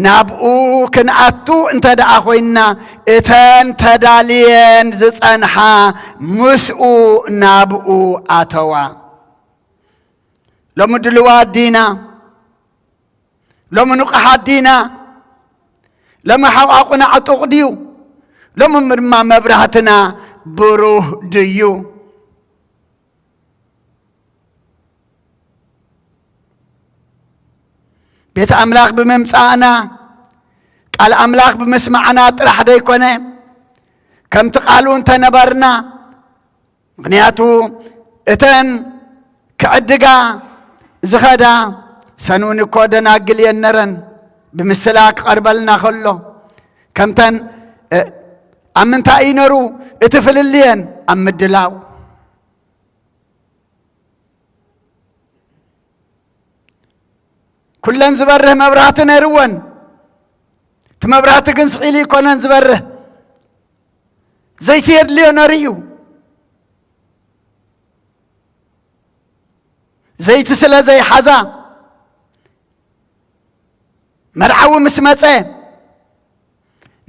ናብኡ ክንኣቱ እንተ ደኣ ኾይንና እተን ተዳልየን ዝጸንሓ ምስኡ ናብኡ ኣተዋ ሎሚ ድልዋት ዲና ሎሚ ንቑሓት ዲና ሎሚ ሓቋቁና ዕጡቕ ድዩ ሎሚ ድማ መብራህትና ብሩህ ድዩ ቤተ ኣምላኽ ብምምጻእና ቃል ኣምላኽ ብምስማዕና ጥራሕ ደይኮነ ከምቲ ቃሉ እንተነበርና ምክንያቱ እተን ክዕድጋ ዝኸዳ ሰኑን እኮ ደናግል የነረን ብምስላ ክቐርበልና ከሎ ከምተን ኣብ ምንታይ ይነሩ እቲ ፍልልየን ኣብ ምድላው ኩለን ዝበርህ መብራህቲ ነይርወን እቲ መብራህቲ ግን ስሒሉ ይኮነን ዝበርህ ዘይቲ የድልዮ ነይሩ እዩ ዘይቲ ስለ ዘይሓዛ መርዓዊ ምስ መጸ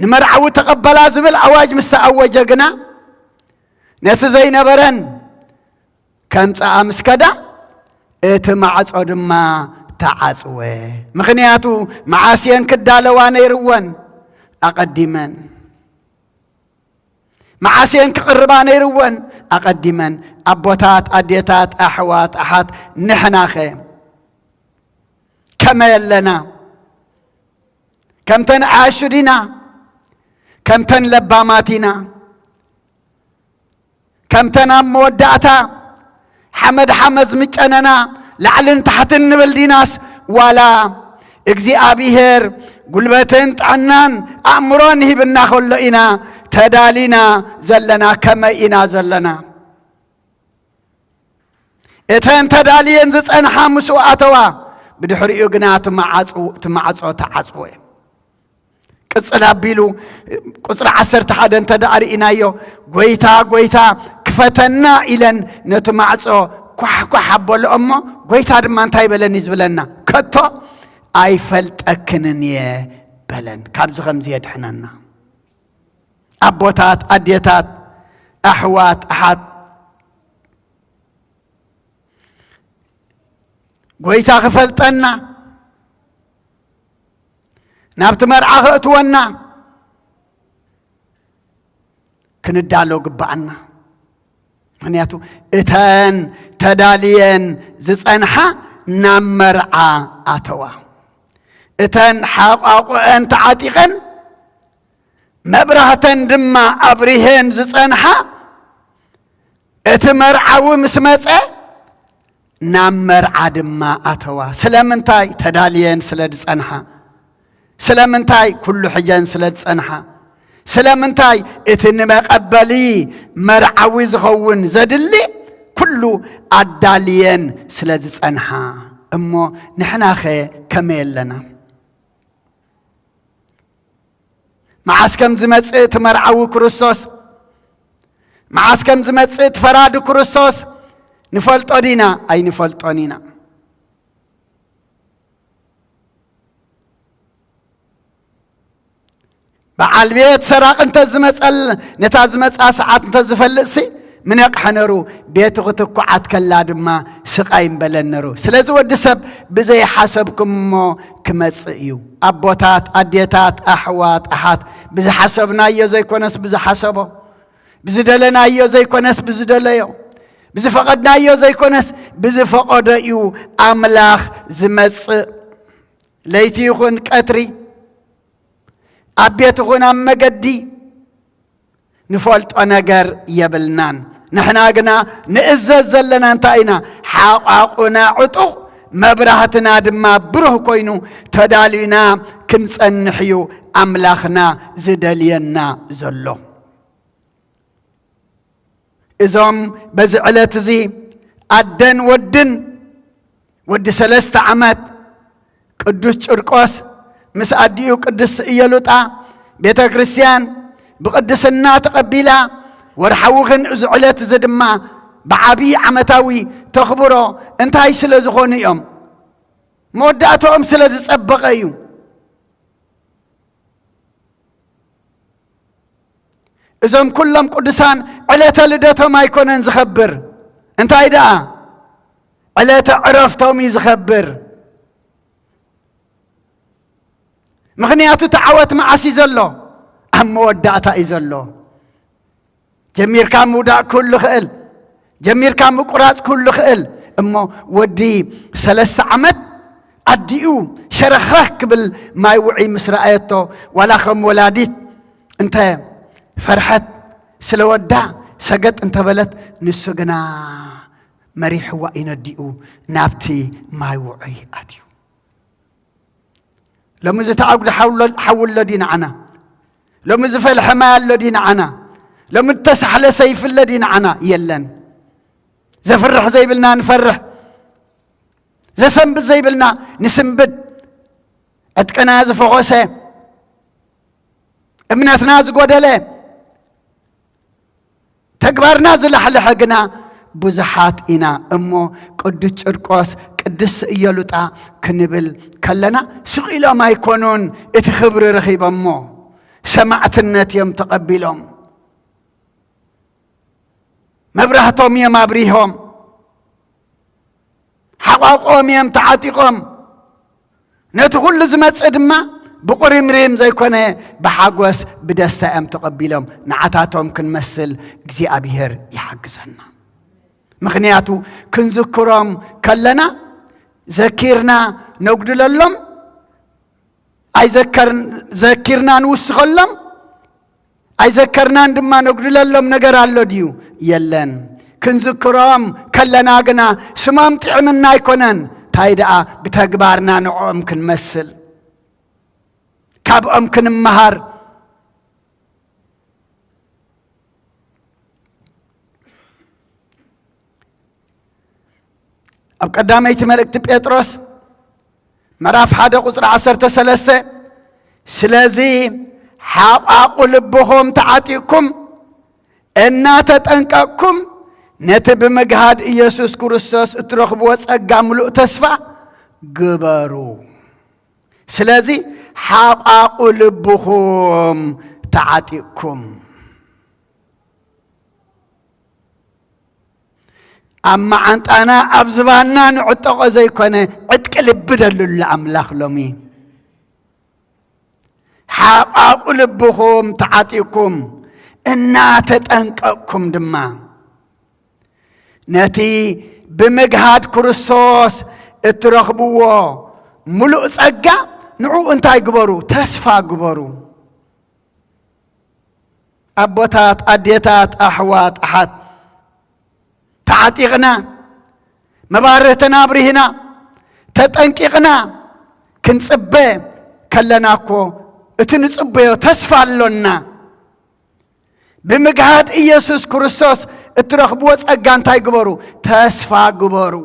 ንመርዓዊ ተቐበላ ዝብል ኣዋጅ ምስ ተኣወጀ ግና ነቲ ዘይነበረን ከምፀኣ ምስከዳ እቲ ማዕጾ ድማ ተዓጽወ ምክንያቱ መዓስየን ክዳለዋ ነይርወን ኣቐዲመን መዓስየን ክቕርባ ነይርወን ኣቐዲመን ኣቦታት ኣዴታት ኣሕዋት ኣሓት ንሕናኸ ከመይ ኣለና ከምተን ዓሽዲና ከምተን ለባማቲና ከምተን ኣብ መወዳእታ ሓመድ ሓመዝ ምጨነና لعلن تحتن نبلديناس ولا እግዚአብሔር ጉልበትን ጣናን አእምሮን ይብና ኸሎኢና ተዳሊና ዘለና ከመኢና ዘለና እተን ተዳሊየን ዝጸንሓ ምስኡ ኣተዋ ብድሕሪኡ ግና ትማዓጾ ተዓጽወ ቅጽል ኣቢሉ ቁጽሪ 11 ተዳሪእናዮ ጐይታ ጐይታ ክፈተና ኢለን ነቲ ማዕጾ ኳሕ ኣበሎ እሞ ጐይታ ድማ እንታይ በለኒ ዝብለና ከቶ ኣይፈልጠክንን እየ በለን ካብዚ ከምዚ የድሕነና ኣቦታት ኣዴታት ኣሕዋት ኣሓት ጐይታ ክፈልጠና ናብቲ መርዓ ክእትወና ክንዳሎ ግባአና ምክንያቱ እተን ተዳልየን ዝጸንሓ ናብ መርዓ ኣተዋ እተን ሓቋቁአን ተዓጢቐን መብራህተን ድማ ኣብሪሄን ዝጸንሓ እቲ መርዓዊ ምስ መጸ ናብ መርዓ ድማ ኣተዋ ስለምንታይ ተዳልየን ስለ ዝጸንሓ ስለምንታይ ኩሉ ሕጀን ስለ ዝጸንሓ ስለምንታይ እቲ ንመቐበሊ መርዓዊ ዝኸውን ዘድሊ ኩሉ ኣዳልየን ስለ ዝጸንሓ እሞ ንሕናኸ ከመይ ኣለና መዓስ ከም ዝመጽእ እቲ መርዓዊ ክርስቶስ መዓስ ከም ዝመጽእ እቲ ፈራዲ ክርስቶስ ንፈልጦ ዲና ኣይንፈልጦን ኢና በዓል ቤት ሰራቕ እንተ ዝመጸል ነታ ዝመጻ ሰዓት እንተ ዝፈልጥሲ ምን ያቅሐነሩ ቤት ክትኳዓት ከላ ድማ ስቃይ እምበለነሩ ስለዚ ወዲ ሰብ ብዘይ ሓሰብኩሞ ክመጽእ እዩ ኣቦታት ኣዴታት ኣሕዋት ኣሓት ብዝሓሰብናዮ ዘይኮነስ ብዝሓሰቦ ብዝደለናዮ ዘይኮነስ ብዝደለዮ ብዝፈቐድናዮ ዘይኮነስ ብዝፈቐዶ እዩ ኣምላኽ ዝመጽእ ለይቲ ይኹን ቀትሪ ኣብ ቤት ይኹን ኣብ መገዲ ንፈልጦ ነገር የብልናን ንሕና ግና ንእዘዝ ዘለና እንታይ ኢና ሓቋቁና ዕጡቕ መብራህትና ድማ ብሩህ ኮይኑ ተዳልዩና ክንጸንሕ እዩ ኣምላኽና ዝደልየና ዘሎ እዞም በዚ ዕለት እዚ ኣደን ወድን ወዲ 3 ዓመት ቅዱስ ጭርቆስ ምስ ኣዲኡ ቅዱስ ኢየሉጣ ቤተ ክርስቲያን ብቅድስና ተቐቢላ ወርሓዊኽን እዚ ዕለት እዚ ድማ ብዓብዪ ዓመታዊ ተኽብሮ እንታይ ስለ ዝኾኑ እዮም መወዳእቶኦም ስለ ዝጸበቐ እዩ እዞም ኩሎም ቅዱሳን ዕለተ ልደቶም ኣይኮነን ዝኸብር እንታይ ደኣ ዕለተ ዕረፍቶም እዩ ዝኸብር ምክንያቱ ተዓወት መዓስ እዩ ዘሎ ኣብ መወዳእታ እዩ ዘሎ ጀሚርካ ምውዳእ ኩሉ ክእል ጀሚርካ ምቁራጽ ኩሉ ክእል እሞ ወዲ 3 ዓመት ኣዲኡ ሸረኽረኽ ክብል ማይ ውዒ ምስ ረኣየቶ ዋላ ከም ወላዲት እንተ ፈርሐት ስለ ወዳ ሰገጥ እንተበለት ንሱ ግና መሪሕዋ ይነዲኡ ናብቲ ማይ ውዒ ኣትዩ ሎሚ ዝተኣጉድ ሓውሎ ዲና ዓና ሎሚ ዝፈልሐ ማይ ኣሎ ዲና ዓና ሎሚ ተሳሕለ ሰይፍለ ዲና ዓና የለን ዘፍርሕ ዘይብልና ንፈርሕ ዘሰንብድ ዘይብልና ንስንብድ ዕጥቅና ዝፈኾሰ እምነትና ዝጐደለ ተግባርና ዝለሕልሐ ግና ብዙሓት ኢና እሞ ቅዱስ ጭርቆስ ቅዱስ ኢየሉጣ ክንብል ከለና ስቂሎም ኣይኮኑን እቲ ክብሪ ረኺቦሞ ሰማዕትነት እዮም ተቐቢሎም መብራህቶም እዮም ኣብሪሆም ሓቋቆም እዮም ተዓጢቖም ነቲ ኩሉ ዝመጽእ ድማ ብቁሪምሪም ዘይኮነ ብሓጎስ ብደስታ እዮም ተቐቢሎም ንዓታቶም ክንመስል እግዚኣብሔር ይሓግዘና ምክንያቱ ክንዝክሮም ከለና ዘኪርና ነጉድለሎም ዘኪርና ንውስኸሎም ኣይዘከርናን ድማ ነጉድለሎም ነገር ኣሎ ድዩ የለን ክንዝክሮም ከለና ግና ስሞም ጥዕምና ኣይኮነን እንታይ ደኣ ብተግባርና ንዕኦም ክንመስል ካብኦም ክንመሃር ኣብ ቀዳመይቲ መልእክቲ ጴጥሮስ ምዕራፍ 1 ቁጽሪ 13 ስለዚ ሓቋቁ ልብኹም ተዓጢቕኩም እናተጠንቀቅኩም ነቲ ብምግሃድ ኢየሱስ ክርስቶስ እትረኽብዎ ጸጋ ምሉእ ተስፋ ግበሩ ስለዚ ሓቋቁ ልብኹም ተዓጢቕኩም ኣብ መዓንጣና ኣብ ዝባና ንዕጠቆ ዘይኮነ ዕጥቂ ልቢ ደልሉ ኣምላኽ ሎሚ ሓቋቁ ልብኹም ተዓጢቕኩም እናተጠንቀቅኩም ድማ ነቲ ብምግሃድ ክርስቶስ እትረኽብዎ ምሉእ ጸጋ ንዑ እንታይ ግበሩ ተስፋ ግበሩ ኣቦታት ኣዴታት ኣሕዋት ኣሓት ተዓጢቕና መባርህትና ኣብሪህና ተጠንቂቕና ክንጽበ ከለናኮ እቲ ንጽበዮ ተስፋ ኣሎና ብምግሃድ ኢየሱስ ክርስቶስ እትረኽብዎ ጸጋ እንታይ ግበሩ ተስፋ ግበሩ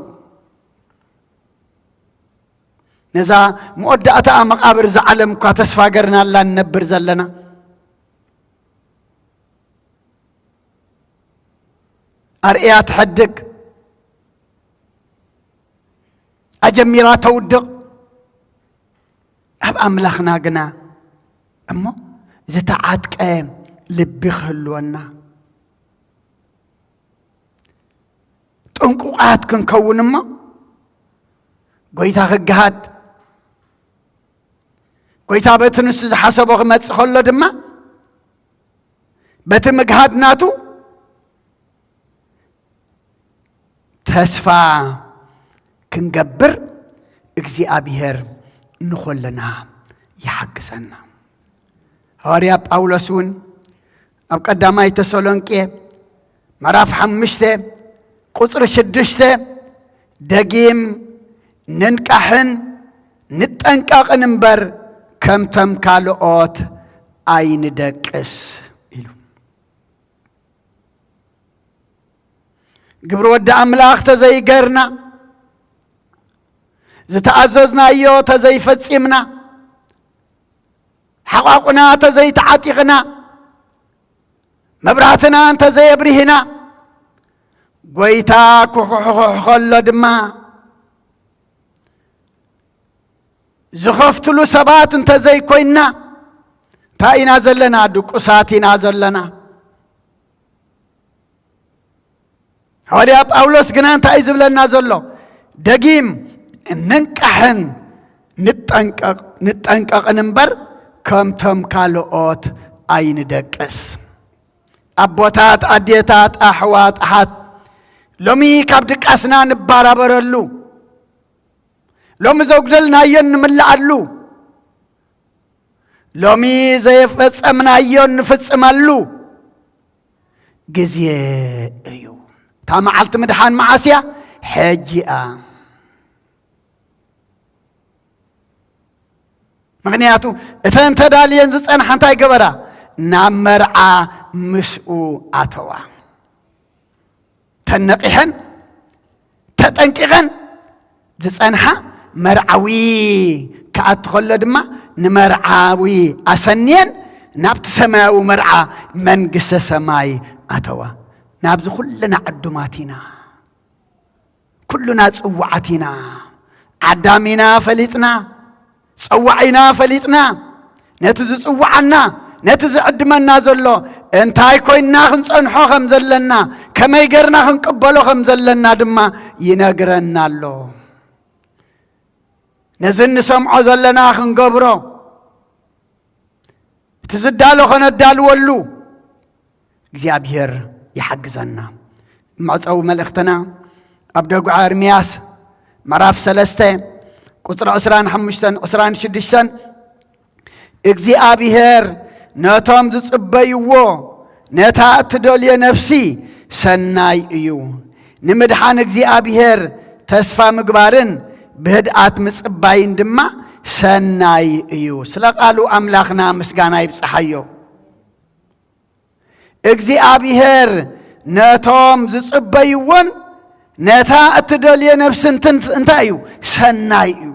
ነዛ መወዳእታ መቃብር ዝዓለም እኳ ተስፋ ገርና ኣላ ንነብር ዘለና ኣርእያ ትሕድግ ኣጀሚራ ተውድቕ ኣብ ኣምላኽና ግና እሞ ዝተዓጥቀ ልቢ ክህልወና ጥንቁቃት ክንከውን እሞ ጎይታ ክገሃድ ጎይታ በቲ ንሱ ዝሓሰቦ ክመጽእ ከሎ ድማ በቲ ምግሃድ ናቱ ተስፋ ክንገብር እግዚአብሔር ንኾለና ይሓግሰና ሐዋርያ ጳውሎስ እውን ኣብ ቀዳማይ ተሰሎንቄ ምዕራፍ 5 ቁጽሪ 6 ደጊም ንንቃሕን ንጠንቀቕን እምበር ከምቶም ካልኦት ኣይንደቅስ ኢሉ ግብሪ ወዲ ኣምላኽ ተዘይገርና ዝተኣዘዝናዮ ተዘይፈጺምና ሓቋቁና ተዘይተዓጢቕና መብራህትና እንተዘየብሪህና ጎይታ ክሕሕሕ ከሎ ድማ ዝኸፍትሉ ሰባት እንተዘይኮይንና እንታይ ኢና ዘለና ድቁሳት ኢና ዘለና ሐዋርያ ጳውሎስ ግና እንታይ ዝብለና ዘሎ ደጊም ንንቃሕን ንጠንቀቕን እምበር ከምቶም ካልኦት ኣይንደቅስ ኣቦታት ኣዴታት ኣሕዋት ኣሓት ሎሚ ካብ ድቃስና ንባራበረሉ ሎሚ ዘጉደልናዮን ንምላኣሉ ሎሚ ዘይፈጸምናዮን ንፍጽመሉ ግዜ እዩ እታ መዓልቲ ምድሓን መዓስያ ሕጂኣ ምክንያቱ እተን ተዳልየን ዝጸንሓ እንታይ ገበራ ናብ መርዓ ምስኡ ኣተዋ ተነቂሐን ተጠንቂቐን ዝጸንሓ መርዓዊ ከኣቲ ከሎ ድማ ንመርዓዊ ኣሰንየን ናብቲ ሰማያዊ መርዓ መንግስተ ሰማይ ኣተዋ ናብዚ ኩልና ዕዱማት ኢና ኩሉና ጽዋዓት ኢና ዓዳሚና ፈሊጥና ፀዋዒና ፈሊጥና ነቲ ዝጽዋዓና ነቲ ዝዕድመና ዘሎ እንታይ ኮይና ክንጸንሖ ከም ዘለና ከመይ ገርና ክንቅበሎ ከም ዘለና ድማ ይነግረና ኣሎ ነዚ ንሰምዖ ዘለና ክንገብሮ እቲ ዝዳሎ ኸነዳልወሉ እግዚአብሔር ይሓግዘና መዕፀዊ መልእኽትና ኣብ ደጉዓ ኤርምያስ ምዕራፍ 3 ቁጥሪ 25-26 እግዚአብሔር ነቶም ዝጽበይዎ ነታ እትደልየ ነፍሲ ሰናይ እዩ ንምድሓን እግዚኣብሔር ተስፋ ምግባርን ብህድኣት ምጽባይን ድማ ሰናይ እዩ ስለ ቃሉ ኣምላኽና ምስጋና ይብጽሓዮ እግዚኣብሔር ነቶም ዝጽበይዎን ነታ እትደልየ ነፍስ እንታይ እዩ ሰናይ እዩ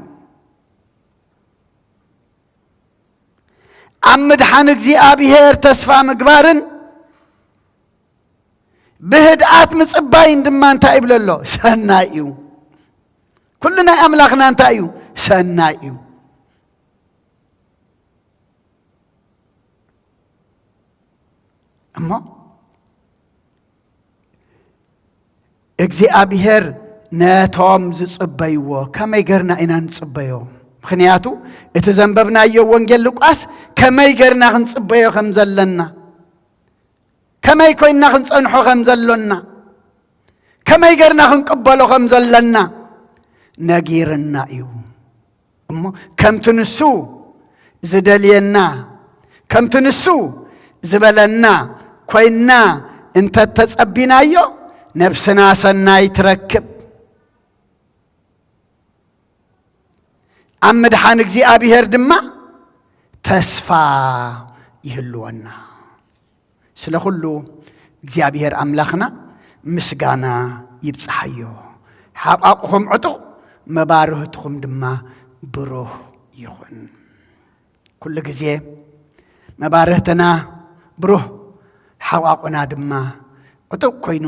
ኣብ ምድሓን እግዚኣብሔር ተስፋ ምግባርን ብህድኣት ምጽባይን ድማ እንታይ ይብሎ ኣሎ ሰናይ እዩ ኩሉ ናይ ኣምላኽና እንታይ እዩ ሰናይ እዩ እሞ እግዚኣብሔር ነቶም ዝጽበይዎ ከመይ ገርና ኢና ንጽበዮ ምክንያቱ እቲ ዘንበብናዮ ወንጌል ሉቃስ ከመይ ገርና ክንጽበዮ ከም ዘለና ከመይ ኮይና ክንጸንሖ ከም ዘሎና ከመይ ገርና ክንቅበሎ ከም ዘለና ነጊርና እዩ እሞ ከምቲ ንሱ ዝደልየና ከምቲ ንሱ ዝበለና ኮይና እንተተጸቢናዮ ነብስና ሰናይ ትረክብ ኣብ ምድሓን እግዚኣብሔር ድማ ተስፋ ይህልወና ስለ ኩሉ እግዚኣብሔር ኣምላኽና ምስጋና ይብጽሓዮ ሓቋቁኹም ዕጡቕ መባርህትኹም ድማ ብሩህ ይኹን ኩሉ ግዜ መባርህትና ብሩህ ሓቋቁና ድማ ዕጡቕ ኮይኑ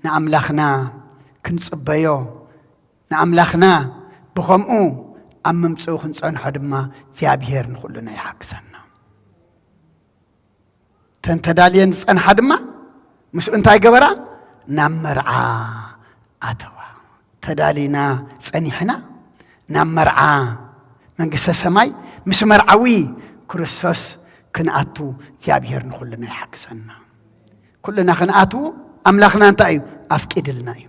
ንኣምላኽና ክንጽበዮ ንኣምላኽና ብኸምኡ ኣብ ምምጽኡ ክንጸንሖ ድማ እግዚኣብሔር ንኹሉና ይሓግዘና ተንተዳልየን ዝጸንሓ ድማ ምስኡ እንታይ ገበራ ናብ መርዓ ኣተዋ ተዳሊና ጸኒሕና ናብ መርዓ መንግሥተ ሰማይ ምስ መርዓዊ ክርስቶስ ክንኣቱ እግዚኣብሔር ንኹሉና ይሓግዘና ኩሉና ክንኣቱ ኣምላኽና እንታይ እዩ ኣፍቂድልና እዩ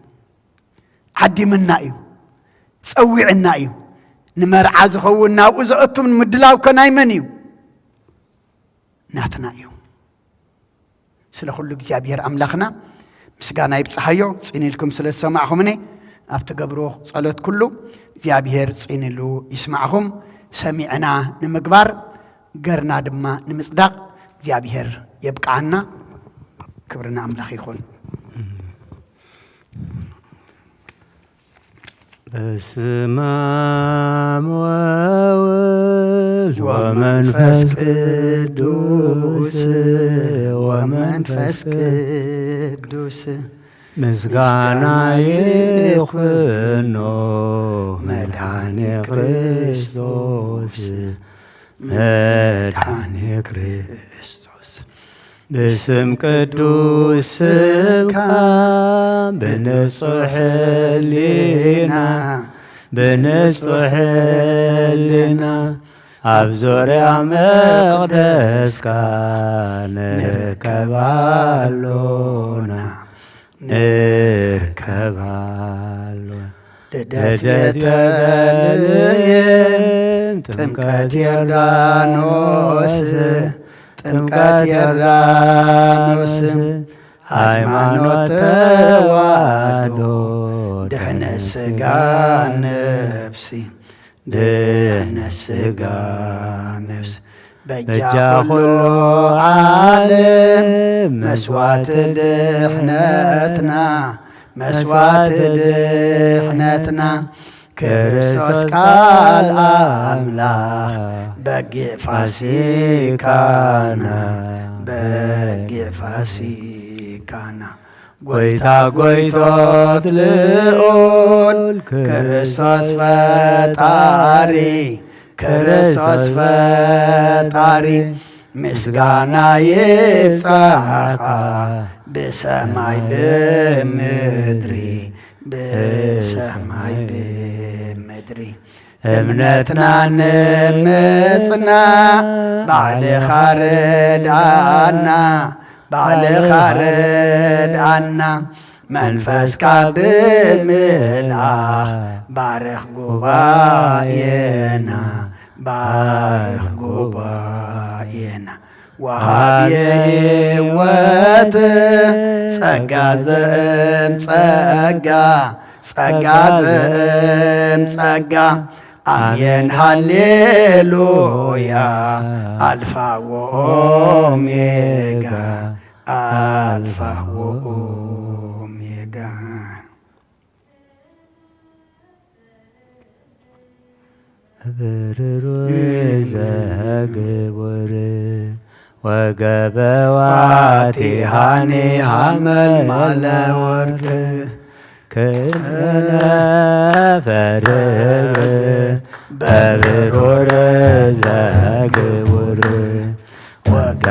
ዓዲምና እዩ ጸዊዕና እዩ ንመርዓ ዝኸውን ናብኡ ዘእቱ ንምድላው ከናይ መን እዩ ናትና እዩ ስለ ኩሉ እግዚኣብሔር ኣምላኽና ምስጋና ይብጽሓዮ ጽኒልኩም ስለ ዝሰማዕኹምኒ ኣብ ትገብሮ ጸሎት ኩሉ እግዚኣብሔር ጽኒሉ ይስማዕኹም ሰሚዕና ንምግባር ገርና ድማ ንምጽዳቕ እግዚአብሔር የብቃና ክብርና አምላክ ይሁን። በስመ አብ ወወልድ ወመንፈስ ቅዱስ ምስጋና ይኩኖ መድኃኔ ክርስቶስ መድኃኔ ክርስቶስ በስም ቅዱስ ስምካ በንጹሕ ሕሊና ኣብ ዙርያ መቅደስካ ንርከባሎና ልደትየን ጥምቀት ዮርዳኖስ ሃይማኖት ተዋህዶ ድሕነት ስጋ ነፍሲ በጃ ኩሉ ዓለም መስዋዕት ድሕነትና ክርስቶስ ቃል አምላክ በጊዕ ፋሲካና ጎይታ ጎይቶት ልዑል ክርስቶስ ፈጣሪ ምስጋና ይብጻሕካ ብሰማይ ብምድሪ እምነትና ንምጽና ባዕልኻ ርድኣና መንፈስካ ብምልኣኽ ባርኽ ጉባኤና ወሃብየ ሕይወት ጸጋ ዘእም ጸጋ ጸጋ ዘእም ጸጋ አሜን ሃሌሉያ አልፋ ወኦሜጋ አልፋ ወኦሜጋ ብርሩይ ዘግቡር ወገበዋቲሃኒ ሐመልማለ ወርቅ ከነፈርህ በብሩር ዘግቡር ወገበዋቲሃኒ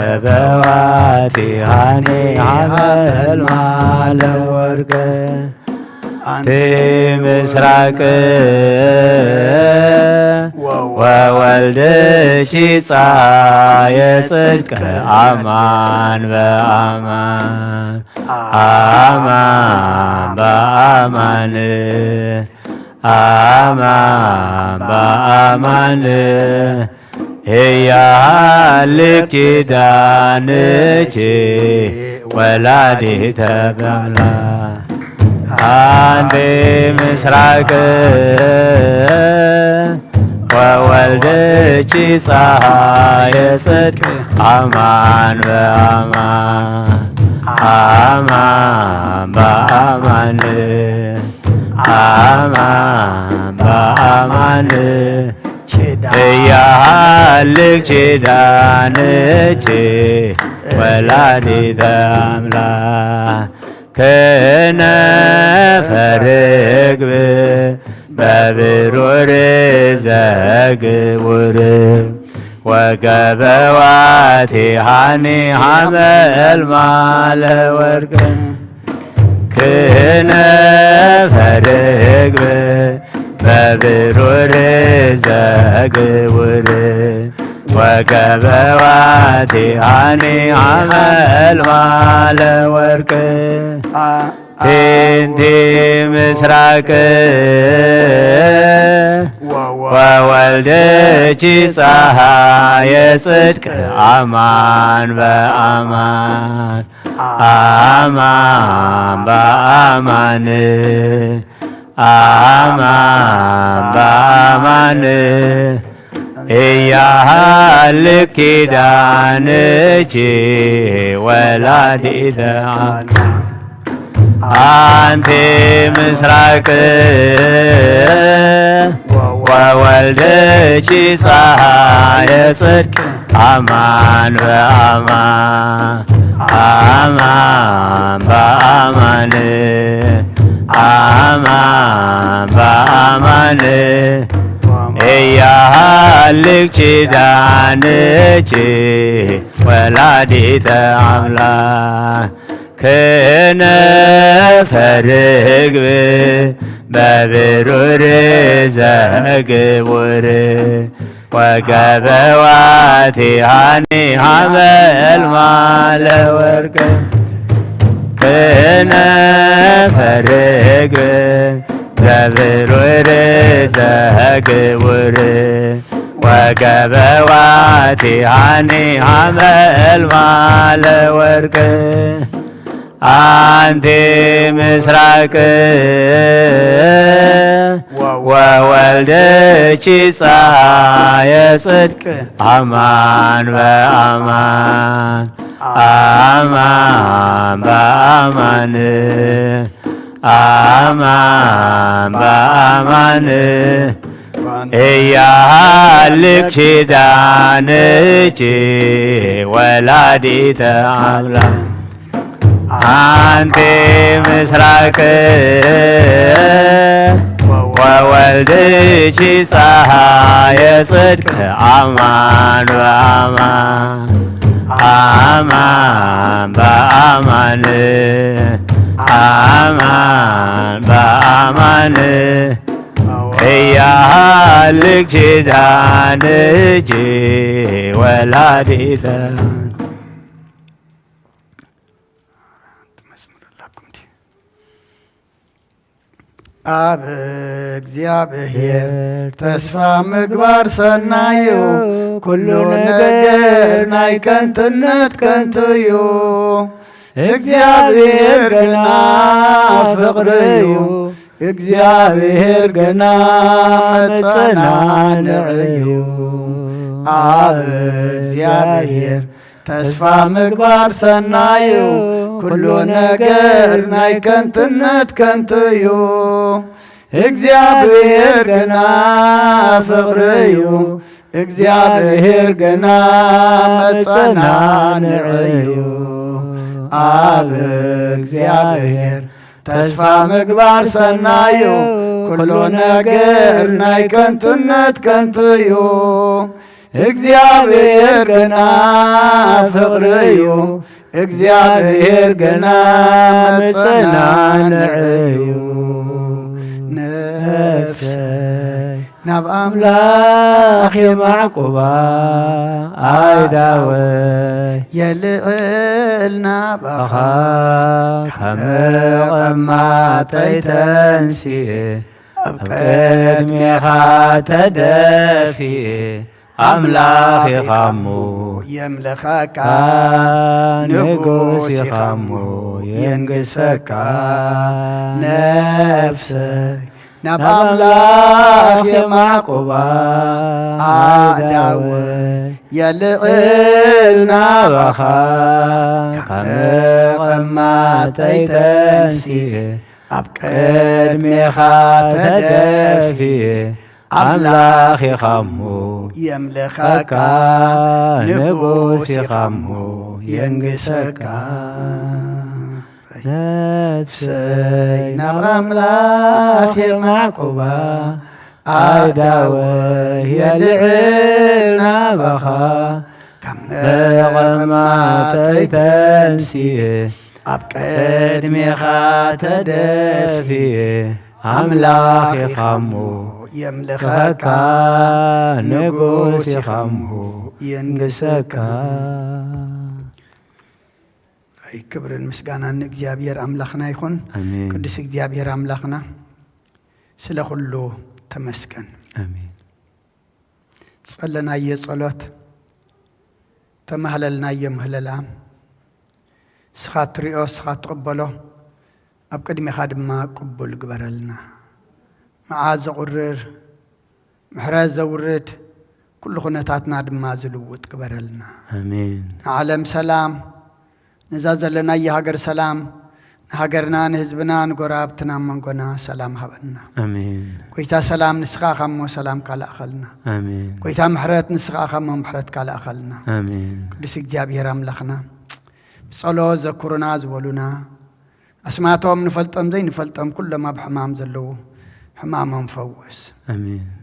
ሐመልማለ ወርቅ አንቲ ምስራቅ ወወልድኪ ፀሐየ ጽድቅ አማን በአማን አማን በአማን አማን በአማን እያልክ ኪዳንኪ ወላዲተ አምላክ አንቲ ምስራቅ ወወልድኪ ፀሐየ ጽድቅ አማን በአማን አማን በአማን አማን በአማን እያልክ ኪዳንኪ ወላዲተ አምላክ ከነፈር ርግብ በብሩር ዘግቡር ወገበዋቲሃኒ ሐመልማለ ወርቅ ከነፈር ርግብ በብሩር ዘግቡር ወገበዋቲሃኒ ሐመልማለ ወርቅ ቲንቲ ምስራቅ ወወልድኪ ፀሐየ ጽድቅ አማን በአማን አማን በአማን አማን በአማን እያልክ ኪዳንኪ ወላዲተ አምላክ አንቲ ምስራቅ ወወልድኪ ፀሐየ ጽድቅ አማን በአማን አማን በአማን አማን በአማን እያልክ ኪዳንኪ ወላዲተ አምላክ ከነፈር ርግብ በብሩር ዘግቡር ወገበዋቲሃኒ ሐመልማለ ወርቅ ከነፈር ርግብ በብሩር ዘግቡር ወገበዋቲሃኒ ሐመልማለ ወርቅ አንቲ ምስራቅ ወወልድኪ ፀሐየ ጽድቅ አማን በአማን አማን በአማን አማን በአማን እያልክ ኪዳንኪ ወላዲተ አምላክ አንቲ ምስራቅ ወወልድኪ ፀሐየ ጽድቅ አማን በአማን አማን በአማን አማን በአማን እያልክ ኪዳንኪ ወላዲተ አብ እግዚአብሔር ተስፋ ምግባር ሰናዩ ኩሉ ነገር ናይ ከንትነት ከንትዩ እግዚአብሔር ገና ፍቅርዩ እግዚአብሔር ገና መጸናንዕዩ አብ እግዚአብሔር ተስፋ ምግባር ሰናዩ ኩሉ ነገር ናይ ከንትነት ከንትዩ እግዚአብሔር ገና ፍቅርዩ እግዚአብሔር ገና መጸናንዕዩ አብ እግዚአብሔር ተስፋ ምግባር ሰናዩ ኩሉ ነገር ናይ ከንትነት ከንትዩ እግዚአብሔር ገና ፍቅርዩ እግዚአብሔር ገና መጸናንዕዩ ነፍሰይ ናብ አምላኽ የማዕቁባ አይዳወይ የልዕልና ባኻ ከመቐማጠይ ተንሲእ ኣብ ቅድሜኻ ተደፊእ አምላኽ ኢኻሞ የምልኸካ ንጉስ ኢኻሞ የንግሰካ ነፍሰይ ናብ አምላኽ የማዕቁባ ኣዳወይ የልዕል ናባኻ ከመቐማጠይ ተንሲእ ኣብ ቅድሜኻ ተደፊእ አምላኽ ኢኻሞ የምልኸካ ንጉስ ኢኻሞ የንግሰካ ነፍሰይ ናብ አምላኽ የማዕቁባ ኣዳወይ የልዕል ናባኻ ከመቐማጠይ ተንሲእ ኣብ ቅድሜኻ ተደፊእ አምላኽ ኢኻሞ የምልኸካ ንጉስ ኢኻሞ የንግሰካ ክብርን ምስጋናን እግዚአብሔር አምላኽና ይኹን። ቅዱስ እግዚአብሔር አምላኽና ስለ ሁሉ ተመስገን። ጸለናየ ጸሎት ተማህለልናየ ምህለላ ስኻ ትሪኦ ስኻ ትቕበሎ ኣብ ቅድሜኻ ድማ ቅቡል ግበረልና። መዓዝ ዘቑርር ምሕረት ዘውርድ ኩሉ ኩነታትና ድማ ዝልውጥ ግበረልና። ንዓለም ሰላም ነዛ ዘለናየ ሃገር ሰላም ንሃገርና ንህዝብና ንጎራብትና መንጎና ሰላም ሃበና። ጎይታ ሰላም ንስኻ ኸሞ ሰላም ካልኣኸልና። ጎይታ ምሕረት ንስኻ ኸሞ ምሕረት ካልኣኸልና። ቅዱስ እግዚአብሔር አምላኽና ብጸሎት ዘኩሩና ዝበሉና ኣስማቶም ንፈልጦም ዘይንፈልጦም ኩሎም ኣብ ሕማም ዘለዉ ሕማሞም ፈወስ።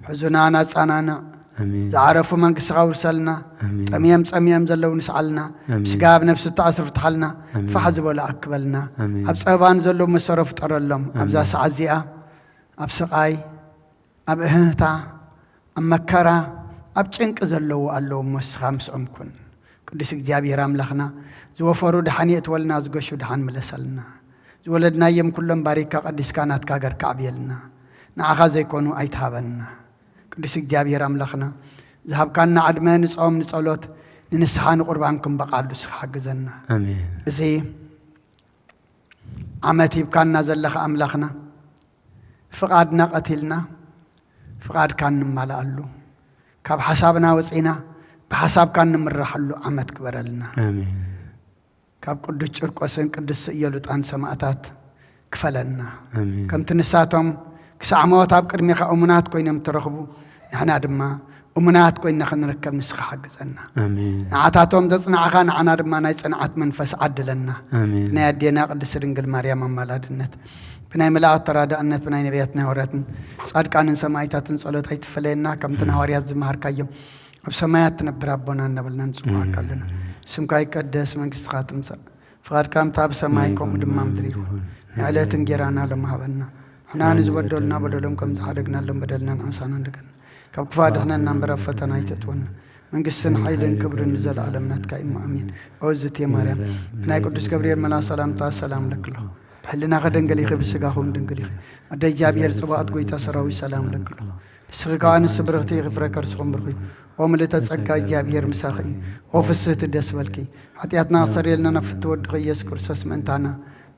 ሕዙናን ኣጻናና ዝዓረፉ መንግሥትኻ ውርሰልና። ጠምየም ጸምየም ዘለዉ ንስዓልና። ስጋ ኣብ ነፍሲ ተኣስር ፍትሓልና። ፋሕ ዝበሉ ኣክበልና። ኣብ ጸባን ዘለዉ መሰሮ ፍጠረሎም። ኣብዛ ሰዓት እዚኣ ኣብ ስቓይ ኣብ እህታ ኣብ መከራ ኣብ ጭንቂ ዘለዉ ኣለዉ መስኻ ምስኦም ኩን። ቅዱስ እግዚአብሔር አምላኽና ዝወፈሩ ድሓን የእትወልና ዝገሹ ድሓን ምለሰልና። ዝወለድናዮም ኩሎም ባሪካ ቀዲስካ ናትካ ገርካ ዕብየልና። ንዓኻ ዘይኮኑ ኣይትሃበና። ቅዱስ እግዚአብሔር አምላኽና ዝሃብካና ዓድመ ንጾም ንጸሎት ንንስሓ ንቁርባን ክንበቓሉ ስኻ ሓግዘና። እዚ ዓመት ሂብካና ዘለኻ ኣምላኽና ፍቓድና ቀቲልና ፍቓድካ እንመልኣሉ ካብ ሓሳብና ወፂና ብሓሳብካ እንምራሓሉ ዓመት ክበረልና። ካብ ቅዱስ ጭርቆስን ቅዱስ ኢየሉጣን ሰማዕታት ክፈለና። ከምቲ ንሳቶም ክሳዕ ሞት ኣብ ቅድሚኻ እሙናት ኮይኖም ትረኽቡ ንሕና ድማ እሙናት ኮይንና ክንርከብ ንስኻ ሓግዘና። ንዓታቶም ዘጽንዓኻ ንዓና ድማ ናይ ጽንዓት መንፈስ ዓድለና። ብናይ ኣዴና ቅድስቲ ድንግል ማርያም ኣማላድነት ብናይ መላእኽቲ ተራዳእነት ብናይ ነቢያትን ሃዋርያትን ጻድቃንን ሰማዕታትን ጸሎት ኣይትፈለየና። ከምቲ ሃዋርያት ዝመሃርካዮም ኣብ ሰማያት ትነብር ኣቦና እናበልና ንጽዋዓካ ኣለና። ስምካ ይቀደስ፣ መንግሥትኻ ትምጻእ፣ ፍቓድካ እምታ ኣብ ሰማይ ከምኡ ድማ ምድሪ ይኹን። ንዕለት እንጀራና ሎሚ ሃበና። ንሕና ንዝበደሉና በደሎም ከም ዝሓደግናሎም በደልና ንኣንሳና ንድገና። ካብ ክፉእ ድሕነና እምበር ኣብ ፈተና ኣይተእትወና። መንግሥትን ሓይልን ክብርን ንዘለዓለም ናትካ እዩ። ኣሜን። ኣወዝቴ ማርያም ብናይ ቅዱስ ገብርኤል መልኣክ ሰላምታ ሰላም ለክለኹ حلنا غدن قلي خي بسقاهم دن قلي خي أدي جابير صباط قويتا سراوي سلام لك له سقاان السبرغتي غفرك رسخم برخي وملتا تسقى جابير مساخي وفسيت الدس بالكي حتياتنا صري لنا نفت ودغي يسكر سس منتانا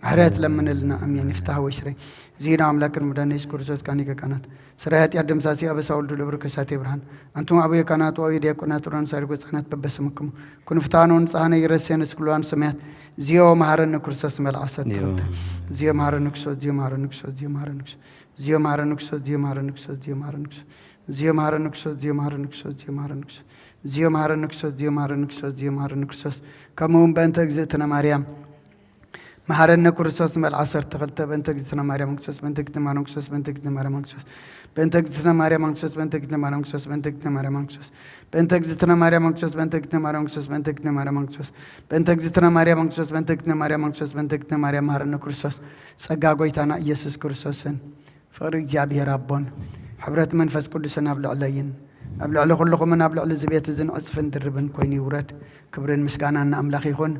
محرات لمن لنا أمين يفتح ويشري زينا عملاك المدن يسكر سس كاني كانت سرهات يادم ساسي أبس أول دلبر كساتي برهان أنتم أبوي كانت وأيدي كانت وران سارقو سنات ببسمكم كن فتانون سانة يرسين سكلوان سمعت زيو مهارن كرسس مل عصر زيو مهارن كسوس زيو مهارن كسوس زيو مهارن كسوس زيو مهارن كسوس زيو مهارن كسوس زيو مهارن كسوس زيو مهارن كسوس زيو مهارن كسوس زيو مهارن كسوس زيو مهارن كسوس زيو مهارن كسوس زيو مهارن كسوس كمون بنت جزتنا مريم مهارن كرسس مل عصر تغلت بنت جزتنا مريم كسوس بنت جزتنا مريم كسوس بنت جزتنا مريم كسوس بنت جزتنا مريم كسوس بنت جزتنا مريم كسوس بنت جزتنا مريم كسوس بنت جزتنا مريم كسوس بنت جزتنا مريم كسوس بنت جزتنا مريم كسوس بنت جزتنا مريم كسوس بنت جزتنا مريم كسوس بنت جزتنا مريم مهارن كرسس سجا قويتنا يسوع كرسسن فرق جابي ربون حبرت منفس قدسنا أبلع عليين أبلع على كلكم من أبلع على زبيت زين أصفن دربن كويني ورد كبرن مسكانا أن أملاخ يكون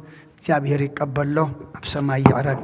جابي ريك قبله بسما يعرق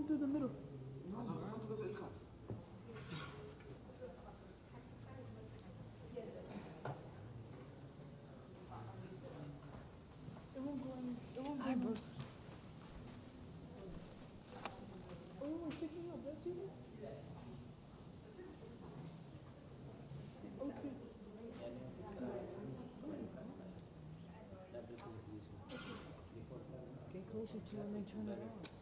to the middle. It won't go in. It won't go in. Oh, it's picking up. That's you? Okay. Get closer to when they turn it on.